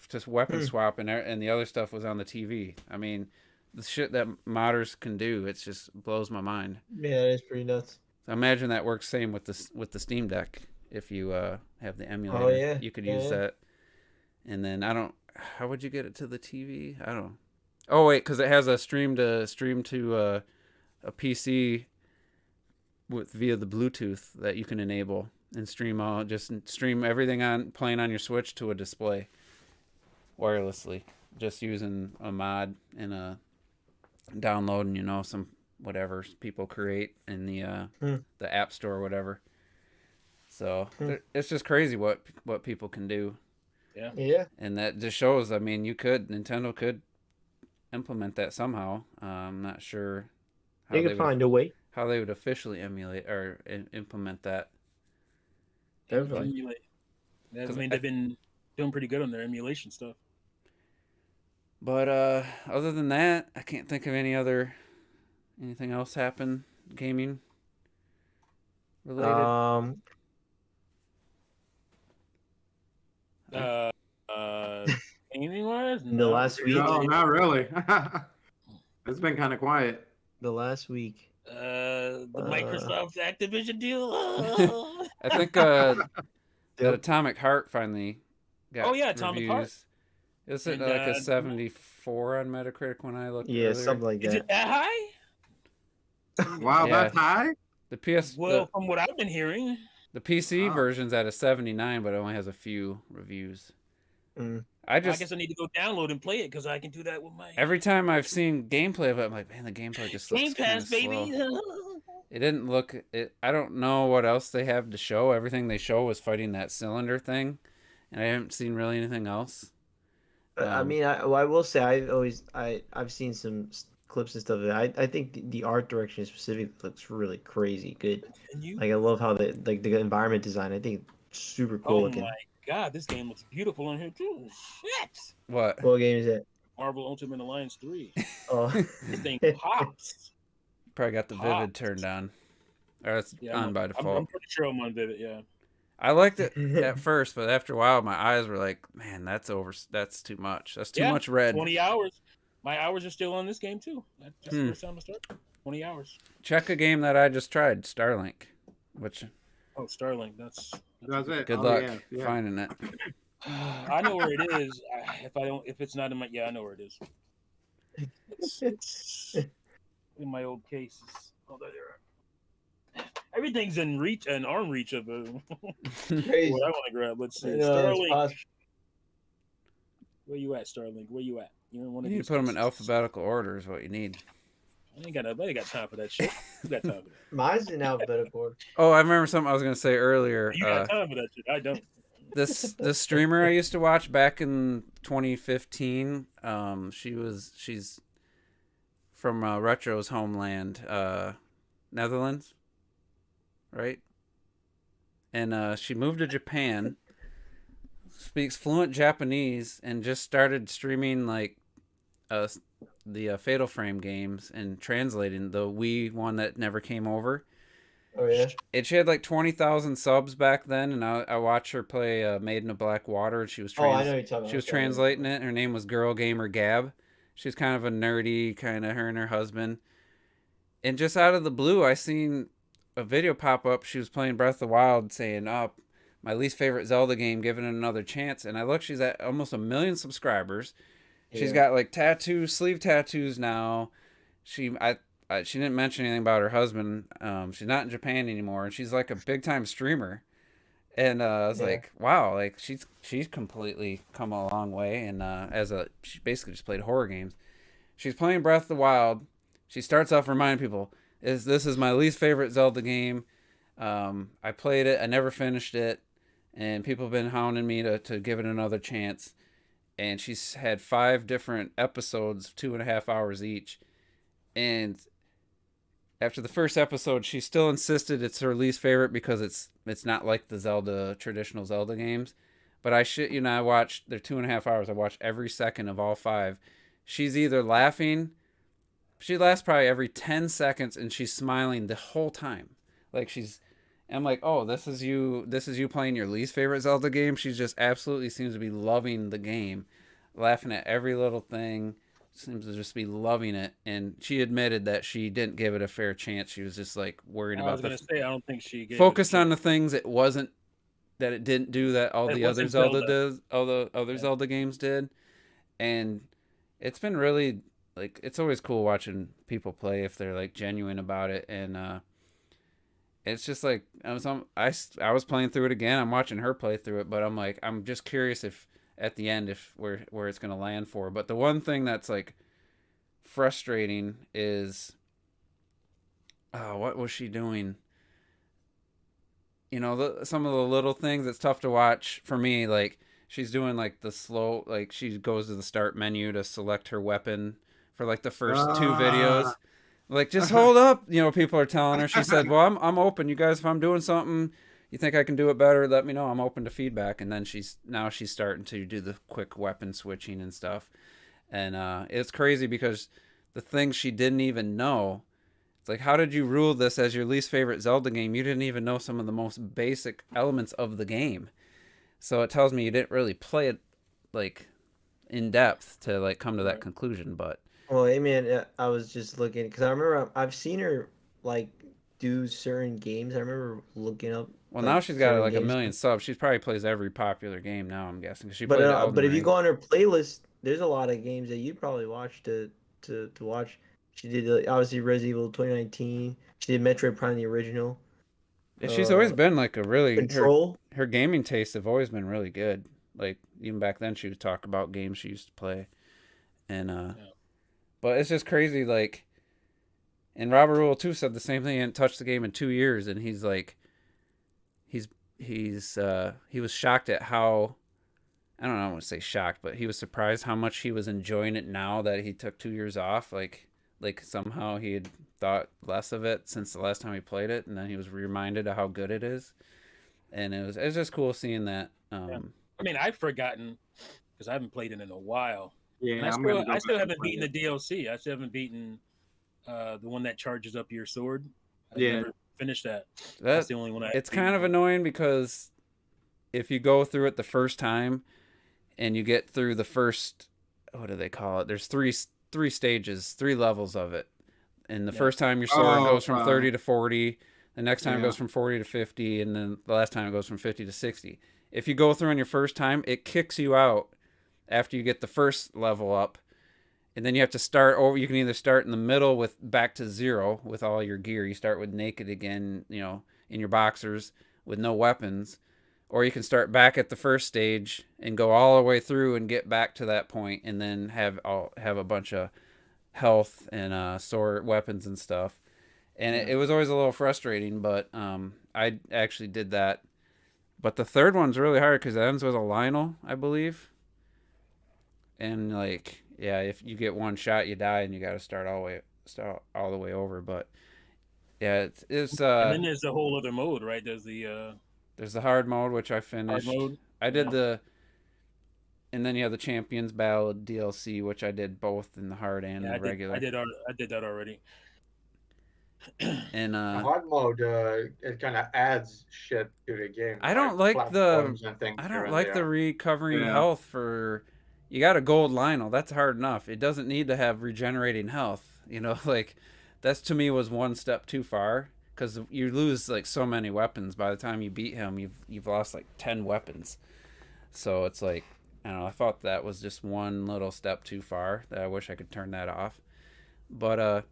just weapon swap, and the other stuff was on the TV. I mean, the shit that modders can do, it just blows my mind. Yeah, it's pretty nuts. I imagine that works same with the Steam Deck. If you have the emulator, oh, yeah. you could use that. And then how would you get it to the TV? I don't. Oh wait, because it has a stream to a PC via the Bluetooth that you can enable and stream everything playing on your Switch to a display wirelessly, just using a mod and downloading some whatever people create in the App Store or whatever. So it's just crazy what people can do. Yeah. And that just shows. I mean, Nintendo could implement that somehow. I'm not sure how they could find a way how they would officially emulate or implement that. Definitely. I mean, they've been doing pretty good on their emulation stuff. But other than that, I can't think of anything else happen gaming related. Anything wise? The last week? No, not really. It's been kind of quiet. The last week. The Microsoft Activision deal. I think that Atomic Heart finally got Atomic Heart. Is it like a 74 on Metacritic when I looked? Yeah, earlier? something like that. Is it that high? Wow, that's high? The PS. From what I've been hearing, the PC version's at a 79, but it only has a few reviews. I guess I need to go download and play it because I can do that with my. Every time I've seen gameplay of it, I'm like, man, the gameplay just looks Game Pass, baby. Slow. It didn't look. I don't know what else they have to show. Everything they show was fighting that cylinder thing, and I haven't seen really anything else. I mean, I will say I've seen some clips and stuff. I think the art direction specifically looks really crazy good. Like I love how the environment design. I think it's super cool looking. Oh my god, this game looks beautiful on here too. Shit. What game is that? Marvel Ultimate Alliance 3. Oh, this thing pops. Probably got the Vivid turned on, or it's on by default. I'm pretty sure I'm on Vivid. Yeah. I liked it at first, but after a while, my eyes were like, "Man, that's too much. That's too much red." 20 hours. My hours are still on this game too. That's the first time I started. 20 hours. Check a game that I just tried, Starlink. Starlink. That's it. Good luck finding it. I know where it is. If it's not in my, I know where it is. It's in my old cases. Oh, there they are. Everything's in arm reach of what I want to grab. Let's see. Starlink. Where you at, Starlink? Where you at? You need to put them in alphabetical order is what you need. I ain't got time for that shit. You got time for that. Mine's in alphabetical order. Oh, I remember something I was going to say earlier. You got time for that shit. I don't. This streamer I used to watch back in 2015, she's from Retro's homeland, Netherlands, right? And she moved to Japan, speaks fluent Japanese, and just started streaming like the Fatal Frame games and translating the Wii one that never came over. Oh yeah. And she had like 20,000 subs back then, and I watched her play Maiden of Black Water, and she was Oh, I know you're talking she was about. translating it. Her name was Girl Gamer Gab. She's kind of a nerdy, kind of her and her husband. And just out of the blue, I seen a video pop up. She was playing Breath of the Wild, saying, "Oh, my least favorite Zelda game, giving it another chance." And I look, she's at almost 1 million subscribers. She's got like sleeve tattoos now. She didn't mention anything about her husband. She's not in Japan anymore, and she's like a big time streamer. And I was like, wow, like she's completely come a long way. And she basically just played horror games. She's playing Breath of the Wild. She starts off reminding people, this is my least favorite Zelda game. I played it, I never finished it, and people have been hounding me to give it another chance. And she's had 5 different episodes, 2.5 hours each. And after the first episode, she still insisted it's her least favorite because it's not like the traditional Zelda games. But I shit you not, I watched, they're 2.5 hours. I watched every second of all 5. She's either laughing, she laughs probably every 10 seconds, and she's smiling the whole time. Like I'm like, oh, this is you playing your least favorite Zelda game. She just absolutely seems to be loving the game, laughing at every little thing, seems to just be loving it. And she admitted that she didn't give it a fair chance. She was just like worried about I don't think she gave focused on the things it didn't do that all the other Zelda games did. And it's been really, like, it's always cool watching people play if they're like genuine about it. And it's just like I was playing through it again. I'm watching her play through it, but I'm like, I'm just curious if at the end if where it's gonna land for. But the one thing that's like frustrating is, what was she doing? You know, some of the little things that's tough to watch for me. Like she's doing like the slow, like she goes to the start menu to select her weapon for like the first 2 videos. Like, just hold up, people are telling her. She said, well, I'm open. You guys, if I'm doing something, you think I can do it better, let me know. I'm open to feedback. And then she's starting to do the quick weapon switching and stuff. And it's crazy because the things she didn't even know, it's like, how did you rule this as your least favorite Zelda game? You didn't even know some of the most basic elements of the game. So it tells me you didn't really play it, like, in depth to, like, come to that conclusion, but... Well, hey man, I was just looking because I remember I've seen her like do certain games. I remember looking up. Well, now she's got like 1 million subs. She probably plays every popular game now, I'm guessing. Cause but if you go on her playlist, there's a lot of games that you'd probably watch to watch. She did obviously Resident Evil 2019. She did Metroid Prime the original. Yeah, she's always been like a really Control. Her gaming tastes have always been really good. Like even back then, she would talk about games she used to play, and But it's just crazy, like, and Robert Rule too said the same thing. He hadn't touched the game in 2 years, and he's like, he was shocked at how, I don't know, I want to say shocked, but he was surprised how much he was enjoying it now that he took 2 years off. Like somehow he had thought less of it since the last time he played it, and then he was reminded of how good it is, and it was just cool seeing that. I mean, I've forgotten because I haven't played it in a while. Yeah, I still haven't beaten the DLC. I still haven't beaten the one that charges up your sword. I never finished that. That's the only one. It's kind of annoying because if you go through it the first time and you get through the first, what do they call it? There's three stages, 3 levels of it. And the first time your sword goes from 30 to 40, the next time it goes from 40 to 50, and then the last time it goes from 50 to 60. If you go through on your first time, it kicks you out after you get the first level up, and then you have to start over. You can either start in the middle with back to 0 with all your gear. You start with naked again, in your boxers with no weapons, or you can start back at the first stage and go all the way through and get back to that point, and then have a bunch of health and sword weapons and stuff. And it was always a little frustrating, but I actually did that. But the third one's really hard because it ends with a Lionel, I believe. And, like, if you get one shot, you die, and you got to start all the way start all the way over. But yeah, it's And then there's a whole other mode, right? There's the hard mode, which I hard finished. mode. I did Yeah. and then you have the Champions Battle DLC, which I did both in the hard and Yeah, the regular. I did that already. And hard mode, it kind of adds shit to the game. I don't like platforms and things I here don't and like the there. recovering Yeah. health for. You got a gold Lionel. That's hard enough. It doesn't need to have regenerating health. You know, like that's to me was one step too far because you lose like so many weapons. By the time you beat him, you've lost like 10 weapons. So it's like I don't know. I thought that was just one little step too far. That I wish I could turn that off. But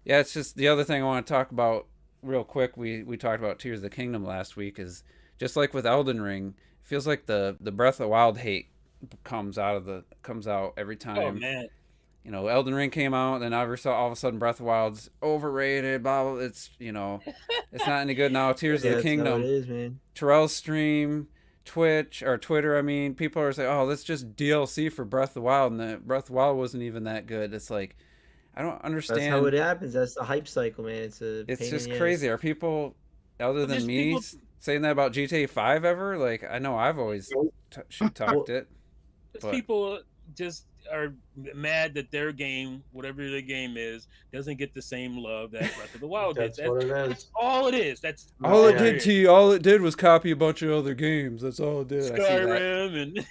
yeah, it's just the other thing I want to talk about real quick. We talked about Tears of the Kingdom last week. Is just like with Elden Ring, it feels like the Breath of the Wild hate comes out every time. Oh man. You know, Elden Ring came out, then all of a sudden Breath of the Wild's overrated. Blah, blah. It's it's not any good now. Tears of the That's how Kingdom. it is, man. Terrell's stream, Twitch or Twitter. I mean, people are saying, "Oh, that's just DLC for Breath of the Wild," and the Breath of the Wild wasn't even that good. It's like I don't understand. That's how it happens. That's the hype cycle, man. It's Just crazy. Are people other than me saying that about GTA 5 ever? Like, I know I've always talked it. But People just are mad that their game, whatever the game is, doesn't get the same love that Breath of the Wild gets. That's what it is. That's all it is. That's all it period. did, T. All it did was copy a bunch of other games. That's all it did. Skyrim and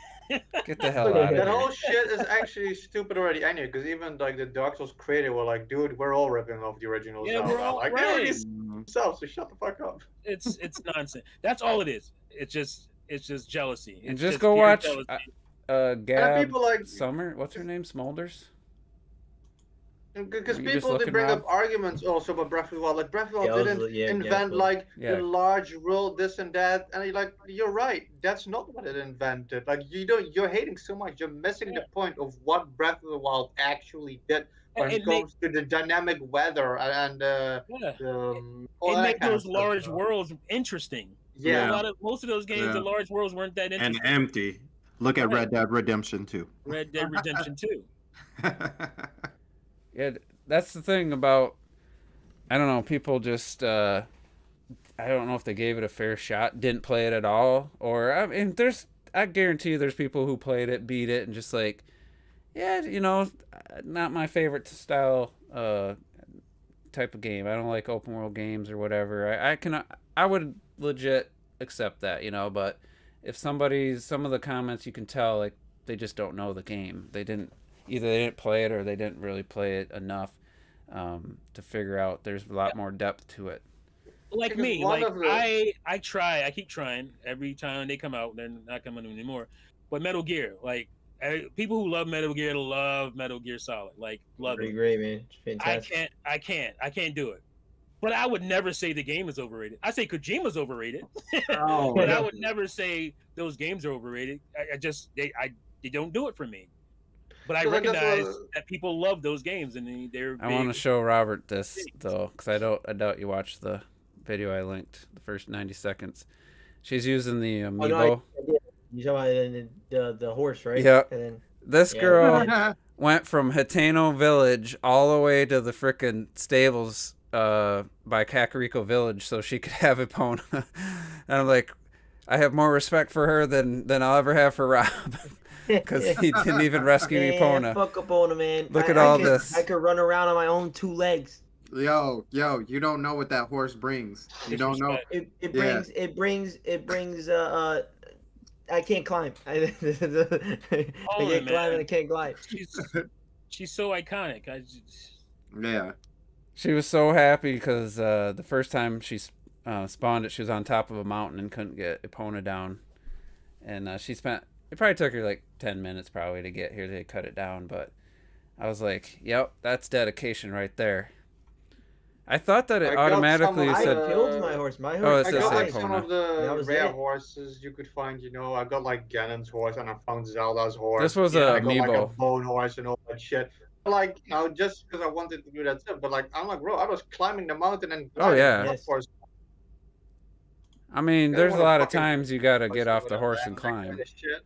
get the hell out of That here. whole shit is actually stupid already anyway, because even like the Dark Souls creator were like, dude, we're all ripping off the original Yeah, Zelda. we're all like, right. they already themselves, so shut the fuck up. it's nonsense. That's all it is. It's just jealousy. And It's just go pure watch jealousy. And Gab people like, Summer. What's her name? Smolders. because Were you just people they looking, bring Rob? up arguments also about Breath of the Wild. Like Breath of the Wild Yeah, I was- didn't yeah, invent yeah, like yeah. the large world, this and that. And you're like, you're right. That's not what it invented. Like you're hating so much. You're missing the point of what Breath of the Wild actually did when it comes to the dynamic weather and Yeah. all It that made kind those of stuff. large worlds interesting. Yeah. Most of those games, the large worlds weren't that And interesting. empty. Look at Red Dead Redemption 2. Red Dead Redemption 2. Yeah, that's the thing about. I don't know. People just. I don't know if they gave it a fair shot, didn't play it at all, or I mean, I guarantee you, there's people who played it, beat it, and just like, yeah, not my favorite style type of game. I don't like open world games or whatever. I would legit accept that, but if some of the comments you can tell like they just don't know the game. They didn't play it or they didn't really play it enough to figure out there's a lot more depth to it. Like Because me, one like of the- I keep trying every time they come out. They're not coming anymore. But Metal Gear, like people who love Metal Gear Solid, like love Pretty it. great, man. It's fantastic. I can't do it. But I would never say the game is overrated. I say Kojima's overrated, Oh, but I would never say those games are overrated. They don't do it for me. But I So like, that's recognize what- that people love those games, and they're. I want to show Robert this though, because I doubt you watched the video I linked, the first 90 seconds. She's using the amiibo. no, you talking about the horse, right? Yeah. And then, This Yeah. girl went from Hateno Village all the way to the frickin' stables by Kakariko Village so she could have Epona. And I'm like, I have more respect for her than I'll ever have for Rob. Because he didn't even rescue Epona. Fuck Epona, man. Look at all this. I could run around on my own 2 legs. Yo, you don't know what that horse brings. You don't know. Disrespect. It brings I can't climb. I can't climb and I can't glide. She's so iconic. Yeah. She was so happy because the first time she spawned it, she was on top of a mountain and couldn't get Epona down. And it probably took her like 10 minutes probably to get here. They cut it down, but I was like, yep, that's dedication right there. I thought that it I got automatically some of I said, killed my horse. My Oh, horse. it I says got like Epona. some of That the was rare it. horses you could find. I got like Ganon's horse and I found Zelda's horse. this was I a got like a amiibo. bone horse and all that shit. Like, just because I wanted to do that stuff, but like, I'm like, bro, I was climbing the mountain and Oh, yeah. of course. I mean, I there's a wanna lot of fucking times you gotta watch get off the some of horse that and kind climb. of shit.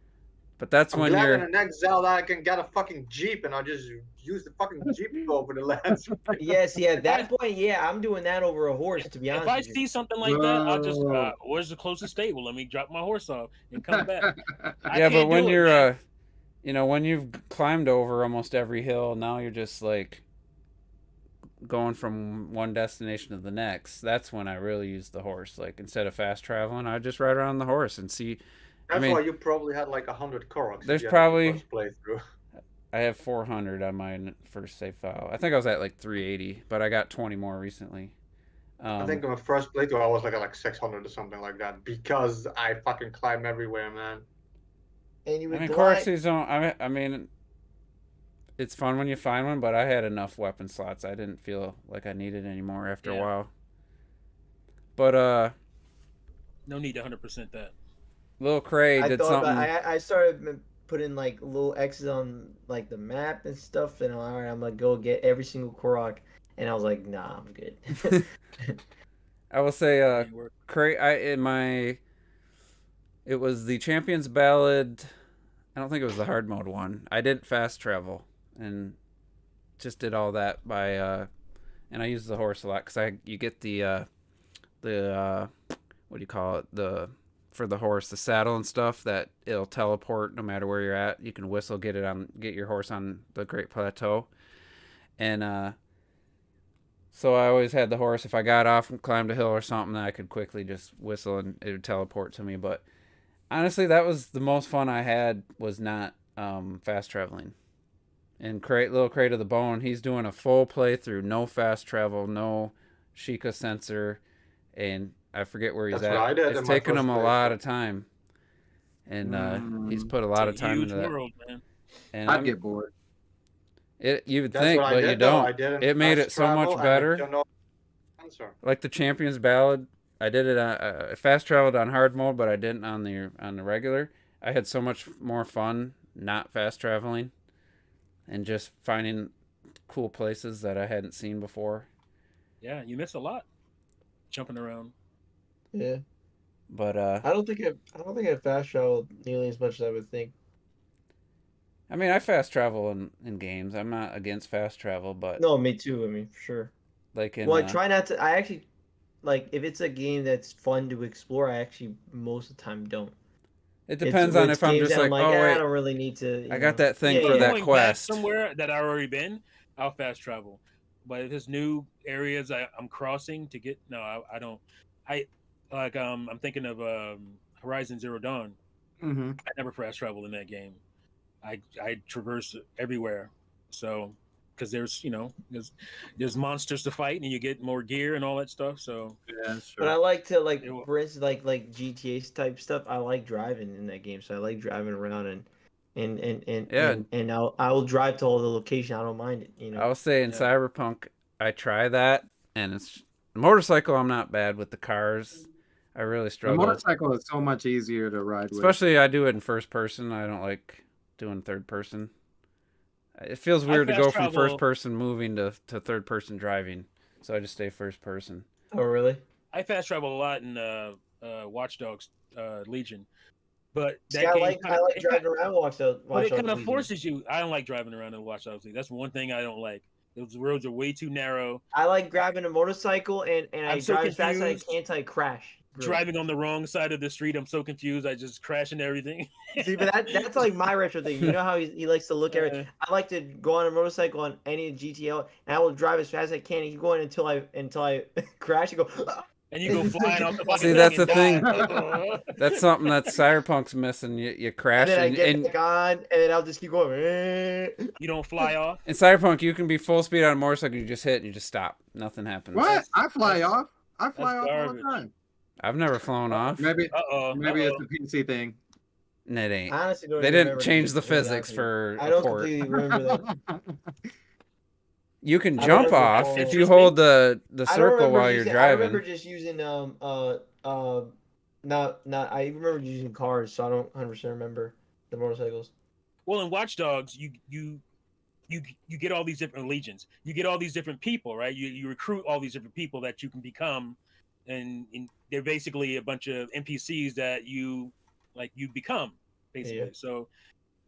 But that's I'm when glad in you're the next Zelda I can get a fucking Jeep and I'll just use the fucking Jeep to go over the lands. Yes, yeah, at that point, yeah, I'm doing that over a horse, to be If honest I with you. see something like that, I'll just Whoa. where's the closest stable? Let me drop my horse off and come back. I yeah, but can't when do it, you're man. when you've climbed over almost every hill, now you're just like going from one destination to the next. That's when I really use the horse. Like instead of fast traveling, I just ride around the horse and see. I That's mean, why you probably had like 100 Koroks there's at the end of the probably first playthrough. I have 400 on my first save file. I think I was at like 380, but I got 20 more recently. I think in my first playthrough I was like at like 600 or something like that because I fucking climb everywhere, man. And you I would mean, glide. Corksies don't. I mean, it's fun when you find one, but I had enough weapon slots. I didn't feel like I needed any more after a while. But No need to 100% that. Lil Cray I did thought something. about. I started putting like little X's on like the map and stuff, and all right, I'm gonna go get every single Korok, and I was like, nah, I'm good. I will say, Ain't work. Cray. It was the Champions Ballad. I don't think it was the hard mode one. I didn't fast travel and just did all that by and I used the horse a lot because you get the what do you call it, for the horse, the saddle and stuff that it'll teleport no matter where you're at. You can whistle, get your horse on the Great Plateau, and so I always had the horse. If I got off and climbed a hill or something, I could quickly just whistle and it would teleport to me. But honestly, that was the most fun I had, was not fast traveling. And Little Crate of the Bone, he's doing a full playthrough, no fast travel, no Sheikah sensor, and I forget where he's That's at. what I did It's in my taken first him a lot playthrough. of time, and he's put a It's lot a of time huge into that. world, man. And I'd get bored. you would That's think, what I but did, you though. don't. I didn't It made fast it so much travel, and better. you know, answer. Like the Champions Ballad, I did it on I fast traveled on hard mode, but I didn't on the regular. I had so much more fun not fast traveling and just finding cool places that I hadn't seen before. Yeah, you miss a lot jumping around. Yeah, But I don't think I fast traveled nearly as much as I would think. I mean, I fast travel in games. I'm not against fast travel, but No, me too. I mean, for sure. like in Well, I try not to. I actually like if it's a game that's fun to explore. I actually most of the time don't. it depends on It's if I'm games just that I'm like, like, oh I wait, don't really need to. I got that thing Yeah, for yeah. that Going quest. back somewhere that I've already been, I'll fast travel. But if there's new areas I'm crossing to get, no, I don't. I'm thinking of Horizon Zero Dawn. Mm-hmm. I never fast travel in that game. I traverse everywhere. So because there's monsters to fight and you get more gear and all that stuff. So Yeah, But I sure. like to for instance, like GTA type stuff. I like driving in that game, so I like driving around Yeah. and I will drive to all the location. I don't mind it. I will say in Yeah. Cyberpunk, I try that, and it's motorcycle. I'm not bad with the cars. I really The struggle. motorcycle is so much easier to ride with. Especially I do it in first person. I don't like doing third person. It feels weird to fast go from travel- first person moving to third person driving. So I just stay first person. Oh, really? I fast travel a lot in Watch Dogs Legion, but that See, I game like kinda, driving around Watch Dogs. But it kind of forces you. I don't like driving around in Watch Dogs Legion. That's one thing I don't like. Those roads are way too narrow. I like grabbing a motorcycle and I I'm so drive as fast as I confused. can until I crash. Driving on the wrong side of the street, I'm so confused. I just crash into everything. See, but that's like my retro thing. You know how he likes to look at it. I like to go on a motorcycle on any GTO, and I will drive as fast as I can and keep going until I crash and go. And you go flying off the fucking See, that's thing the and thing. die. That's something that Cyberpunk's missing. You crash, And then I and, get back on, and then I'll just keep going. You don't fly off. in Cyberpunk, you can be full speed on a motorcycle. You just hit and you just stop. Nothing happens. What? I fly off. I fly off all garbage. the time. I've never flown off. Maybe Uh-oh. it's a PC thing. And it ain't. I honestly don't They even didn't remember change the to be honest physics with you. for I a don't port. completely remember that. You can I jump remember off all- if you hold the I don't circle remember while you're using, I driving. remember just using not I remember using cars, so I don't 100% remember the motorcycles. Well, in Watch Dogs, you get all these different legions. You get all these different people, right? You recruit all these different people that you can become, and they're basically a bunch of NPCs that you become basically. Yeah. So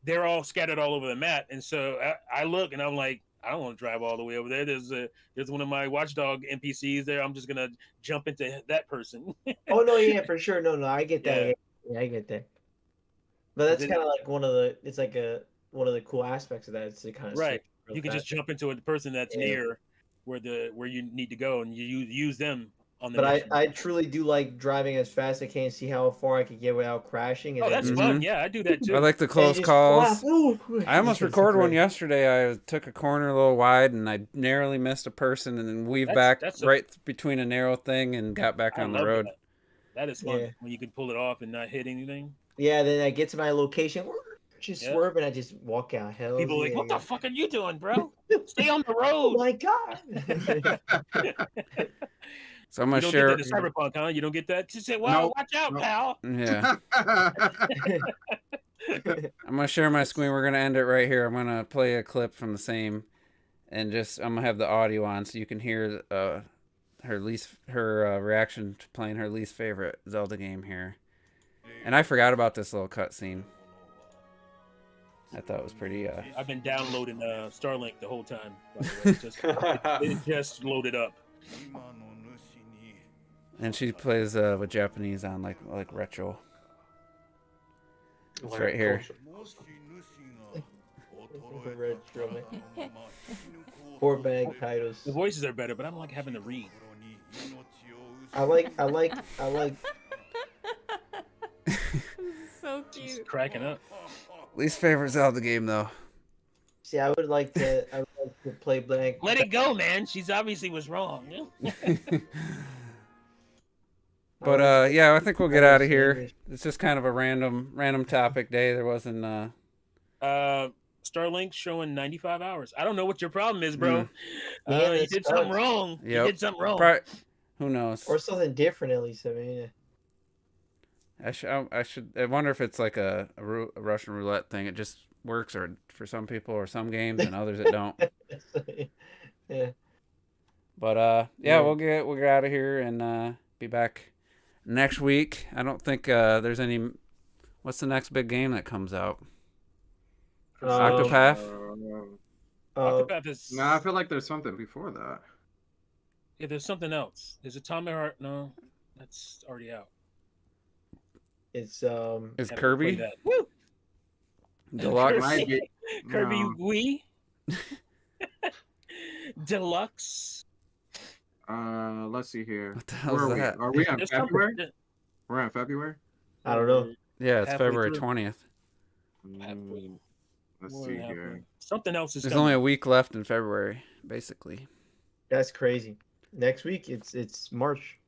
they're all scattered all over the map. And so I look and I'm like, I don't want to drive all the way over there. There's one of my watchdog NPCs there. I'm just gonna jump into that person. Oh no, yeah, for sure. No, I get that. Yeah. Yeah, I get that. But that's kind of like one of the cool aspects of that. It's to kind of Right. switch You can fast. just jump into a person that's near where you need to go, and you use them on the But mission. I truly do like driving as fast as I can, see how far I can get without crashing. And Oh, that's then fun. Yeah, I do that too. I like the close just calls. flap. Ooh. I almost It's recorded one great. yesterday. I took a corner a little wide and I narrowly missed a person and then weaved back right between a narrow thing and got back on the road. That is fun Yeah. when you can pull it off and not hit anything. Yeah, then I get to my location, just swerve, and I just walk out. Hell, People are like, what the fuck are you doing, bro? Stay on the road. Oh my god! So I'm gonna you share. don't get that to Cyberpunk, huh? You don't get that. Just say, "Well, watch out, pal." Yeah. I'm gonna share my screen. We're gonna end it right here. I'm gonna play a clip from the same, and I'm gonna have the audio on so you can hear her reaction to playing her least favorite Zelda game here. And I forgot about this little cutscene. I thought it was pretty. I've been downloading Starlink the whole time. By the way. It just loaded up. And she plays with Japanese on like retro. It's right here. Poor bag titles. The voices are better, but I don't like having to read. I like. So cute. She's cracking up. Least favorite Zelda game though. See, I would like to play blank. Let it go, man. She's obviously was wrong. But yeah, I think we'll get out of here. It's just kind of a random topic day. There wasn't Starlink showing 95 hours. I don't know what your problem is, bro. Yeah, you did something wrong. Yep. You did something wrong. Who knows? Or something different, at least. I mean, I wonder if it's like a Russian roulette thing. It just works, or for some people, or some games, and others it don't. Yeah. But yeah, we'll get out of here and be back next week. I don't think there's any. What's the next big game that comes out? Octopath. Octopath is. No, I feel like there's something before that. Yeah, there's something else. Is it Tommy Heart? No, that's already out. It's Is Kirby Woo! Deluxe? Kirby No. Wii Deluxe. Let's see here. What the hell Where is are we? that? Are we on There's February? something- We're on February. I don't know. Yeah, it's halfway February through. 20th. Let's More see than halfway. here. Something else is There's coming. only a week left in February, basically. That's crazy. Next week, it's March.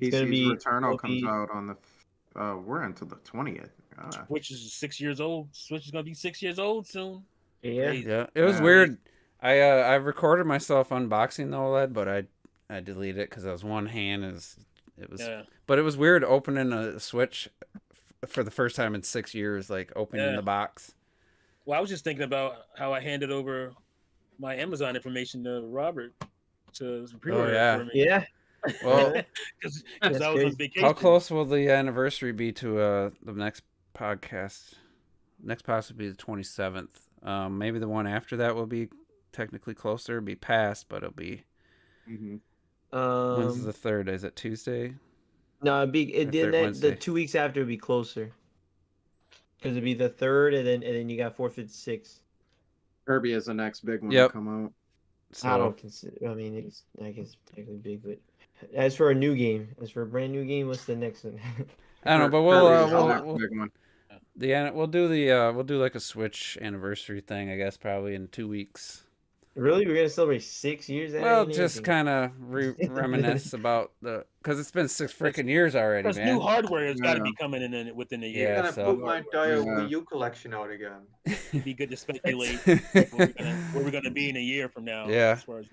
It's gonna PC's be Returnal comes out on the. We're until the 20th. Which is 6 years old. Switch is gonna be 6 years old soon. Yeah. Crazy. Yeah, it was weird. I recorded myself unboxing the OLED, but I deleted it because I was one hand it was. Yeah. But it was weird opening a Switch for the first time in 6 years, like opening the box. Well, I was just thinking about how I handed over my Amazon information to Robert to pre-order yeah. for me. Yeah. Well, because That's I was on crazy. vacation. how close will the anniversary be to the next podcast? Next possibly the 27th. Maybe the one after that will be technically closer, be past, but it'll be. Mm-hmm. When's the third? Is it Tuesday? No, Or third the Wednesday. 2 weeks after would be closer. Because it'd be the 3rd, and then you got 4th, 5th, 6th. Kirby is the next big one Yep. to come out. So I don't consider. I mean, it's I guess technically big, but as for a new game, as for a brand new game, what's the next one? I don't know, but Kirby is the we'll next big one. we'll do like a Switch anniversary thing, I guess, probably in 2 weeks. Really, we're gonna celebrate 6 years? That Well, ain't just anything. kind of reminisce about because it's been 6 freaking years already, Because man. new hardware has got to Yeah. be coming in within a Yeah, year. I'm gonna so- put my entire Yeah. Wii U collection out again. It'd be good to speculate where we're gonna be in a year from now. Yeah. As far as